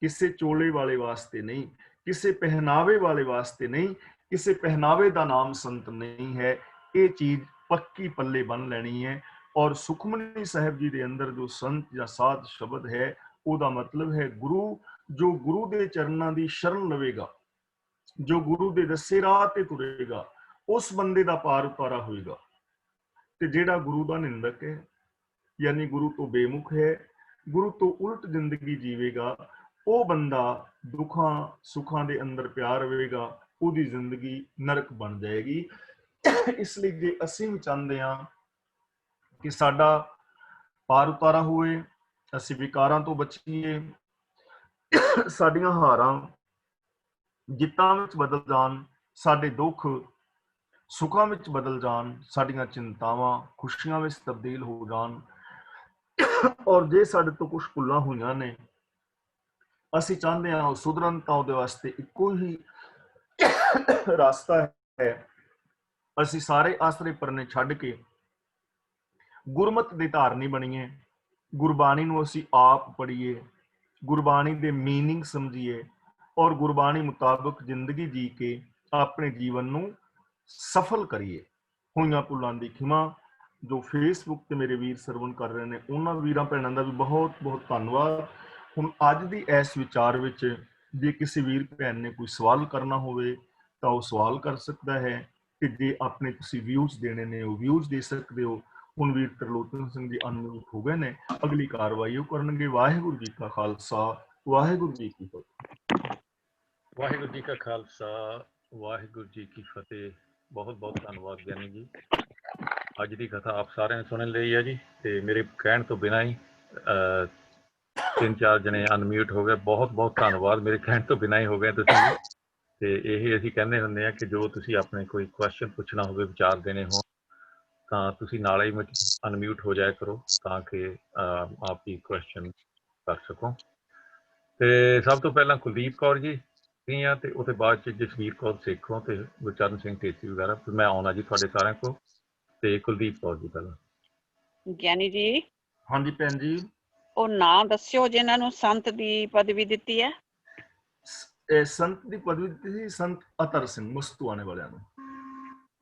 ਕਿਸੇ ਚੋਲੇ ਵਾਲੇ ਵਾਸਤੇ ਨਹੀਂ, ਕਿਸੇ ਪਹਿਨਾਵੇ ਵਾਲੇ ਵਾਸਤੇ ਨਹੀਂ, ਕਿਸੇ ਪਹਿਨਾਵੇ ਦਾ ਨਾਮ ਸੰਤ ਨਹੀਂ ਹੈ। ਇਹ ਚੀਜ਼ ਪੱਕੀ ਪੱਲੇ ਬੰਨ ਲੈਣੀ ਹੈ। ਔਰ ਸੁਖਮਨੀ ਸਾਹਿਬ ਜੀ ਦੇ ਅੰਦਰ ਜੋ ਸੰਤ ਜਾਂ ਸਾਧ ਸ਼ਬਦ ਹੈ, ਉਹਦਾ ਮਤਲਬ ਹੈ ਗੁਰੂ। ਜੋ ਗੁਰੂ ਦੇ ਚਰਨਾਂ ਦੀ ਸ਼ਰਨ ਲਵੇਗਾ, ਜੋ ਗੁਰੂ ਦੇ ਦੱਸੇ ਰਾਹ ਤੇ ਤੁਰੇਗਾ, ਉਸ ਬੰਦੇ ਦਾ ਪਾਰ ਉਤਾਰਾ ਹੋਏਗਾ। ਤੇ ਜਿਹੜਾ ਗੁਰੂ ਦਾ ਨਿੰਦਕ ਹੈ, ਯਾਨੀ ਗੁਰੂ ਤੋਂ ਬੇਮੁਖ ਹੈ, ਗੁਰੂ ਤੋਂ ਉਲਟ ਜ਼ਿੰਦਗੀ ਜੀਵੇਗਾ, ਉਹ ਬੰਦਾ ਦੁੱਖਾਂ ਸੁੱਖਾਂ ਦੇ ਅੰਦਰ ਪਿਆ ਰਹੇਗਾ, ਉਹਦੀ ਜ਼ਿੰਦਗੀ ਨਰਕ ਬਣ ਜਾਏਗੀ। ਇਸ ਲਈ ਜੇ ਅਸੀਂ ਵੀ ਚਾਹੁੰਦੇ ਹਾਂ ਕਿ ਸਾਡਾ ਪਾਰ ਉਤਾਰਾ ਹੋਏ, ਅਸੀਂ ਵਿਕਾਰਾਂ ਤੋਂ ਬਚੀਏ, ਸਾਡੀਆਂ ਹਾਰਾਂ ਜਿੱਤਾਂ ਵਿੱਚ ਬਦਲ ਜਾਣ, ਸਾਡੇ ਦੁੱਖ ਸੁੱਖਾਂ ਵਿੱਚ ਬਦਲ ਜਾਣ, ਸਾਡੀਆਂ ਚਿੰਤਾਵਾਂ ਖੁਸ਼ੀਆਂ ਵਿੱਚ ਤਬਦੀਲ ਹੋ ਜਾਣ, ਔਰ ਜੇ ਸਾਡੇ ਤੋਂ ਕੁਝ ਭੁੱਲਾਂ ਹੋਈਆਂ ਨੇ, ਅਸੀਂ ਚਾਹੁੰਦੇ ਹਾਂ ਉਹ ਸੁਧਰਨ, ਤਾਂ ਉਹਦੇ ਵਾਸਤੇ ਇੱਕੋ ਹੀ ਰਸਤਾ ਹੈ, ਅਸੀਂ ਸਾਰੇ ਆਸਰੇ ਪਰਨੇ ਛੱਡ ਕੇ ਗੁਰਮਤ ਦੇ ਧਾਰਨੀ ਬਣੀਏ, ਗੁਰਬਾਣੀ ਨੂੰ ਅਸੀਂ ਆਪ ਪੜ੍ਹੀਏ, ਗੁਰਬਾਣੀ ਦੇ ਮੀਨਿੰਗ ਸਮਝੀਏ, ਔਰ ਗੁਰਬਾਣੀ ਮੁਤਾਬਕ ਜ਼ਿੰਦਗੀ ਜੀ ਕੇ ਆਪਣੇ ਜੀਵਨ ਨੂੰ ਸਫਲ ਕਰੀਏ। ਹੋਈਆਂ ਭੁੱਲਾਂ ਦੀ ਖਿਮਾ। ਜੋ ਫੇਸਬੁੱਕ ਤੇ ਮੇਰੇ ਵੀਰ ਸਰਵਣ ਕਰ ਰਹੇ ਨੇ, ਉਹਨਾਂ ਵੀਰਾਂ ਭੈਣਾਂ ਦਾ ਵੀ ਬਹੁਤ ਬਹੁਤ ਧੰਨਵਾਦ। ਹੁਣ ਅੱਜ ਦੀ ਇਸ ਵਿਚਾਰ ਵਿੱਚ ਜੇ ਕਿਸੇ ਵੀਰ ਭੈਣ ਨੇ ਕੋਈ ਸਵਾਲ ਕਰਨਾ ਹੋਵੇ ਤਾਂ ਉਹ ਸਵਾਲ ਕਰ ਸਕਦਾ ਹੈ, ਤੇ ਜੇ ਆਪਣੇ ਤੁਸੀਂ ਵਿਊਜ਼ ਦੇਣੇ ਨੇ ਉਹ ਵਿਊਜ਼ ਦੇ ਸਕਦੇ ਹੋ। ਹੁਣ ਵੀਰ ਤਰਲੋਚਨ ਸਿੰਘ ਜੀ ਅਨਮਿਊਟ ਹੋ ਗਏ ਨੇ, ਅਗਲੀ ਕਾਰਵਾਈ ਉਹ ਕਰਨਗੇ। ਵਾਹਿਗੁਰੂ ਜੀ ਕਾ ਖਾਲਸਾ, ਵਾਹਿਗੁਰੂ ਜੀ ਕੀ ਫਤਿਹ। ਵਾਹਿਗੁਰੂ ਜੀ ਕਾ ਖਾਲਸਾ, ਵਾਹਿਗੁਰੂ ਜੀ ਕੀ ਫਤਿਹ। ਬਹੁਤ ਬਹੁਤ ਧੰਨਵਾਦ ਗਿਆਨੀ ਜੀ। ਅੱਜ ਦੀ ਕਥਾ ਆਪ ਸਾਰਿਆਂ ਨੇ ਸੁਣ ਲਈ ਹੈ ਜੀ, ਤੇ ਮੇਰੇ ਕਹਿਣ ਤੋਂ ਬਿਨਾਂ ਹੀ 3-4 ਜਣੇ ਅਨਮਿਊਟ ਹੋ ਗਏ। ਬਹੁਤ ਬਹੁਤ ਧੰਨਵਾਦ, ਮੇਰੇ ਕਹਿਣ ਤੋਂ ਬਿਨਾਂ ਹੀ ਹੋ ਗਏ ਤੁਸੀਂ ਵੀ। ਤੇ ਇਹ ਅਸੀਂ ਕਹਿੰਦੇ ਹੁੰਦੇ ਆ ਕਿ ਜੋ ਤੁਸੀਂ ਆਪਣੇ ਕੋਈ ਕੁਐਸਚਨ ਪੁੱਛਣਾ ਹੋਵੇ, ਵਿਚਾਰ ਦੇਣੇ ਹੋਣ, ਤਾਂ ਤੁਸੀਂ ਨਾਲ ਹੀ ਅਨਮਿਊਟ ਹੋ ਜਾਇਆ ਕਰੋ ਤਾਂ ਕਿ ਆਪ ਹੀ ਕੁਐਸਚਨ ਕਰ ਸਕੋ। ਤੇ ਸਭ ਤੋਂ ਪਹਿਲਾਂ ਕੁਲਦੀਪ ਕੌਰ ਜੀ ਆ, ਤੇ ਉਹਦੇ ਬਾਅਦ 'ਚ ਜਸਵੀਰ ਕੌਰ ਸੇਖੋਂ ਤੇ ਗੁਰਚਰਨ ਸਿੰਘ ਢੇਸੀ ਵਗੈਰਾ। ਮੈਂ ਆਉਣਾ ਜੀ ਤੁਹਾਡੇ ਸਾਰਿਆਂ ਕੋਲ। ਤੇ ਕੁਲਦੀਪ ਕੌਰ ਜੀ ਪਹਿਲਾਂ। ਗਿਆਨੀ ਜੀ। ਹਾਂਜੀ ਭੈਣ ਜੀ। ਉਹ ਨਾਂ ਦੱਸਿਓ ਜਿਨ੍ਹਾਂ ਨੂੰ ਸੰਤ ਦੀ ਪਦਵੀ ਦਿੱਤੀ ਹੈ। ਸੰਤ ਦੀ ਪਦਵੀ ਦਿੱਤੀ ਸੀ ਸੰਤ ਅਤਰ ਸਿੰਘ ਮਸਤੂਆਣੇ ਵਾਲਿਆਂ ਨੂੰ।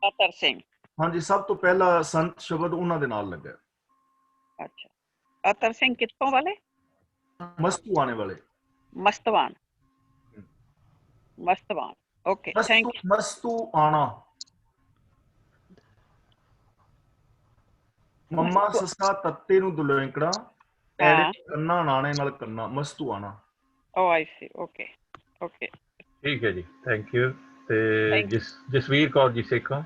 ਅਤਰ ਸਿੰਘ। ਹਾਂਜੀ, ਸਭ ਤੋਂ ਪਹਿਲਾ ਸੰਤ ਸ਼ਬਦ ਉਹਨਾਂ ਦੇ ਨਾਲ ਲੱਗਾ। ਅੱਛਾ, ਅਤਰ ਸਿੰਘ ਕਿੱਥੋਂ ਵਾਲੇ? ਮਸਤੂਆਣੇ ਵਾਲੇ। ਮਸਤਵਾਨ। ਮਸਤਵਾਨ, ਓਕੇ, ਥੈਂਕ ਯੂ। ਮਸਤੂਆਣਾ। ਮੰਮਾ ਸੱਸਾ ਤੱਤੇ ਨੂੰ ਦੁਲੇਂਕੜਾ, ਐੜੇ ਕੰਨਾ ਨਾਣੇ ਨਾਲ ਕੰਨਾ, ਮਸਤੂਆਣਾ। ਓ ਆਈ ਸੀ, ਓਕੇ ਓਕੇ, ਠੀਕ ਹੈ ਜੀ, ਥੈਂਕ ਯੂ। ਤੇ ਜਸਵੀਰ ਕੌਰ ਜੀ ਸੇਖੋਂ।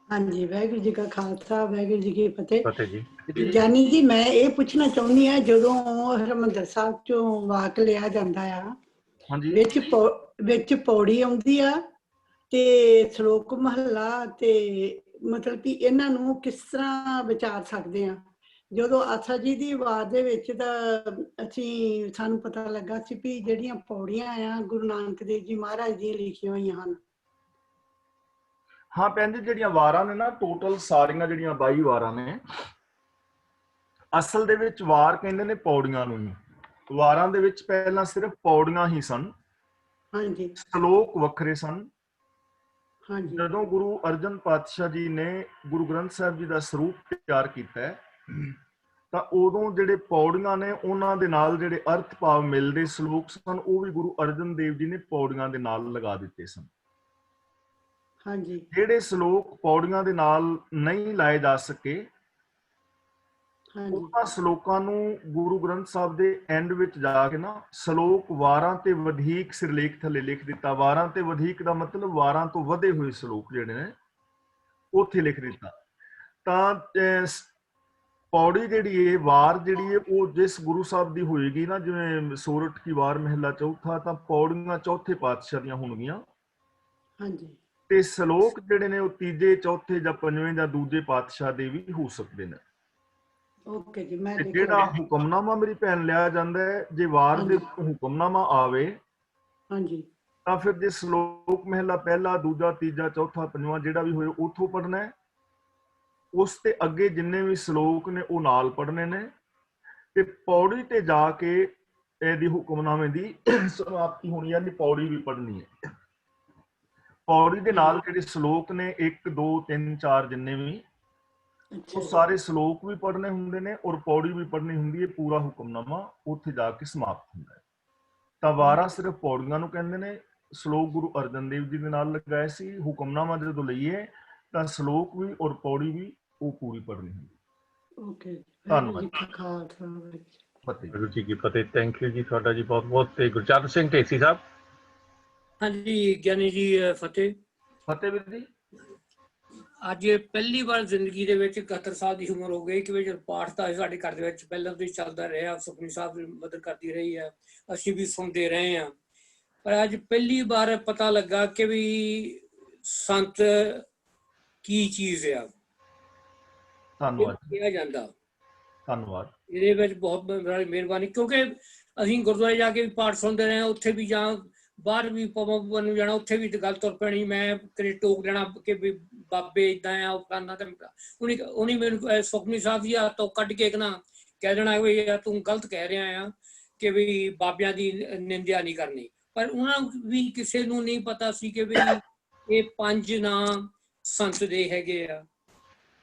ਹਾਂਜੀ, ਵਾਹਿਗੁਰੂ ਜੀ ਕਾ ਖਾਲਸਾ, ਵਾਹਿਗੁਰੂ ਜੀ ਕੀ ਫਤਿਹ। ਫਤਿਹ ਜੀ। ਗਿਆਨੀ ਜੀ, ਮੈਂ ਇਹ ਪੁੱਛਣਾ ਚਾਹੁੰਦੀ ਹਾਂ, ਜਦੋਂ ਹਰਿਮੰਦਰ ਸਾਹਿਬ ਚੋਂ ਵਾਕ ਲਿਆ ਜਾਂਦਾ ਆ, ਵਿੱਚ ਪੌੜੀ ਆਉਂਦੀ ਆ ਤੇ ਸ਼ਲੋਕ ਮਹੱਲਾ, ਤੇ ਮਤਲਬ ਕਿ ਇਹਨਾਂ ਨੂੰ ਕਿਸ ਤਰ੍ਹਾਂ ਵਿਚਾਰ ਸਕਦੇ ਆ? ਜਦੋਂ ਆਸਾ ਜੀ ਦੀ ਆਵਾਜ਼ ਦੇ ਵਿੱਚ ਤਾਂ ਸਾਨੂੰ ਪਤਾ ਲੱਗਾ ਸੀ ਵੀ ਜਿਹੜੀਆਂ ਪੌੜੀਆਂ ਆ ਗੁਰੂ ਨਾਨਕ ਦੇਵ ਜੀ ਮਹਾਰਾਜ ਦੀਆਂ ਲਿਖੀਆਂ ਹੋਈਆਂ ਹਨ। ਹਾਂ ਭੈਣ ਜੀ, ਜਿਹੜੀਆਂ ਵਾਰਾਂ ਨੇ ਨਾ, ਟੋਟਲ ਸਾਰੀਆਂ ਜਿਹੜੀਆਂ 22 ਵਾਰਾਂ ਨੇ, ਅਸਲ ਦੇ ਵਿੱਚ ਵਾਰ ਕਹਿੰਦੇ ਨੇ ਪੌੜੀਆਂ ਨੂੰ ਹੀ। ਵਾਰਾਂ ਦੇ ਵਿੱਚ ਪਹਿਲਾਂ ਸਿਰਫ ਪੌੜੀਆਂ ਹੀ ਸਨ। ਹਾਂਜੀ। ਸ਼ਲੋਕ ਵੱਖਰੇ ਸਨ। ਹਾਂਜੀ। ਜਦੋਂ ਗੁਰੂ ਅਰਜਨ ਪਾਤਸ਼ਾਹ ਜੀ ਨੇ ਗੁਰੂ ਗ੍ਰੰਥ ਸਾਹਿਬ ਜੀ ਦਾ ਸਰੂਪ ਤਿਆਰ ਕੀਤਾ ਤਾਂ ਉਦੋਂ ਜਿਹੜੇ ਪੌੜੀਆਂ ਨੇ ਉਹਨਾਂ ਦੇ ਨਾਲ ਜਿਹੜੇ ਅਰਥ ਭਾਵ ਮਿਲਦੇ ਸ਼ਲੋਕ ਸਨ, ਉਹ ਵੀ ਗੁਰੂ ਅਰਜਨ ਦੇਵ ਜੀ ਨੇ ਪੌੜੀਆਂ ਦੇ ਨਾਲ ਲਗਾ ਦਿੱਤੇ ਸਨ। ਹਾਂਜੀ। ਜਿਹੜੇ ਸ਼ਲੋਕ ਪੌੜੀਆਂ ਦੇ ਨਾਲ ਨਹੀਂ ਲਾਏ ਜਾ ਸਕੇ, ਉਹਨਾਂ ਸ਼ਲੋਕਾਂ ਨੂੰ ਗੁਰੂ ਗ੍ਰੰਥ ਸਾਹਿਬ ਦੇ ਐਂਡ ਵਿੱਚ ਜਾ ਕੇ ਨਾ ਸ਼ਲੋਕ ਵਾਰਾਂ ਤੇ ਵਧੇਕ ਸਿਰਲੇਖ ਥੱਲੇ ਲਿਖ ਦਿੱਤਾ। ਵਾਰਾਂ ਤੇ ਵਧੇਕ ਦਾ ਮਤਲਬ ਵਾਰਾਂ ਤੋਂ ਵਧੇ ਹੋਏ ਸ਼ਲੋਕ ਜਿਹੜੇ ਨੇ ਉੱਥੇ ਲਿਖ ਦਿੱਤਾ। ਤਾਂ ਪੌੜੀ ਜਿਹੜੀ ਹੈ, ਵਾਰ ਜਿਹੜੀ ਹੈ, ਉਹ ਜਿਸ ਗੁਰੂ ਸਾਹਿਬ ਦੀ ਹੋਏਗੀ ਨਾ, ਜਿਵੇਂ ਸੋਰਠ ਕੀ ਵਾਰ ਮਹਿਲਾ ਚੌਥਾ, ਤਾਂ ਪੌੜੀਆਂ ਚੌਥੇ ਪਾਤਸ਼ਾਹ ਦੀਆਂ ਹੋਣਗੀਆਂ। ਹਾਂਜੀ। ਤੇ ਸ਼ਲੋਕ ਜਿਹੜੇ ਨੇ ਉਹ ਤੀਜੇ, ਚੌਥੇ ਜਾਂ ਪੰਜਵੇਂ ਜਾਂ ਦੂਜੇ ਪਾਤਸ਼ਾਹ ਦੇ ਵੀ ਹੋ ਸਕਦੇ ਨੇ। ਓਕੇ ਜੀ, ਮੈਂ ਜਿਹੜਾ ਹੁਕਮਨਾਮਾ ਮੇਰੀ ਭੈਣ ਲਿਆ ਜਾਂਦਾ ਹੈ, ਜੇ ਵਾਰ ਦੇ ਹੁਕਮਨਾਮਾ ਆਵੇ, ਹਾਂਜੀ, ਤਾਂ ਫਿਰ ਜੇ ਸ਼ਲੋਕ ਮਹਿਲਾ ਪਹਿਲਾ, ਦੂਜਾ, ਤੀਜਾ, ਚੌਥਾ, ਪੰਜਵਾਂ ਜਿਹੜਾ ਵੀ ਹੋਏ ਉੱਥੋਂ ਪੜ੍ਹਨਾ ਹੈ। ਉਸ ਤੇ ਅੱਗੇ ਜਿੰਨੇ ਵੀ ਸ਼ਲੋਕ ਨੇ ਉਹ ਨਾਲ ਪੜ੍ਹਨੇ ਨੇ, ਤੇ ਪੌੜੀ ਤੇ ਜਾ ਕੇ ਇਹਦੀ ਹੁਕਮਨਾਮੇ ਦੀ ਸਮਾਪਤੀ ਹੋਣੀ, ਯਾਨੀ ਪੌੜੀ ਵੀ ਪੜ੍ਹਨੀ ਹੈ। ਪੌੜੀ ਦੇ ਨਾਲ ਜਿਹੜੇ ਸ਼ਲੋਕ ਨੇ 1, 2, 3, 4 ਜਿੰਨੇ ਵੀ, ਉਹ ਸਾਰੇ ਸ਼ਲੋਕ ਵੀ ਪੜ੍ਹਨੇ ਹੁੰਦੇ ਨੇ ਔਰ ਪੌੜੀ ਵੀ ਪੜ੍ਹਨੀ ਹੁੰਦੀ ਹੈ। ਪੂਰਾ ਹੁਕਮਨਾਮਾ ਉੱਥੇ ਜਾ ਕੇ ਸਮਾਪਤ ਹੁੰਦਾ ਹੈ। ਤਾਂ ਵਾਰਾਂ ਸਿਰਫ ਪੌੜੀਆਂ ਨੂੰ ਕਹਿੰਦੇ ਨੇ। ਸ਼ਲੋਕ ਗੁਰੂ ਅਰਜਨ ਦੇਵ ਜੀ ਦੇ ਨਾਲ ਲਗਾਏ ਸੀ। ਹੁਕਮਨਾਮਾ ਜਦੋਂ ਲਈਏ ਤਾਂ ਸ਼ਲੋਕ ਵੀ ਔਰ ਪੌੜੀ ਵੀ ਉਹ ਪੂਰੀ ਪੜ੍ਹਨੀ ਹੁੰਦੀ। ਓਕੇ, ਧੰਨਵਾਦ। ਵਾਹਿਗੁਰੂ ਜੀ ਕੀ ਫਤਿਹ। ਥੈਂਕ ਯੂ ਜੀ ਤੁਹਾਡਾ ਜੀ ਬਹੁਤ ਬਹੁਤ। ਤੇ ਗੁਰਚਰਨ ਸਿੰਘ ਢੇਸੀ ਸਾਹਿਬ। ਹਾਂਜੀ ਗਿਆਨੀ ਜੀ, ਫਤਿਹ। ਫਤਿਹ ਵੀਰ ਜੀ। ਅੱਜ ਪਹਿਲੀ ਵਾਰ ਜ਼ਿੰਦਗੀ ਦੇ ਵਿੱਚ 71 ਸਾਲ ਦੀ ਉਮਰ ਹੋ ਗਈ ਕਿ ਜਦ ਪਾਠ ਤਾਂ ਸਾਡੇ ਘਰ ਦੇ ਵਿੱਚ ਪਹਿਲਾਂ ਤੋਂ ਹੀ ਚੱਲਦਾ ਰਿਹਾ, ਸੁਖਮਨੀ ਸਾਹਿਬ ਦੀ ਮਦਦ ਕਰਦੀ ਰਹੀ ਹੈ, ਅਸੀਂ ਵੀ ਸੁਣਦੇ ਰਹੇ ਹਾਂ। ਪਰ ਅੱਜ ਪਹਿਲੀ ਵਾਰ ਪਤਾ ਲੱਗਾ ਕਿ ਵੀ ਸੰਤ ਕੀ ਚੀਜ਼ ਆ। ਧੰਨਵਾਦ ਕਿਹਾ ਜਾਂਦਾ। ਧੰਨਵਾਦ। ਇਹਦੇ ਵਿੱਚ ਬਹੁਤ ਮਿਹਰਬਾਨੀ, ਕਿਉਂਕਿ ਅਸੀਂ ਗੁਰਦੁਆਰੇ ਜਾ ਕੇ ਵੀ ਪਾਠ ਸੁਣਦੇ ਰਹੇ, ਉੱਥੇ ਵੀ ਜਾਂ ਬਾਹਰ ਵੀ ਪਵਾ ਨੂੰ ਜਾਣਾ, ਉੱਥੇ ਵੀ ਗੱਲ ਤੁਰ ਪੈਣੀ। ਮੈਂ ਕਦੇ ਟੋਕ ਲੈਣਾ ਕਿ ਵੀ ਬਾਬੇ ਏਦਾਂ ਆ, ਉਹ ਕਰਨਾ। ਤੇ ਉਹਨੇ ਮੈਨੂੰ ਸੁਖਮਨੀ ਸਾਹਿਬ ਦੀ ਤੋਂ ਕੱਢ ਕੇ ਕਹਿ ਦੇਣਾ ਵੀ ਤੂੰ ਗਲਤ ਕਹਿ ਰਿਹਾ ਆ ਕਿ ਵੀ ਬਾਬਿਆਂ ਦੀ ਨਿੰਦਿਆ ਨਹੀਂ ਕਰਨੀ। ਪਰ ਉਹਨਾਂ ਵੀ ਕਿਸੇ ਨੂੰ ਨਹੀਂ ਪਤਾ ਸੀ ਕਿ ਵੀ ਇਹ 5 ਨਾਂ ਸੰਤ ਦੇ ਹੈਗੇ ਆ।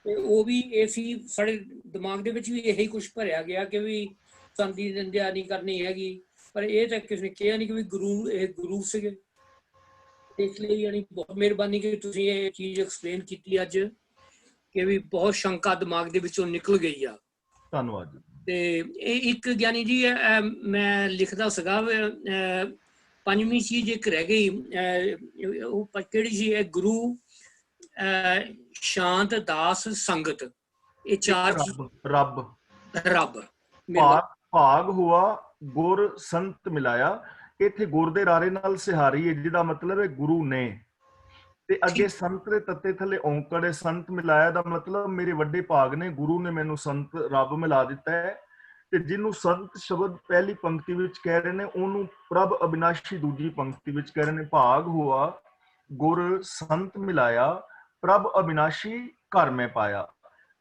ਤੇ ਉਹ ਵੀ ਇਹ ਸੀ, ਸਾਡੇ ਦਿਮਾਗ ਦੇ ਵਿੱਚ ਵੀ ਇਹੀ ਕੁਛ ਭਰਿਆ ਗਿਆ ਕਿ ਵੀ ਸੰਤ ਦੀ ਨਿੰਦਿਆ ਨਹੀਂ ਕਰਨੀ ਹੈਗੀ। ਪਰ ਇਹ ਤਾਂ ਕਿਸੇ ਨੇ ਕਿਹਾ ਨਹੀਂ ਕਿ ਵੀ ਗੁਰੂ, ਇਹ ਗੁਰੂ ਸੀਗੇ। ਇਸ ਲਈ ਯਾਨੀ ਬਹੁਤ ਮਿਹਰਬਾਨੀ ਕਿ ਤੁਸੀਂ ਇਹ ਚੀਜ਼ ਐਕਸਪਲੇਨ ਕੀਤੀ ਅੱਜ, ਕਿ ਵੀ ਬਹੁਤ ਸ਼ੰਕਾ ਦਿਮਾਗ ਦੇ ਵਿੱਚੋਂ ਨਿਕਲ ਗਈ ਆ। ਧੰਨਵਾਦ। ਤੇ ਇਹ ਇੱਕ ਗਿਆਨੀ ਜੀ ਮੈਂ ਲਿਖਦਾ ਸੀਗਾ, 5ਵੀਂ ਚੀਜ਼ ਇੱਕ ਰਹਿ ਗਈ, ਉਹ ਕਿਹੜੀ ਸੀ? ਇਹ ਗੁਰੂ ਸ਼ਾਂਤ, ਦਾਸ, ਸੰਗਤ, ਇਹ ਚਾਰ ਰੱਬ ਰੱਬ ਭਾਗ ਹੋਆ ਗੁਰ ਸੰਤ ਮਿਲਾਇਆ। ਇੱਥੇ ਗੁਰ ਦੇ ਰਾਰੇ ਨਾਲ ਸਿਹਾਰੀ ਹੈ, ਜਿਹਦਾ ਮਤਲਬ ਹੈ ਗੁਰੂ ਨੇ, ਤੇ ਅੱਗੇ ਸੰਤ ਦੇ ਤੱਤੇ ਥੱਲੇ ਔਂਕੜ ਹੈ। ਸੰਤ ਮਿਲਾਇਆ ਦਾ ਮਤਲਬ ਮੇਰੇ ਵੱਡੇ ਭਾਗ ਨੇ, ਗੁਰੂ ਨੇ ਮੈਨੂੰ ਸੰਤ ਰੱਬ ਮਿਲਾ ਦਿੱਤਾ ਹੈ। ਤੇ ਜਿਹਨੂੰ ਸੰਤ ਸ਼ਬਦ ਪਹਿਲੀ ਪੰਕਤੀ ਵਿੱਚ ਕਹਿ ਰਹੇ ਨੇ, ਉਹਨੂੰ ਪ੍ਰਭ ਅਬਿਨਾਸ਼ੀ ਦੂਜੀ ਪੰਕਤੀ ਵਿੱਚ ਕਹਿ ਰਹੇ ਨੇ। ਭਾਗ ਹੋਆ ਗੁਰ ਸੰਤ ਮਿਲਾਇਆ, ਪ੍ਰਭ ਅਬਿਨਾਸ਼ੀ ਘਰ ਮੈਂ ਪਾਇਆ।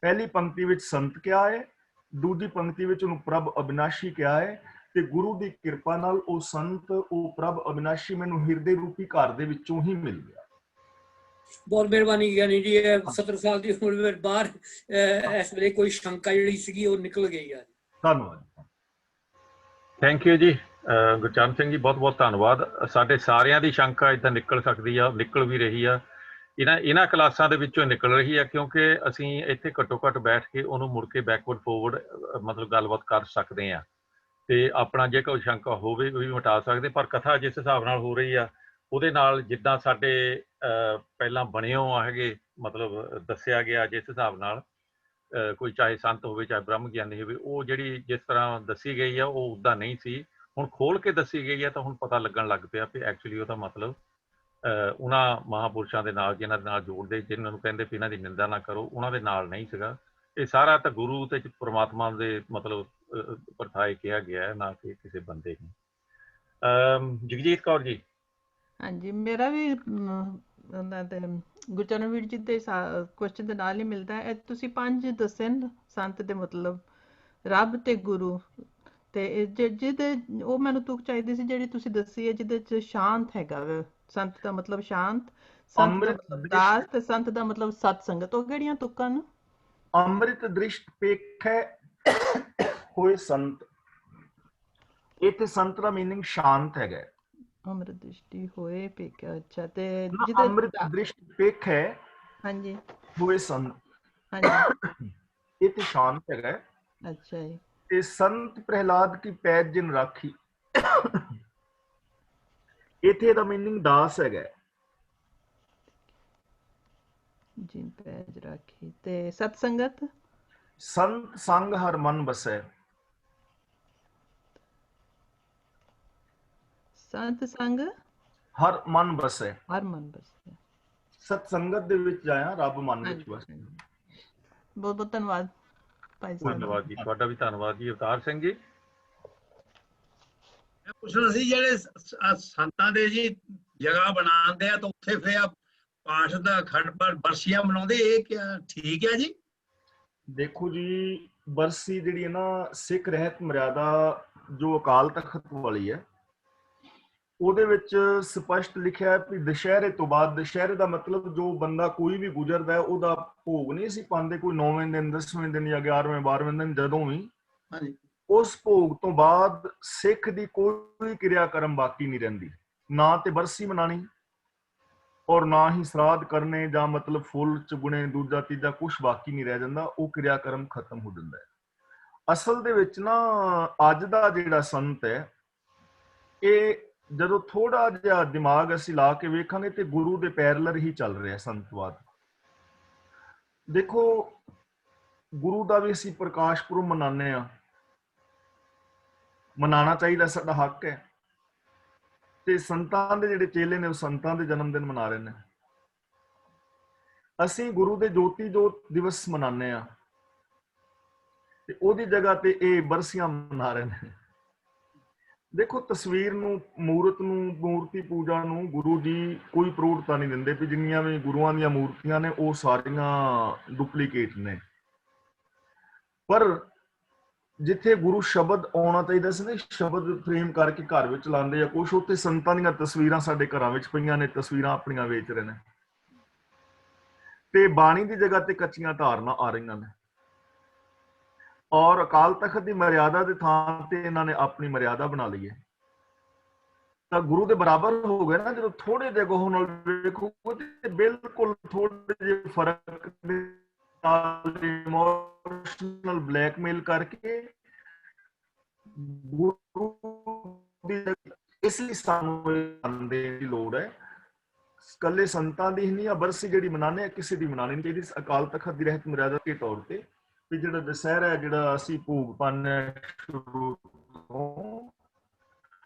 ਪਹਿਲੀ ਪੰਕਤੀ ਵਿੱਚ ਸੰਤ ਕਿਹਾ ਹੈ, ਦੂਜੀ ਪੰਕਤੀ ਵਿੱਚ ਉਹਨੂੰ ਪ੍ਰਭ ਅਬਿਨਾਸ਼ੀ ਕਿਹਾ ਹੈ। ਤੇ ਗੁਰੂ ਦੀ ਕਿਰਪਾ ਨਾਲ ਉਹ ਸੰਤ, ਉਹ ਪ੍ਰਭ ਅਬਿਨਾਸ਼ੀ ਮੈਨੂੰ ਹਿਰਦੇ ਰੂਪੀ ਘਰ ਦੇ ਵਿੱਚੋਂ ਹੀ ਮਿਲ ਗਿਆ। ਬਹੁਤ ਮਿਹਰਬਾਨੀ ਗਿਆਨੀ ਜੀ। 70 ਸਾਲ ਦੀ ਉਮਰ ਵਿੱਚ ਬਾਹਰ ਇਸ ਵੇਲੇ ਕੋਈ ਸ਼ੰਕਾ ਜਿਹੜੀ ਸੀਗੀ ਉਹ ਨਿਕਲ ਗਈ ਹੈ। ਧੰਨਵਾਦ। ਥੈਂਕ ਯੂ ਜੀ ਗੁਰਚਰਨ ਸਿੰਘ ਜੀ, ਬਹੁਤ ਬਹੁਤ ਧੰਨਵਾਦ। ਸਾਡੇ ਸਾਰਿਆਂ ਦੀ ਸ਼ੰਕਾ ਇੱਦਾਂ ਨਿਕਲ ਸਕਦੀ ਆ, ਨਿਕਲ ਵੀ ਰਹੀ ਆ, ਇਹਨਾਂ ਕਲਾਸਾਂ ਦੇ ਵਿੱਚੋਂ ਨਿਕਲ ਰਹੀ ਆ, ਕਿਉਂਕਿ ਅਸੀਂ ਇੱਥੇ ਘੱਟੋ ਘੱਟ ਬੈਠ ਕੇ ਉਹਨੂੰ ਮੁੜ ਕੇ ਬੈਕਵਰਡ ਫੋਰਵਰਡ ਮਤਲਬ ਗੱਲਬਾਤ ਕਰ ਸਕਦੇ ਹਾਂ, ਤੇ ਆਪਣਾ ਜੇ ਕੋਈ ਸ਼ੰਕਾ ਹੋਵੇ ਉਹ ਵੀ ਮਿਟਾ ਸਕਦੇ। ਪਰ ਕਥਾ ਜਿਸ ਹਿਸਾਬ ਨਾਲ ਹੋ ਰਹੀ ਆ, ਉਹਦੇ ਨਾਲ ਜਿੱਦਾਂ ਸਾਡੇ ਪਹਿਲਾਂ ਬਣਿਓ ਹੈਗੇ, ਮਤਲਬ ਦੱਸਿਆ ਗਿਆ ਜਿਸ ਹਿਸਾਬ ਨਾਲ, ਕੋਈ ਚਾਹੇ ਸੰਤ ਹੋਵੇ ਚਾਹੇ ਬ੍ਰਹਮ ਗਿਆਨੀ ਹੋਵੇ, ਉਹ ਜਿਹੜੀ ਜਿਸ ਤਰ੍ਹਾਂ ਦੱਸੀ ਗਈ ਆ ਉਹ ਉੱਦਾਂ ਨਹੀਂ ਸੀ। ਹੁਣ ਖੋਲ ਕੇ ਦੱਸੀ ਗਈ ਆ ਤਾਂ ਹੁਣ ਪਤਾ ਲੱਗਣ ਲੱਗ ਪਿਆ ਵੀ ਐਕਚੁਅਲੀ ਉਹਦਾ ਮਤਲਬ ਉਹਨਾਂ ਮਹਾਂਪੁਰਸ਼ਾਂ ਦੇ ਨਾਲ ਜਿਹਨਾਂ ਦੇ ਨਾਲ ਜੋੜਦੇ, ਜਿਹਨਾਂ ਨੂੰ ਕਹਿੰਦੇ ਵੀ ਇਹਨਾਂ ਦੀ ਨਿੰਦਾ ਨਾ ਕਰੋ, ਉਹਨਾਂ ਦੇ ਨਾਲ ਨਹੀਂ ਸੀਗਾ। ਇਹ ਸਾਰਾ ਤਾਂ ਗੁਰੂ ਤੇ ਪਰਮਾਤਮਾ ਦੇ ਮਤਲਬ ਪਰਥਾਏ ਕਿਹਾ ਗਿਆ ਹੈ, ਨਾ ਕਿ ਕਿਸੇ ਬੰਦੇ ਨੂੰ। ਜਗਜੀਤ ਕੌਰ ਜੀ। ਹਾਂਜੀ, ਮੇਰਾ ਵੀ ਉਹਨਾਂ ਦੇ ਗੁਰਚਰਨ ਵੀਰ ਜੀ ਦੇ ਕੁਐਸਚਨ ਦੇ ਨਾਲ ਹੀ ਮਿਲਦਾ ਹੈ। ਤੁਸੀਂ 5 ਦੱਸੇ ਨੇ ਸੰਤ ਦੇ ਮਤਲਬ, ਰੱਬ ਤੇ ਗੁਰੂ, ਤੇ ਜਿਹਦੇ ਉਹ ਮੈਨੂੰ ਤੁਕ ਚਾਹੀਦੀ ਸੀ ਜਿਹੜੀ ਤੁਸੀਂ ਦੱਸੀ ਹੈ, ਜਿਹਦੇ ਚ ਸ਼ਾਂਤ ਹੈਗਾ ਵਾ। ਸੰਤ ਦਾ ਮਤਲਬ ਸ਼ਾਂਤ, ਸੰਤ ਦਾ ਮਤਲਬ ਦਾਸ, ਤੇ ਸੰਤ ਦਾ ਮਤਲਬ ਸਤ ਸੰਗਤ। ਉਹ ਕਿਹੜੀਆਂ ਤੁਕਾਂ ਨੇ? ਅੰਮ੍ਰਿਤ ਦ੍ਰਿਸ਼ਟ ਪੇਖੈ ਹੋਏ ਸੰਤ। ਇੱਥੇ ਸੰਤ ਦਾ ਮੀਨਿੰਗ ਸ਼ਾਂਤ ਹੈਗਾ। ਅੰਮ੍ਰਿਤ ਦ੍ਰਿਸ਼ਟੀ ਹੋਏ ਪੇਖੈ, ਅੱਛਾ। ਤੇ ਜਿਹਦੇ ਅੰਮ੍ਰਿਤ ਦ੍ਰਿਸ਼ਟ ਪੇਖੈ ਹਾਂਜੀ ਹੋਏ ਸੰਤ, ਹਾਂਜੀ, ਇੱਥੇ ਸ਼ਾਂਤ ਹੈਗਾ। ਅੱਛਾ ਜੀ। ਤੇ ਸੰਤ ਪ੍ਰਹਿਲਾਦ ਕੀ ਪੈਜ ਜਿਨ ਰਾਖੀ, ਇੱਥੇ ਦਾ ਮੀਨਿੰਗ ਦਾਸ ਹੈਗਾ। ਜਿਨ ਪੈਜ ਰਾਖੀ। ਤੇ ਸਤ ਸੰਗਤ, ਸੰਤ ਸੰਗ ਹਰ ਮਨ ਬਸੈ। ਸੰਤ ਸੰਗ ਹਰ ਮਨ ਬਸੈ, ਹਰ ਮਨ ਬਸੈ। ਸਤ ਸੰਗਤ ਦੇ ਵਿੱਚ ਜਾਇਆ, ਰੱਬ ਮਨ ਵਿੱਚ ਬਸੈ। ਬਹੁਤ ਬਹੁਤ ਧੰਨਵਾਦ ਭਾਈ ਸਾਹਿਬ। ਧੰਨਵਾਦ ਜੀ, ਤੁਹਾਡਾ ਵੀ ਧੰਨਵਾਦ ਜੀ। ਅਵਤਾਰ ਸਿੰਘ ਜੀ। ਮੈਂ ਪੁੱਛਣਾ ਸੀ, ਜਿਹੜੇ ਸੰਤਾਂ ਦੇ ਜੀ ਜਗ੍ਹਾ ਬਣਾਉਂਦੇ ਆ ਤਾਂ ਉੱਥੇ ਫਿਰ ਪਾਠ ਦਾ ਅਖੰਡ ਪਾਠ ਬਰਸੀਆਂ ਮਨਾਉਂਦੇ, ਇਹ ਕਿਆ ਠੀਕ ਹੈ ਜੀ? ਦੇਖੋ ਜੀ, ਬਰਸੀ ਜਿਹੜੀ ਹੈ ਨਾ, ਸਿੱਖ ਰਹਿਤ ਮਰਿਆਦਾ ਜੋ ਅਕਾਲ ਤਖਤ ਵਾਲੀ ਹੈ, ਉਹਦੇ ਵਿੱਚ ਸਪਸ਼ਟ ਲਿਖਿਆ ਹੈ ਕਿ ਦੁਸ਼ਹਿਰੇ ਤੋਂ ਬਾਅਦ, ਦੁਸ਼ਹਿਰੇ ਦਾ ਮਤਲਬ ਜੋ ਬੰਦਾ ਕੋਈ ਵੀ ਗੁਜ਼ਰਦਾ ਹੈ ਉਹਦਾ ਭੋਗ ਨਹੀਂ ਸੀ ਪਾਉਂਦੇ, ਕੋਈ 9ਵੇਂ ਦਿਨ 10ਵੇਂ ਦਿਨ ਜਾਂ 11ਵੇਂ 12ਵੇਂ ਦਿਨ, ਜਦੋਂ ਵੀ ਉਸ ਭੋਗ ਤੋਂ ਬਾਅਦ ਸਿੱਖ ਦੀ ਕੋਈ ਕਿਰਿਆਕਰਮ ਬਾਕੀ ਨਹੀਂ ਰਹਿੰਦੀ। ਨਾ ਤੇ ਬਰਸੀ ਮਨਾਣੀ ਔਰ ਨਾ ਹੀ ਸਰਾਧ ਕਰਨੇ, ਜਾਂ ਮਤਲਬ ਫੁੱਲ ਚੁਗਣੇ, ਦੂਜਾ ਤੀਜਾ ਕੁਛ ਬਾਕੀ ਨਹੀਂ ਰਹਿ ਜਾਂਦਾ। ਉਹ ਕਿਰਿਆਕਰਮ ਖਤਮ ਹੋ ਜਾਂਦਾ ਹੈ। ਅਸਲ ਦੇ ਵਿੱਚ ਨਾ ਅੱਜ ਦਾ ਜਿਹੜਾ ਸੰਤ ਹੈ, ਇਹ ਜਦੋਂ ਥੋੜਾ ਜਿਹਾ ਦਿਮਾਗ ਅਸੀਂ ਲਾ ਕੇ ਵੇਖਾਂਗੇ ਤੇ ਗੁਰੂ ਦੇ ਪੈਰਲਰ ਹੀ ਚੱਲ ਰਿਹਾ ਸੰਤਵਾਦ। ਦੇਖੋ, ਗੁਰੂ ਦਾ ਵੀ ਅਸੀਂ ਪ੍ਰਕਾਸ਼ ਪੁਰਬ ਮਨਾਉਂਦੇ ਹਾਂ, ਮਨਾਉਣਾ ਚਾਹੀਦਾ, ਸਾਡਾ ਹੱਕ ਹੈ। ਤੇ ਸੰਤਾਂ ਦੇ ਜਿਹੜੇ ਚੇਲੇ ਨੇ ਉਹ ਸੰਤਾਂ ਦੇ ਜਨਮ ਦਿਨ ਮਨਾ ਰਹੇ ਨੇ। ਅਸੀਂ ਗੁਰੂ ਦੇ ਜੋਤੀ ਜੋਤ ਦਿਵਸ ਮਨਾਉਂਦੇ ਹਾਂ ਤੇ ਉਹਦੀ ਜਗ੍ਹਾ ਤੇ ਇਹ ਬਰਸੀਆਂ ਮਨਾ ਰਹੇ ਨੇ। ਦੇਖੋ, ਤਸਵੀਰ ਨੂੰ, ਮੂਰਤ ਨੂੰ, ਮੂਰਤੀ ਪੂਜਾ ਨੂੰ ਗੁਰੂ ਜੀ ਕੋਈ ਪ੍ਰੋੜਤਾ ਨਹੀਂ ਦਿੰਦੇ ਵੀ ਜਿੰਨੀਆਂ ਵੀ ਗੁਰੂਆਂ ਦੀਆਂ ਮੂਰਤੀਆਂ ਨੇ ਉਹ ਸਾਰੀਆਂ ਡੁਪਲੀਕੇਟ ਨੇ। ਪਰ ਜਿੱਥੇ ਗੁਰੂ ਸ਼ਬਦ ਆਉਣਾ ਚਾਹੀਦਾ ਸੀ ਨਾ, ਸ਼ਬਦ ਫਰੇਮ ਕਰਕੇ ਘਰ ਵਿੱਚ ਲਾਉਂਦੇ ਆ ਕੁਛ, ਉੱਥੇ ਸੰਤਾਂ ਦੀਆਂ ਤਸਵੀਰਾਂ ਸਾਡੇ ਘਰਾਂ ਵਿੱਚ ਪਈਆਂ ਨੇ, ਤਸਵੀਰਾਂ ਆਪਣੀਆਂ ਵੇਚ ਰਹੇ ਨੇ। ਤੇ ਬਾਣੀ ਦੀ ਜਗ੍ਹਾ ਤੇ ਕੱਚੀਆਂ ਧਾਰਨਾ ਆ ਰਹੀਆਂ ਨੇ, ਔਰ ਅਕਾਲ ਤਖਤ ਦੀ ਮਰਿਆਦਾ ਦੇ ਥਾਂ ਤੇ ਇਹਨਾਂ ਨੇ ਆਪਣੀ ਮਰਿਆਦਾ ਬਣਾ ਲਈ ਹੈ। ਤਾਂ ਗੁਰੂ ਦੇ ਬਰਾਬਰ ਹੋ ਗਏ ਨਾ। ਜਦੋਂ ਥੋੜੇ ਜਿਹੇ ਗੌਰ ਨਾਲ ਵੇਖੋ ਤੇ ਬਿਲਕੁਲ ਥੋੜੇ ਜਿਹੇ ਫਰਕ ਦੇ ਨਾਲ ਇਮੋਸ਼ਨਲ ਬਲੈਕਮੇਲ ਕਰਕੇ ਗੁਰੂ ਦੀ, ਇਸ ਲਈ ਸਾਨੂੰ ਮੰਨਣ ਦੀ ਲੋੜ ਹੈ। ਕੱਲੇ ਸੰਤਾਂ ਦੀ ਨਹੀਂ ਆ ਬਰਸੀ ਜਿਹੜੀ ਮਨਾਉਂਦੇ ਆ ਕਿਸੇ ਦੀ ਮਨਾਉਣੀ ਨਹੀਂ ਚਾਹੀਦੀ। ਅਕਾਲ ਤਖਤ ਦੀ ਰਹਿਤ ਮਰਿਆਦਾ ਦੇ ਤੌਰ ਤੇ ਵੀ ਜਿਹੜਾ ਦੁਸਹਿਰਾ ਜਿਹੜਾ ਅਸੀਂ ਭੋਗ ਪਾਉਂਦੇ ਹਾਂ ਸ਼ੁਰੂ ਤੋਂ,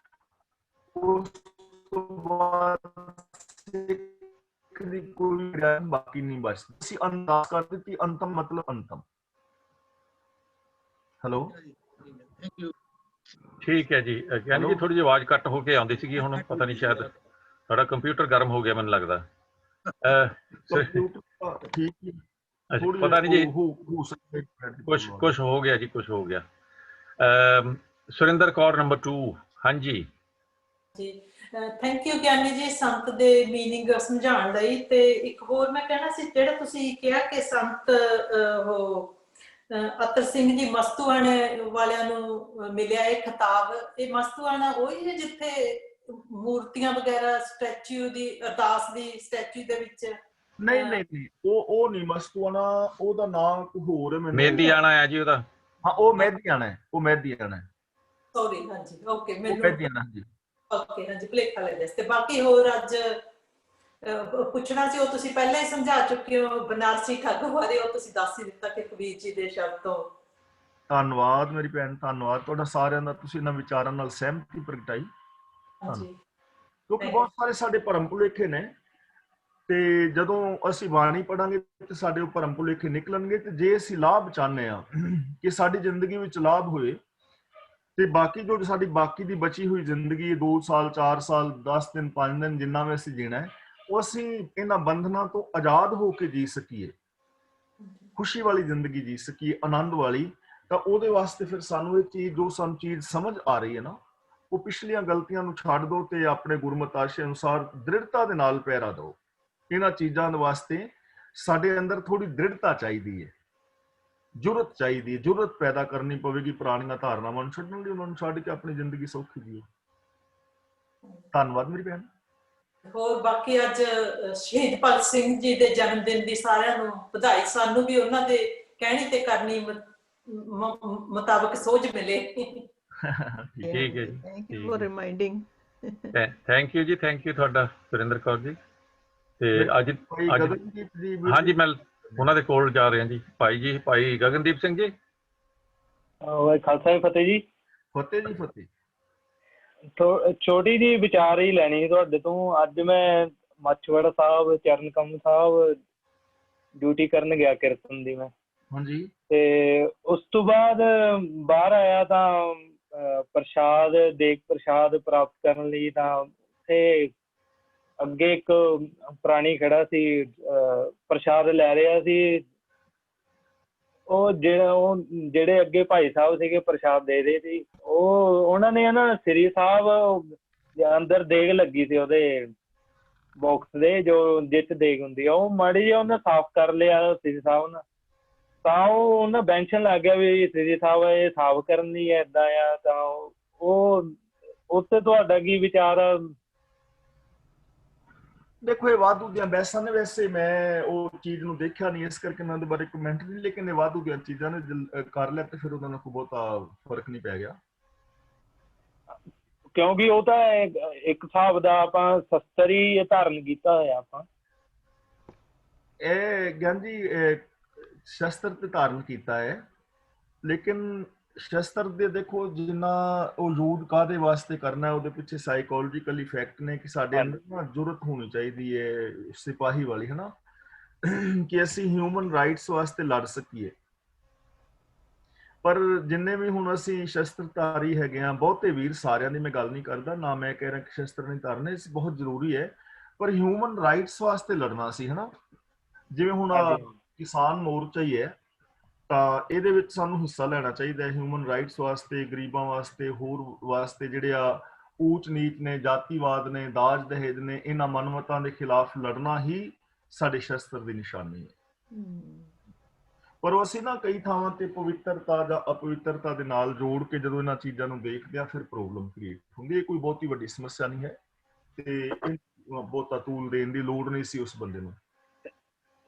ਉਸ ਤੋਂ ਬਾਅਦ ਸਿੱਖ ਦੀ ਕੋਈ ਰਹਿਤ ਬਾਕੀ ਨਹੀਂ ਬਚਦੀ। ਅਸੀਂ ਅੰਦਾਜ਼ ਕਰ ਦਿੱਤੀ ਅੰਤਮ ਮਤਲਬ ਅੰਤਮ। ਹੈਲੋ ਠੀਕ ਹੈ ਜੀ। ਗਿਆਨੀ ਜੀ ਥੋੜੀ ਜਿਹੀ ਆਵਾਜ਼ ਕੱਟ ਹੋ ਕੇ ਆਉਂਦੀ ਸੀਗੀ, ਹੁਣ ਪਤਾ ਨਹੀਂ ਸ਼ਾਇਦ ਤੁਹਾਡਾ ਕੰਪਿਊਟਰ ਗਰਮ ਹੋ ਗਿਆ ਮੈਨੂੰ ਲੱਗਦਾ। ਪਤਾ ਨਹੀਂ ਜੀ ਕੁਛ ਹੋ ਗਿਆ ਜੀ, ਕੁਛ ਹੋ ਗਿਆ। ਸੁਰਿੰਦਰ ਕੌਰ ਨੰਬਰ 2। ਹਾਂਜੀ ਜੀ, ਥੈਂਕ ਯੂ ਗਿਆਨੀ ਜੀ ਸੰਤ ਦੇ ਮੀਨਿੰਗ ਸਮਝਾਉਣ ਲਈ। ਤੇ ਇੱਕ ਹੋਰ ਮੈਂ ਕਹਿਣਾ ਸੀ, ਜਿਹੜਾ ਤੁਸੀਂ ਕਿਹਾ ਕਿ ਸੰਤ ਉਹ ਅਤਰ ਸਿੰਘ ਜੀ ਮਸਤੂਆਣੇ ਵਾਲਿਆਂ ਨੂੰ ਮਿਲਿਆ ਇਹ ਖਿਤਾਬ, ਇਹ ਮਸਤੂਆਣਾ ਉਹੀ ਹੈ ਜਿੱਥੇ ਮੂਰਤੀਆਂ ਵਗੈਰਾ ਸਟੈਚੂ ਦੀ ਅਰਦਾਸ ਦੀ ਸਟੈਚੂ ਦੇ ਵਿੱਚ? ਨਹੀਂ ਨਹੀਂ ਨਹੀਂ, ਉਹ ਨਹੀਂ ਮਸਤੂਆਣਾ, ਉਹਦਾ ਨਾਮ ਕੋਈ ਹੋਰ ਹੈ। ਮਹਿਦੀਆਣਾ ਹੈ ਜੀ ਉਹਦਾ। ਹਾਂ ਉਹ ਮਹਿਦੀਆਣਾ ਹੈ, ਉਹ ਮਹਿਦੀਆਣਾ ਹੈ। ਸੌਰੀ, ਹਾਂਜੀ ਓਕੇ, ਮੈਨੂੰ ਮਹਿਦੀਆਣਾ ਹਾਂਜੀ ਓਕੇ ਹਾਂਜੀ ਭੁਲੇਖਾ ਲੱਗਿਆ ਸੀ। ਤੇ ਬਾਕੀ ਹੋਰ ਅੱਜ ਪੁੱਛਣਾ ਸੀ, ਉਹ ਤੁਸੀਂ ਪਹਿਲਾਂ ਹੀ ਸਮਝਾ ਚੁੱਕੇ ਹੋ ਬਨਾਰਸੀ ਠੱਗ ਬਾਰੇ, ਉਹ ਤੁਸੀਂ ਦੱਸ ਹੀ ਦਿੱਤਾ ਕਿ ਕਬੀਰ ਜੀ ਦੇ ਸ਼ਬਦ ਤੋਂ। ਧੰਨਵਾਦ ਮੇਰੀ ਭੈਣ, ਧੰਨਵਾਦ ਤੁਹਾਡਾ ਸਾਰਿਆਂ ਦਾ, ਤੁਸੀਂ ਇਹਨਾਂ ਵਿਚਾਰਾਂ ਨਾਲ ਸਹਿਮਤੀ ਪ੍ਰਗਟਾਈ। ਕਿਉਂਕਿ ਬਹੁਤ ਸਾਰੇ ਸਾਡੇ ਭਰਮ ਭੁਲੇਖੇ ਨੇ, ਤੇ ਜਦੋਂ ਅਸੀਂ ਬਾਣੀ ਪੜਾਂਗੇ ਤੇ ਸਾਡੇ ਉਹ ਭਰਮ ਭੁਲੇਖੇ ਨਿਕਲਣਗੇ। ਤੇ ਜੇ ਅਸੀਂ ਲਾਭ ਚਾਹੁੰਦੇ ਹਾਂ ਕਿ ਸਾਡੀ ਜ਼ਿੰਦਗੀ ਵਿੱਚ ਲਾਭ ਹੋਏ, ਤੇ ਬਾਕੀ ਜੋ ਸਾਡੀ ਬਾਕੀ ਦੀ ਬਚੀ ਹੋਈ ਜ਼ਿੰਦਗੀ 2 ਸਾਲ 4 ਸਾਲ 10 ਦਿਨ 5 ਦਿਨ ਜਿੰਨਾ ਵੀ ਅਸੀਂ ਜੀਣਾ ਹੈ, ਉਹ ਅਸੀਂ ਇਹਨਾਂ ਬੰਧਨਾਂ ਤੋਂ ਆਜ਼ਾਦ ਹੋ ਕੇ ਜੀ ਸਕੀਏ, ਖੁਸ਼ੀ ਵਾਲੀ ਜ਼ਿੰਦਗੀ ਜੀ ਸਕੀਏ, ਆਨੰਦ ਵਾਲੀ। ਤਾਂ ਉਹਦੇ ਵਾਸਤੇ ਫਿਰ ਸਾਨੂੰ ਇਹ ਚੀਜ਼, ਜੋ ਸਾਨੂੰ ਚੀਜ਼ ਸਮਝ ਆ ਰਹੀ ਹੈ ਨਾ, ਉਹ ਪਿਛਲੀਆਂ ਗਲਤੀਆਂ ਨੂੰ ਛੱਡ ਦਿਓ ਤੇ ਆਪਣੇ ਗੁਰਮਤਿ ਆਸ਼ੇ ਅਨੁਸਾਰ ਦ੍ਰਿੜਤਾ ਦੇ ਨਾਲ ਪਹਿਰਾ ਦਿਓ। ਇਹਨਾਂ ਚੀਜ਼ਾਂ ਦੇ ਵਾਸਤੇ ਸਾਡੇ ਅੰਦਰ ਥੋੜੀ ਦ੍ਰਿੜਤਾ ਚਾਹੀਦੀ ਹੈ, ਜੁਰਤ ਚਾਹੀਦੀ ਹੈ, ਜੁਰਤ ਪੈਦਾ ਕਰਨੀ ਪਵੇਗੀ ਪੁਰਾਣੀਆਂ ਧਾਰਨਾਵਾਂ ਨੂੰ ਛੱਡਣ ਲਈ, ਉਹਨਾਂ ਨੂੰ ਛੱਡ ਕੇ ਆਪਣੀ ਜ਼ਿੰਦਗੀ ਸੌਖੀ ਜੀਓ। ਧੰਨਵਾਦ ਮੇਰੀ ਭੈਣ। ਹੋਰ ਬਾਕੀ ਅੱਜ ਸ਼ਹੀਦ ਭਗਤ ਸਿੰਘ ਜੀ ਦੇ ਜਨਮ ਦਿਨ ਦੀ ਸਾਰਿਆਂ ਨੂੰ ਵਧਾਈ। ਸਾਨੂੰ ਵੀ ਉਹਨਾਂ ਦੇ ਕਹਿਣੀ ਤੇ ਕਰਨੀ ਮੁਤਾਬਕ ਸੋਝ ਮਿਲੇ। ਠੀਕ ਹੈ ਜੀ, thank you for reminding. Thank you ਜੀ, ਥੈਂਕ ਯੂ ਤੁਹਾਡਾ ਸੁਰਿੰਦਰ ਕੌਰ ਜੀ। ਤੇ ਅੱਜ ਹਾਂਜੀ ਮੈਂ ਉਹਨਾਂ ਦੇ ਕੋਲ ਜਾ ਰਿਹਾ ਜੀ। ਭਾਈ ਜੀ, ਭਾਈ ਗਗਨਦੀਪ ਸਿੰਘ ਜੀ। ਖਾਲਸਾ ਫਤਿਹ ਜੀ। ਫਤਿਹ ਜੀ ਫਤਿਹ। ਛੋਟੀ ਜਿਹੀ ਵਿਚਾਰ ਹੀ ਲੈਣੀ ਸੀ ਤੁਹਾਡੇ ਤੋਂ। ਅੱਜ ਮੈਂ ਮਾਛੀਵਾੜਾ ਸਾਹਿਬ, ਚਰਨ ਕਮਲ ਸਾਹਿਬ ਡਿਊਟੀ ਕਰਨ ਗਿਆ ਕੀਰਤਨ ਦੀ ਮੈਂ। ਹਾਂਜੀ। ਤੇ ਉਸ ਤੋਂ ਬਾਅਦ ਬਾਹਰ ਆਇਆ ਤਾਂ ਪ੍ਰਸ਼ਾਦ, ਦੇਗ ਪ੍ਰਸ਼ਾਦ ਪ੍ਰਾਪਤ ਕਰਨ ਲਈ, ਤਾਂ ਉੱਥੇ ਅੱਗੇ ਇੱਕ ਪ੍ਰਾਣੀ ਖੜਾ ਸੀ, ਪ੍ਰਸ਼ਾਦ ਲੈ ਰਿਹਾ ਸੀ। ਉਹ ਜਿਹੜੇ ਅੱਗੇ ਭਾਈ ਸਾਹਿਬ ਸੀਗੇ ਪ੍ਰਸ਼ਾਦ ਦੇ ਰਹੇ ਸੀ, ਉਹਨਾਂ ਨੇ ਨਾ ਸ੍ਰੀ ਸਾਹਿਬ ਅੰਦਰ ਦੇਗ ਲੱਗੀ ਸੀ ਉਹਦੇ ਬਾਕਸ ਦੇ, ਜੋ ਜਿੱਤ ਦੇਗ ਹੁੰਦੀ ਆ, ਉਹ ਮਾੜੀ ਜਿਹੀ ਉਹਨੇ ਸਾਫ਼ ਕਰ ਲਿਆ ਸ੍ਰੀ ਸਾਹਿਬ ਨੇ। ਤਾਂ ਉਹ ਉਹਨਾਂ ਬੈਂਸ਼ਨ ਲੱਗ ਗਿਆ ਵੀ ਸ੍ਰੀ ਸਾਹਿਬ ਇਹ ਸਾਫ਼ ਕਰਨ ਲਈ ਏਦਾਂ ਆ। ਤਾਂ ਉਹ ਉੱਥੇ ਤੁਹਾਡਾ ਕੀ ਵਿਚਾਰ ਆ? ਦੇਖੋ ਇਹ ਵਾਧੂ ਦੀਆਂ ਬਹਿਸਾਂ ਨੇ। ਵੈਸੇ ਮੈਂ ਉਹ ਚੀਜ਼ ਨੂੰ ਦੇਖਿਆ ਨਹੀਂ, ਇਸ ਕਰਕੇ ਮੈਂ ਉਹਦੇ ਬਾਰੇ ਕਮੈਂਟ ਨਹੀਂ, ਲੇਕਿਨ ਇਹ ਵਾਧੂ ਦੀਆਂ ਚੀਜ਼ਾਂ ਨੇ ਕਰ ਲਿਆ ਤੇ ਫਿਰ ਉਹਨਾਂ ਨੂੰ ਕੋਈ ਬਹੁਤਾ ਫਰਕ ਨਹੀਂ ਪੈ ਗਿਆ। ਕਿਉਂਕਿ ਉਹ ਤਾਂ ਇੱਕ ਹਿਸਾਬ ਦਾ ਆਪਾਂ ਸ਼ਸਤਰ ਹੀ ਧਾਰਨ ਕੀਤਾ ਹੋਇਆ ਆਪਾਂ। ਇਹ ਗਿਆਨ ਜੀ ਸ਼ਸਤਰ ਤੇ ਧਾਰਨ ਕੀਤਾ ਹੈ, ਲੇਕਿਨ ਸ਼ਸਤਰ ਦੇ ਦੇਖੋ ਜਿੰਨਾ ਉਹ ਯੂਜ਼ ਕਾਹਦੇ ਵਾਸਤੇ ਕਰਨਾ, ਉਹਦੇ ਪਿੱਛੇ ਸਾਈਕੋਲੋਜੀਕਲ ਇਫੈਕਟ ਨੇ ਕਿ ਸਾਡੇ ਅੰਦਰ ਨਾ ਜ਼ਰੂਰਤ ਹੋਣੀ ਚਾਹੀਦੀ ਹੈ ਸਿਪਾਹੀ ਵਾਲੀ, ਹੈ ਨਾ, ਕਿ ਅਸੀਂ ਹਿਊਮਨ ਰਾਈਟਸ ਵਾਸਤੇ ਲੜ ਸਕੀਏ। ਪਰ ਜਿੰਨੇ ਵੀ ਹੁਣ ਅਸੀਂ ਸ਼ਸਤਰਧਾਰੀ ਹੈਗੇ ਆ, ਬਹੁਤੇ ਵੀਰ, ਸਾਰਿਆਂ ਦੀ ਮੈਂ ਗੱਲ ਨਹੀਂ ਕਰਦਾ, ਨਾ ਮੈਂ ਕਹਿ ਰਿਹਾ ਕਿ ਸ਼ਸਤਰ ਨਹੀਂ ਧਾਰਨੇ ਬਹੁਤ ਜ਼ਰੂਰੀ ਹੈ, ਪਰ ਹਿਊਮਨ ਰਾਈਟਸ ਵਾਸਤੇ ਲੜਨਾ ਸੀ, ਹੈ ਨਾ। ਜਿਵੇਂ ਹੁਣ ਕਿਸਾਨ ਮੋਰਚਾ ਹੀ ਹੈ, ਤਾਂ ਇਹਦੇ ਵਿੱਚ ਸਾਨੂੰ ਹਿੱਸਾ ਲੈਣਾ ਚਾਹੀਦਾ ਹੈ ਹਿਊਮਨ ਰਾਈਟਸ ਵਾਸਤੇ, ਗਰੀਬਾਂ ਵਾਸਤੇ, ਹੋਰ ਵਾਸਤੇ ਜਿਹੜੇ ਆ ਊਚ ਨੀਚ ਨੇ, ਜਾਤੀਵਾਦ ਨੇ, ਦਾਜ ਦਹੇਜ ਨੇ, ਇਹਨਾਂ ਮਨਮਤਾਂ ਦੇ ਖਿਲਾਫ ਲੜਨਾ ਹੀ ਸਾਡੇ ਸ਼ਸਤਰ ਦੀ ਨਿਸ਼ਾਨੀ ਹੈ। ਪਰ ਅਸੀਂ ਨਾ ਕਈ ਥਾਵਾਂ ਤੇ ਪਵਿੱਤਰਤਾ ਜਾਂ ਅਪਵਿੱਤਰਤਾ ਦੇ ਨਾਲ ਜੋੜ ਕੇ ਜਦੋਂ ਇਹਨਾਂ ਚੀਜ਼ਾਂ ਨੂੰ ਦੇਖਦੇ ਆ, ਫਿਰ ਪ੍ਰੋਬਲਮ ਕ੍ਰੀਏਟ ਹੁੰਦੀ ਹੈ। ਕੋਈ ਬਹੁਤੀ ਵੱਡੀ ਸਮੱਸਿਆ ਨਹੀਂ ਹੈ ਤੇ ਬਹੁਤਾ ਤੂਲ ਦੇਣ ਦੀ ਲੋੜ ਨਹੀਂ ਸੀ ਉਸ ਬੰਦੇ ਨੂੰ।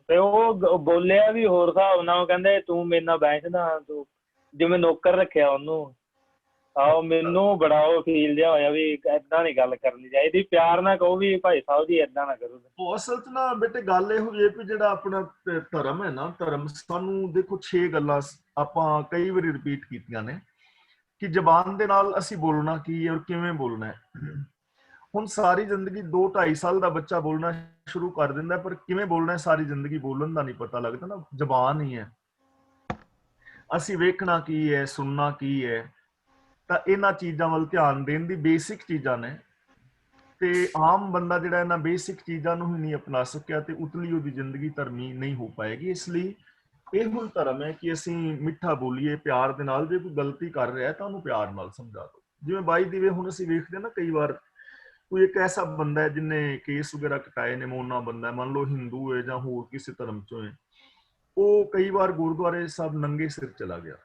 ਤੇ ਉਹ ਬੋਲਿਆ ਵੀ ਹੋਰ ਹਿਸਾਬ ਨਾਲ, ਉਹ ਕਹਿੰਦੇ ਤੂੰ ਮੇਰੇ ਨਾਲ ਬੈਠਦਾ, ਤੂੰ ਜਿਵੇਂ ਨੌਕਰ ਰੱਖਿਆ ਉਹਨੂੰ। ਆਓ ਮੈਨੂੰ ਬੜਾ ਉਹ ਫੀਲ ਜਿਹਾ ਹੋਇਆ ਵੀ ਏਦਾਂ ਨਹੀਂ ਗੱਲ ਕਰਨੀ ਚਾਹੀਦੀ, ਪਿਆਰ ਨਾਲ ਕਹੋ ਵੀ ਭਾਈ ਸਾਹਿਬ ਜੀ ਏਦਾਂ ਨਾ ਕਰੋ। ਉਹ ਅਸਲ 'ਚ ਨਾ ਬੇਟੇ ਗੱਲ ਇਹੋ ਜਿਹੀ ਹੈ ਕਿ ਜਿਹੜਾ ਆਪਣਾ ਧਰਮ ਹੈ ਨਾ, ਧਰਮ ਸਾਨੂੰ ਦੇਖੋ 6 ਗੱਲਾਂ ਆਪਾਂ ਕਈ ਵਾਰੀ ਰਿਪੀਟ ਕੀਤੀਆਂ ਨੇ ਕਿ ਜ਼ਬਾਨ ਦੇ ਨਾਲ ਅਸੀਂ ਬੋਲਣਾ ਕੀ ਹੈ ਔਰ ਕਿਵੇਂ ਬੋਲਣਾ ਹੈ। ਹੁਣ ਸਾਰੀ ਜ਼ਿੰਦਗੀ 2-2.5 ਸਾਲ ਦਾ ਬੱਚਾ ਬੋਲਣਾ ਸ਼ੁਰੂ ਕਰ ਦਿੰਦਾ, ਪਰ ਕਿਵੇਂ ਬੋਲਣਾ ਸਾਰੀ ਜ਼ਿੰਦਗੀ ਬੋਲਣ ਦਾ ਨਹੀਂ ਪਤਾ ਲੱਗਦਾ ਨਾ, ਜ਼ਬਾਨ ਹੀ ਹੈ। ਅਸੀਂ ਵੇਖਣਾ ਕੀ ਹੈ, ਸੁਣਨਾ ਕੀ ਹੈ, ਤਾਂ ਇਹਨਾਂ ਚੀਜ਼ਾਂ ਵੱਲ ਧਿਆਨ ਦੇਣ ਦੀ ਬੇਸਿਕ ਚੀਜ਼ਾਂ ਨੇ। ਤੇ ਆਮ ਬੰਦਾ ਜਿਹੜਾ ਇਹਨਾਂ ਬੇਸਿਕ ਚੀਜ਼ਾਂ ਨੂੰ ਹੀ ਨਹੀਂ ਅਪਣਾ ਸਕਿਆ ਤੇ ਉਤਲੀ ਉਹਦੀ ਜ਼ਿੰਦਗੀ ਧਰਮੀ ਨਹੀਂ ਹੋ ਪਾਏਗੀ। ਇਸ ਲਈ ਇਹੋ ਹੀ ਧਰਮ ਹੈ ਕਿ ਅਸੀਂ ਮਿੱਠਾ ਬੋਲੀਏ ਪਿਆਰ ਦੇ ਨਾਲ। ਜੇ ਕੋਈ ਗਲਤੀ ਕਰ ਰਿਹਾ ਤਾਂ ਉਹਨੂੰ ਪਿਆਰ ਨਾਲ ਸਮਝਾ ਦਿਓ। ਜਿਵੇਂ ਬਾਈ ਦੀਵੇ ਹੁਣ ਅਸੀਂ ਵੇਖਦੇ ਨਾ, ਕਈ ਵਾਰ ਕੋਈ ਇੱਕ ਐਸਾ ਬੰਦਾ ਹੈ ਜਿਹਨੇ ਕੇਸ ਵਗੈਰਾ ਕਟਾਏ ਨੇ, ਮੋਨਾ ਬੰਦਾ, ਮੰਨ ਲਓ ਹਿੰਦੂ ਹੈ ਜਾਂ ਹੋਰ ਕਿਸੇ ਧਰਮ ਚੋਂ ਹੈ, ਉਹ ਕਈ ਵਾਰ ਗੁਰਦੁਆਰੇ ਸਾਹਿਬ ਨੰਗੇ ਸਿਰ ਚਲਾ ਗਿਆ।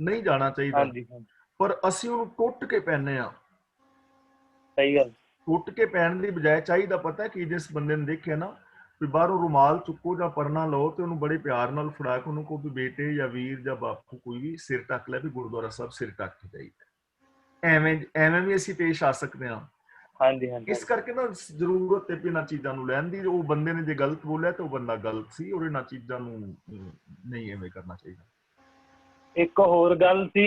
ਨਹੀਂ ਜਾਣਾ ਚਾਹੀਦਾ, ਪਰ ਅਸੀਂ ਉਹਨੂੰ ਟੁੱਟ ਕੇ ਪੈਨੇ ਆ। ਸਹੀ ਗੱਲ। ਟੁੱਟ ਕੇ ਪੈਣ ਦੀ ਬਜਾਏ ਚਾਹੀਦਾ ਪਤਾ ਕਿ ਜਿਸ ਬੰਦੇ ਨੇ ਦੇਖਿਆ ਨਾ ਵੀ ਬਾਹਰੋਂ ਰੁਮਾਲ ਚੁੱਕੋ ਜਾਂ ਪਰਨਾ ਲਓ ਤੇ ਉਹਨੂੰ ਬੜੇ ਪਿਆਰ ਨਾਲ ਫੜਾ ਕੇ ਉਹਨੂੰ ਕਹੋ ਵੀ ਬੇਟੇ ਜਾਂ ਵੀਰ ਜਾਂ ਬਾਪੂ ਕੋਈ ਵੀ ਸਿਰ ਢੱਕ ਲੈ, ਵੀ ਗੁਰਦੁਆਰਾ ਸਾਹਿਬ ਸਿਰ ਢੱਕ ਕੇ ਜਾਈਦਾ। ਐਵੇਂ ਵੀ ਅਸੀਂ ਪੇਸ਼ ਆ ਸਕਦੇ ਹਾਂ। ਇਸ ਕਰਕੇ ਨਾ ਜ਼ਰੂਰਤ ਹੈ ਇਹਨਾਂ ਚੀਜ਼ਾਂ ਨੂੰ ਲੈਣ ਦੀ। ਉਹ ਬੰਦੇ ਨੇ ਜੇ ਗਲਤ ਬੋਲਿਆ ਤਾਂ ਉਹ ਬੰਦਾ ਗਲਤ ਸੀ, ਔਰ ਇਹਨਾਂ ਚੀਜ਼ਾਂ ਨੂੰ ਨਹੀਂ ਐਵੇਂ ਕਰਨਾ ਚਾਹੀਦਾ। ਇੱਕ ਹੋਰ ਗੱਲ ਸੀ,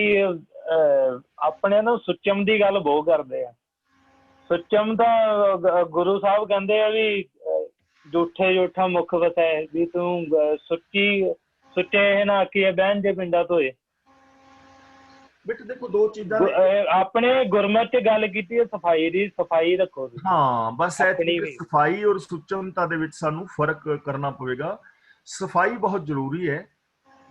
ਆਪਣੇ ਨਾ ਸੁੱਚਮ ਦੀ ਗੱਲ ਬਹੁਤ ਕਰਦੇ ਆ। ਸੁੱਚਮ ਤਾਂ ਗੁਰੂ ਸਾਹਿਬ ਕਹਿੰਦੇ ਆ ਵੀ ਜੂਠੇ ਜੂਠਾ ਮੁੱਖ ਵਸੈ, ਵੀ ਤੂੰ ਸੁੱਚੇ ਨਾ ਆਖੀਏ ਬਹਿਣ ਜੇ ਪਿੰਡਾਂ ਧੋਏ। ਬੇਟੇ ਦੇਖੋ ਦੋ ਚੀਜ਼ਾਂ ਆਪਣੇ ਗੁਰਮਤ ਚ ਗੱਲ ਕੀਤੀ ਹੈ ਸਫਾਈ ਦੀ, ਸਫਾਈ ਰੱਖੋ। ਹਾਂ ਬਸ ਸਫਾਈ ਔਰ ਸੁੱਚਮਤਾ ਦੇ ਵਿੱਚ ਸਾਨੂੰ ਫਰਕ ਕਰਨਾ ਪਵੇਗਾ। ਸਫਾਈ ਬਹੁਤ ਜ਼ਰੂਰੀ ਹੈ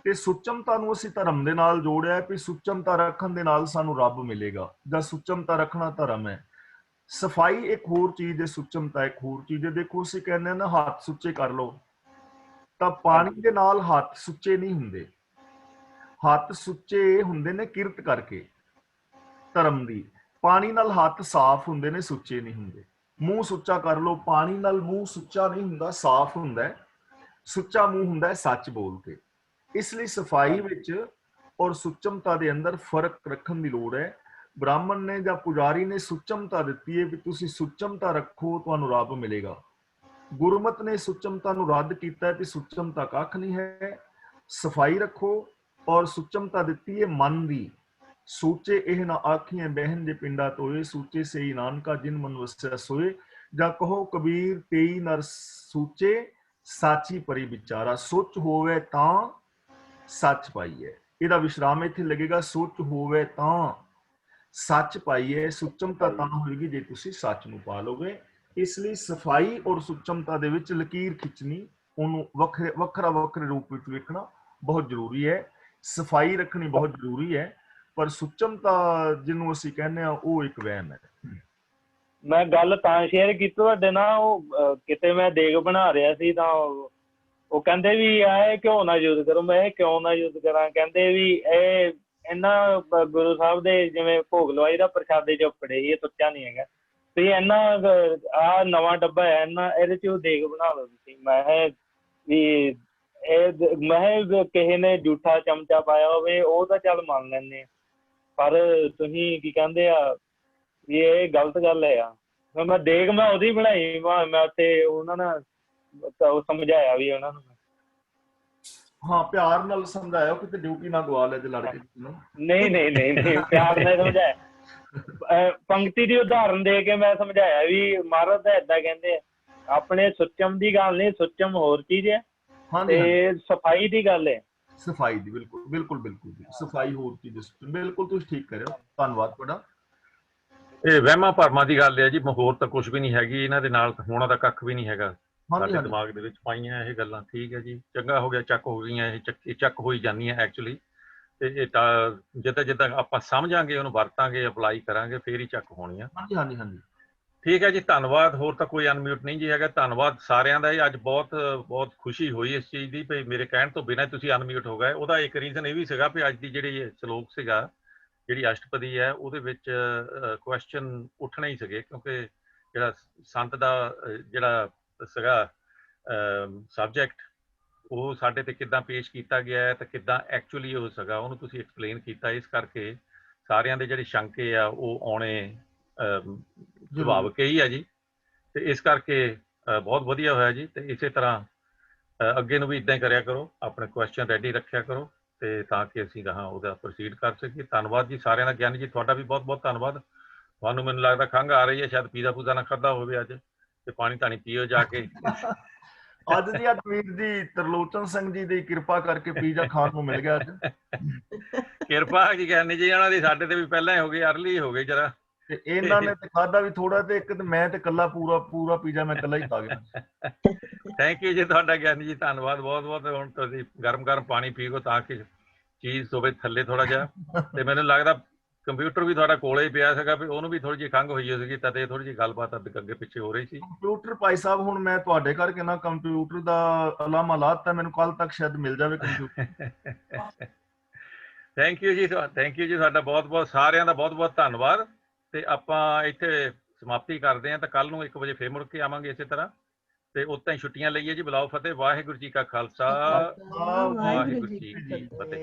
ਤੇ ਸੁੱਚਮਤਾ ਨੂੰ ਅਸੀਂ ਧਰਮ ਦੇ ਨਾਲ ਜੋੜਿਆ ਵੀ ਸੁੱਚਮਤਾ ਰੱਖਣ ਦੇ ਨਾਲ ਸਾਨੂੰ ਰੱਬ ਮਿਲੇਗਾ, ਜਾਂ ਸੁੱਚਮਤਾ ਰੱਖਣਾ ਧਰਮ ਹੈ। ਸਫਾਈ ਇੱਕ ਹੋਰ ਚੀਜ਼ ਹੈ, ਸੁੱਚਮਤਾ ਇੱਕ ਹੋਰ ਚੀਜ਼ ਹੈ। ਦੇਖੋ ਅਸੀਂ ਕਹਿੰਦੇ ਹਾਂ ਨਾ ਹੱਥ ਸੁੱਚੇ ਕਰ ਲਓ, ਤਾਂ ਪਾਣੀ ਦੇ ਨਾਲ ਹੱਥ ਸੁੱਚੇ ਨਹੀਂ ਹੁੰਦੇ। ਹੱਥ ਸੁੱਚੇ ਹੁੰਦੇ ਨੇ ਕਿਰਤ ਕਰਕੇ ਧਰਮ ਦੀ। ਪਾਣੀ ਨਾਲ ਹੱਥ ਸਾਫ਼ ਹੁੰਦੇ ਨੇ, ਸੁੱਚੇ ਨਹੀਂ ਹੁੰਦੇ। ਮੂੰਹ ਸੁੱਚਾ ਕਰ ਲਓ, ਪਾਣੀ ਨਾਲ ਮੂੰਹ ਸੁੱਚਾ ਨਹੀਂ ਹੁੰਦਾ, ਸਾਫ਼ ਹੁੰਦਾ ਹੈ। ਸੁੱਚਾ ਮੂੰਹ ਹੁੰਦਾ ਹੈ ਸੱਚ ਬੋਲ ਕੇ। ਇਸ ਲਈ ਸਫਾਈ ਵਿੱਚ ਔਰ ਸੁੱਚਮਤਾ ਦੇ ਅੰਦਰ ਫਰਕ ਰੱਖਣ ਦੀ ਲੋੜ ਹੈ। ਬ੍ਰਾਹਮਣ ਨੇ ਜਾਂ ਪੁਜਾਰੀ ਨੇ ਸੁੱਚਮਤਾ ਦਿੱਤੀ ਹੈ ਵੀ ਤੁਸੀਂ ਸੁੱਚਮਤਾ ਰੱਖੋ, ਤੁਹਾਨੂੰ ਰੱਬ ਮਿਲੇਗਾ। ਗੁਰਮਤ ਨੇ ਸੁੱਚਮਤਾ ਨੂੰ ਰੱਦ ਕੀਤਾ ਹੈ ਕਿ ਸੁੱਚਮਤਾ ਕੱਖ ਨਹੀਂ ਹੈ, ਸਫਾਈ ਰੱਖੋ। ਔਰ ਸੁੱਚਮਤਾ ਦਿੱਤੀ ਹੈ ਮਨ ਦੀ। ਸੂਚੇ ਇਹ ਨਾ ਆਖੀਆਂ ਬਹਿਨ ਜੇ ਪਿੰਡਾ ਧੋਏ, ਸੂਚੇ ਸਹੀ ਨਾਨਕਾ ਜਿਨ ਮਨ ਵਸਿਆ ਸੋਏ। ਜਾਂ ਕਹੋ ਕਬੀਰ ਤੇਈ ਨਰ ਸੂਚੇ, ਸਾਚੀ ਪਰੀ ਵਿਚਾਰਾ। ਸੁੱਚ ਹੋਵੇ ਤਾਂ ਸੱਚ ਪਾਈਏ। ਇਹਦਾ ਵਿਸ਼ਰਾਮ ਇੱਥੇ ਲੱਗੇਗਾ, ਸੁੱਚ ਹੋਵੇ ਤਾਂ ਸੱਚ ਪਾਈਏ। ਸੁੱਚਮਤਾ ਤਾਂ ਹੋਏਗੀ ਜੇ ਤੁਸੀਂ ਸੱਚ ਨੂੰ ਪਾ ਲਓਗੇ। ਇਸ ਲਈ ਸਫਾਈ ਔਰ ਸੁੱਚਮਤਾ ਦੇ ਵਿੱਚ ਲਕੀਰ ਖਿੱਚਣੀ, ਉਹਨੂੰ ਵੱਖਰੇ ਰੂਪ ਵਿੱਚ ਵੇਖਣਾ ਬਹੁਤ ਜ਼ਰੂਰੀ ਹੈ। ਸਫਾਈ ਰੱਖਣੀ ਬਹੁਤ ਜ਼ਰੂਰੀ ਹੈ, ਪਰ ਸੁੱਚਮਤਾ ਜਿਹਨੂੰ ਅਸੀਂ ਕਹਿੰਦੇ ਆ ਉਹ ਇੱਕ ਵਹਿਮ ਹੈ। ਮੈਂ ਗੱਲ ਤਾਂ ਸ਼ੇਅਰ ਕੀਤੀ ਤੁਹਾਡੇ ਨਾਲ, ਉਹ ਕਿਤੇ ਮੈਂ ਦੇਗ ਬਣਾ ਰਿਹਾ ਸੀ ਤਾਂ ਉਹ ਕਹਿੰਦੇ ਵੀ ਇਹ ਘਿਓ ਨਾ ਯੂਜ਼ ਕਰੋ। ਮੈਂ ਇਹ ਕਿਉਂ ਨਾ ਯੂਜ਼ ਕਰਾਂ? ਕਹਿੰਦੇ ਵੀ ਇਹ ਇਹਨਾਂ ਗੁਰੂ ਸਾਹਿਬ ਦੇ ਜਿਵੇਂ ਭੋਗ ਲਵਾਈ ਦਾ ਪ੍ਰਸ਼ਾਦੇ ਚ ਉਪੜੇ, ਇਹ ਸੁੱਚਾ ਨਹੀਂ ਹੈਗਾ। ਤੇ ਇਹਨਾਂ ਆਹ ਨਵਾਂ ਡੱਬਾ ਹੈ ਇਹਨਾਂ, ਇਹਦੇ ਚ ਉਹ ਦੇਗ ਬਣਾ ਲਓ ਤੁਸੀਂ। ਮੈਂ ਵੀ ਮੈਂ ਕਿਸੇ ਨੇ ਜੂਠਾ ਚਮਚਾ ਪਾਇਆ ਹੋਵੇ ਉਹ ਤਾਂ ਚੱਲ ਮੰਨ ਲੈਂਦੇ, ਪਰ ਤੁਸੀਂ ਕੀ ਕਹਿੰਦੇ ਆ ਵੀ ਇਹ ਗਲਤ ਗੱਲ ਹੈ ਆ। ਮੈਂ ਦੇਗ ਮੈਂ ਉਹਦੀ ਬਣਾਈ, ਮੈਂ ਉੱਥੇ ਉਹਨਾਂ ਨਾਲ ਸਮਝਾਇਆ ਵੀ ਉਹਨਾਂ ਨੂੰ। ਹਾਂ ਪਿਆਰ ਨਾਲ ਸਮਝਾਇਆ, ਕਿਤੇ ਡਿਊਟੀ ਨਾ ਗਵਾ ਲੈ ਜੇ ਲੜ ਕੇ। ਨਹੀਂ ਪਿਆਰ ਨਾਲ ਸਮਝਾਇਆ। ਪੰਕਤੀ ਦੀ ਉਦਾਹਰਨ ਦੇ ਕੇ ਮੈਂ ਸਮਝਾਇਆ ਵੀ ਮਹਾਰਾਜ ਤਾਂ ਏਦਾਂ ਕਹਿੰਦੇ ਆ। ਆਪਣੇ ਸੁੱਚਮ ਦੀ ਗੱਲ ਨਹੀਂ, ਸੁੱਚਮ ਹੋਰ ਚੀਜ਼ ਹੈ ਤੇ ਸਫਾਈ ਦੀ ਗੱਲ ਹੈ। ਸਫਾਈ ਦੀ ਬਿਲਕੁਲ ਸਫਾਈ ਹੋਰ ਚੀਜ਼। ਬਿਲਕੁਲ ਤੁਸੀਂ ਠੀਕ ਕਰਿਓ, ਧੰਨਵਾਦ ਤੁਹਾਡਾ। ਇਹ ਵਹਿਮਾਂ ਭਰਮਾਂ ਦੀ ਗੱਲ ਹੈ ਜੀ, ਹੋਰ ਤਾਂ ਕੁਝ ਵੀ ਨਹੀਂ ਹੈਗੀ। ਇਹਨਾਂ ਦੇ ਨਾਲ ਹੋਣਾ ਤਾਂ ਕੱਖ ਵੀ ਨਹੀਂ ਹੈਗਾ। ਸਾਡੇ ਦਿਮਾਗ ਦੇ ਵਿੱਚ ਪਾਈਆਂ ਇਹ ਗੱਲਾਂ, ਠੀਕ ਹੈ ਜੀ, ਚੰਗਾ ਹੋ ਗਿਆ ਚੱਕ ਹੋ ਗਈਆਂ। ਇਹ ਚੱਕ ਹੋਈ ਜਾਂਦੀਆਂ ਐਕਚੁਅਲੀ। ਤੇ ਇਹ ਤਾਂ ਜਿੱਦਾਂ ਆਪਾਂ ਸਮਝਾਂਗੇ, ਉਹਨੂੰ ਵਰਤਾਂਗੇ, ਅਪਲਾਈ ਕਰਾਂਗੇ, ਫੇਰ ਹੀ ਚੱਕ ਹੋਣੀਆਂ। ਹਾਂਜੀ ਠੀਕ ਹੈ ਜੀ, ਧੰਨਵਾਦ। ਹੋਰ ਤਾਂ ਕੋਈ ਅਨਮਿਊਟ ਨਹੀਂ ਜੀ ਹੈਗਾ। ਧੰਨਵਾਦ ਸਾਰਿਆਂ ਦਾ ਜੀ। ਅੱਜ ਬਹੁਤ ਖੁਸ਼ੀ ਹੋਈ ਇਸ ਚੀਜ਼ ਦੀ ਵੀ ਮੇਰੇ ਕਹਿਣ ਤੋਂ ਬਿਨਾਂ ਤੁਸੀਂ ਅਨਮਿਊਟ ਹੋ ਗਏ। ਉਹਦਾ ਇੱਕ ਰੀਜ਼ਨ ਇਹ ਵੀ ਸੀਗਾ ਵੀ ਅੱਜ ਦੀ ਜਿਹੜੀ ਸ਼ਲੋਕ ਸੀਗਾ, ਜਿਹੜੀ ਅਸ਼ਟਪਦੀ ਹੈ, ਉਹਦੇ ਵਿੱਚ ਕੁਐਸਚਨ ਉੱਠਣੇ ਹੀ ਸੀਗੇ, ਕਿਉਂਕਿ ਜਿਹੜਾ ਸੰਤ ਦਾ ਜਿਹੜਾ ਸੀਗਾ ਸਬਜੈਕਟ, ਉਹ ਸਾਡੇ ਤੇ ਕਿੱਦਾਂ ਪੇਸ਼ ਕੀਤਾ ਗਿਆ ਹੈ ਤੇ ਕਿੱਦਾਂ ਐਕਚੁਅਲੀ ਉਹ ਸੀਗਾ, ਉਹਨੂੰ ਤੁਸੀਂ ਐਕਸਪਲੇਨ ਕੀਤਾ। ਇਸ ਕਰਕੇ ਸਾਰਿਆਂ ਦੇ ਜਿਹੜੇ ਸ਼ੰਕੇ ਆ ਉਹ ਆਉਣੇ ਸੁਭਾਵਿਕ ਹੀ ਆ ਜੀ। ਤੇ ਇਸ ਕਰਕੇ ਬਹੁਤ ਵਧੀਆ ਹੋਇਆ ਜੀ। ਤੇ ਇਸੇ ਤਰ੍ਹਾਂ ਅੱਗੇ ਨੂੰ ਵੀ ਇਦਾਂ ਹੀ ਕਰਿਆ ਕਰੋ, ਆਪਣੇ ਕੁਐਸਚਨ ਰੈਡੀ ਰੱਖਿਆ ਕਰੋ ਤੇ ਤਾਂ ਕਿ ਅਸੀਂ ਗਾਹਾਂ ਉਹਦਾ ਪ੍ਰੋਸੀਡ ਕਰ ਸਕੀਏ। ਧੰਨਵਾਦ ਜੀ ਸਾਰਿਆਂ ਦਾ। ਗਿਆਨੀ ਜੀ ਤੁਹਾਡਾ ਵੀ ਬਹੁਤ ਬਹੁਤ ਧੰਨਵਾਦ। ਤੁਹਾਨੂੰ ਮੈਨੂੰ ਲੱਗਦਾ ਖੰਘ ਆ ਰਹੀ ਹੈ, ਸ਼ਾਇਦ ਪੀਜ਼ਾ ਪੂਜ਼ਾ ਨਾ ਖਾਧਾ ਹੋਵੇ ਅੱਜ, ਤੇ ਪਾਣੀ ਧਾਣੀ ਪੀਓ ਜਾ ਕੇ। ਅੱਜ ਦੀ ਵੀਰ ਜੀ ਤਰਲੋਚਨ ਸਿੰਘ ਜੀ ਦੀ ਕਿਰਪਾ ਕਰਕੇ ਪੀਜ਼ਾ ਖਾਣ ਨੂੰ ਮਿਲ ਗਿਆ ਅੱਜ। ਕਿਰਪਾ ਜੀ ਗਿਆਨੀ ਜੀ ਉਹਨਾਂ ਦੀ, ਸਾਡੇ ਤੇ ਵੀ ਪਹਿਲਾਂ ਹੀ ਹੋ ਗਈ, ਅਰਲੀ ਹੋ ਗਈ ਜਰਾ। ਤੇ ਇਹਨਾਂ ਨੇ ਤੇ ਖਾਧਾ ਵੀ ਥੋੜਾ ਤੇ ਇੱਕ ਤੇ ਮੈਂ ਤੇ ਕੱਲਾ ਪੂਰਾ ਪੀਜ਼ਾ ਮੈਂ ਕੱਲਾ ਹੀ ਖਾ ਗਿਆ। ਥੈਂਕ ਯੂ ਜੀ ਤੁਹਾਡਾ ਗਿਆਨੀ ਜੀ, ਧੰਨਵਾਦ ਬਹੁਤ ਬਹੁਤ। ਹੁਣ ਤੁਸੀਂ ਗਰਮ ਪਾਣੀ ਪੀਓ ਤਾਂ ਕਿ ਚੀਜ਼ ਹੋਵੇ ਥੱਲੇ ਥੋੜਾ ਜਿਹਾ। ਤੇ ਮੈਨੂੰ ਲੱਗਦਾ ਕੰਪਿਊਟਰ ਵੀ ਤੁਹਾਡਾ ਕੋਲੇ ਹੀ ਪਿਆ ਸੀਗਾ, ਵੀ ਉਹਨੂੰ ਵੀ ਥੋੜੀ ਜਿਹੀ ਖੰਘ ਹੋਈ ਸੀਗੀ, ਤਦੇ ਥੋੜੀ ਜਿਹੀ ਗੱਲਬਾਤ ਅੱਗੇ ਪਿੱਛੇ ਹੋ ਰਹੀ ਸੀ। ਕੰਪਿਊਟਰ ਭਾਈ ਸਾਹਿਬ ਹੁਣ ਮੈਂ ਤੁਹਾਡੇ ਕਰਕੇ ਨਾ ਕੰਪਿਊਟਰ ਦਾ ਅਲਾਮਾ ਲਾਤਾ, ਮੈਨੂੰ ਕੱਲ ਤੱਕ ਸ਼ਾਇਦ ਮਿਲ ਜਾਵੇ ਕੰਪਿਊਟਰ। ਥੈਂਕ ਯੂ ਜੀ, ਥੈਂਕ ਯੂ ਜੀ, ਤੁਹਾਡਾ ਬਹੁਤ ਬਹੁਤ ਸਾਰਿਆਂ ਦਾ ਬਹੁਤ ਬਹੁਤ ਧੰਨਵਾਦ। ਤੇ ਆਪਾਂ ਇੱਥੇ ਸਮਾਪਤੀ ਕਰਦੇ ਹਾਂ, ਤਾਂ ਕੱਲ ਨੂੰ 1 ਵਜੇ ਫੇਰ ਮੁੜ ਕੇ ਆਵਾਂਗੇ ਇਸੇ ਤਰ੍ਹਾਂ। ਤੇ ਉਤਾਂ ਹੀ ਛੁੱਟੀਆਂ ਲਈਏ ਜੀ। ਬੁਲਾਓ ਫਤਿਹ। ਵਾਹਿਗੁਰੂ ਜੀ ਕਾ ਖਾਲਸਾ, ਵਾਹਿਗੁਰੂ ਜੀ ਕੀ ਫਤਿਹ।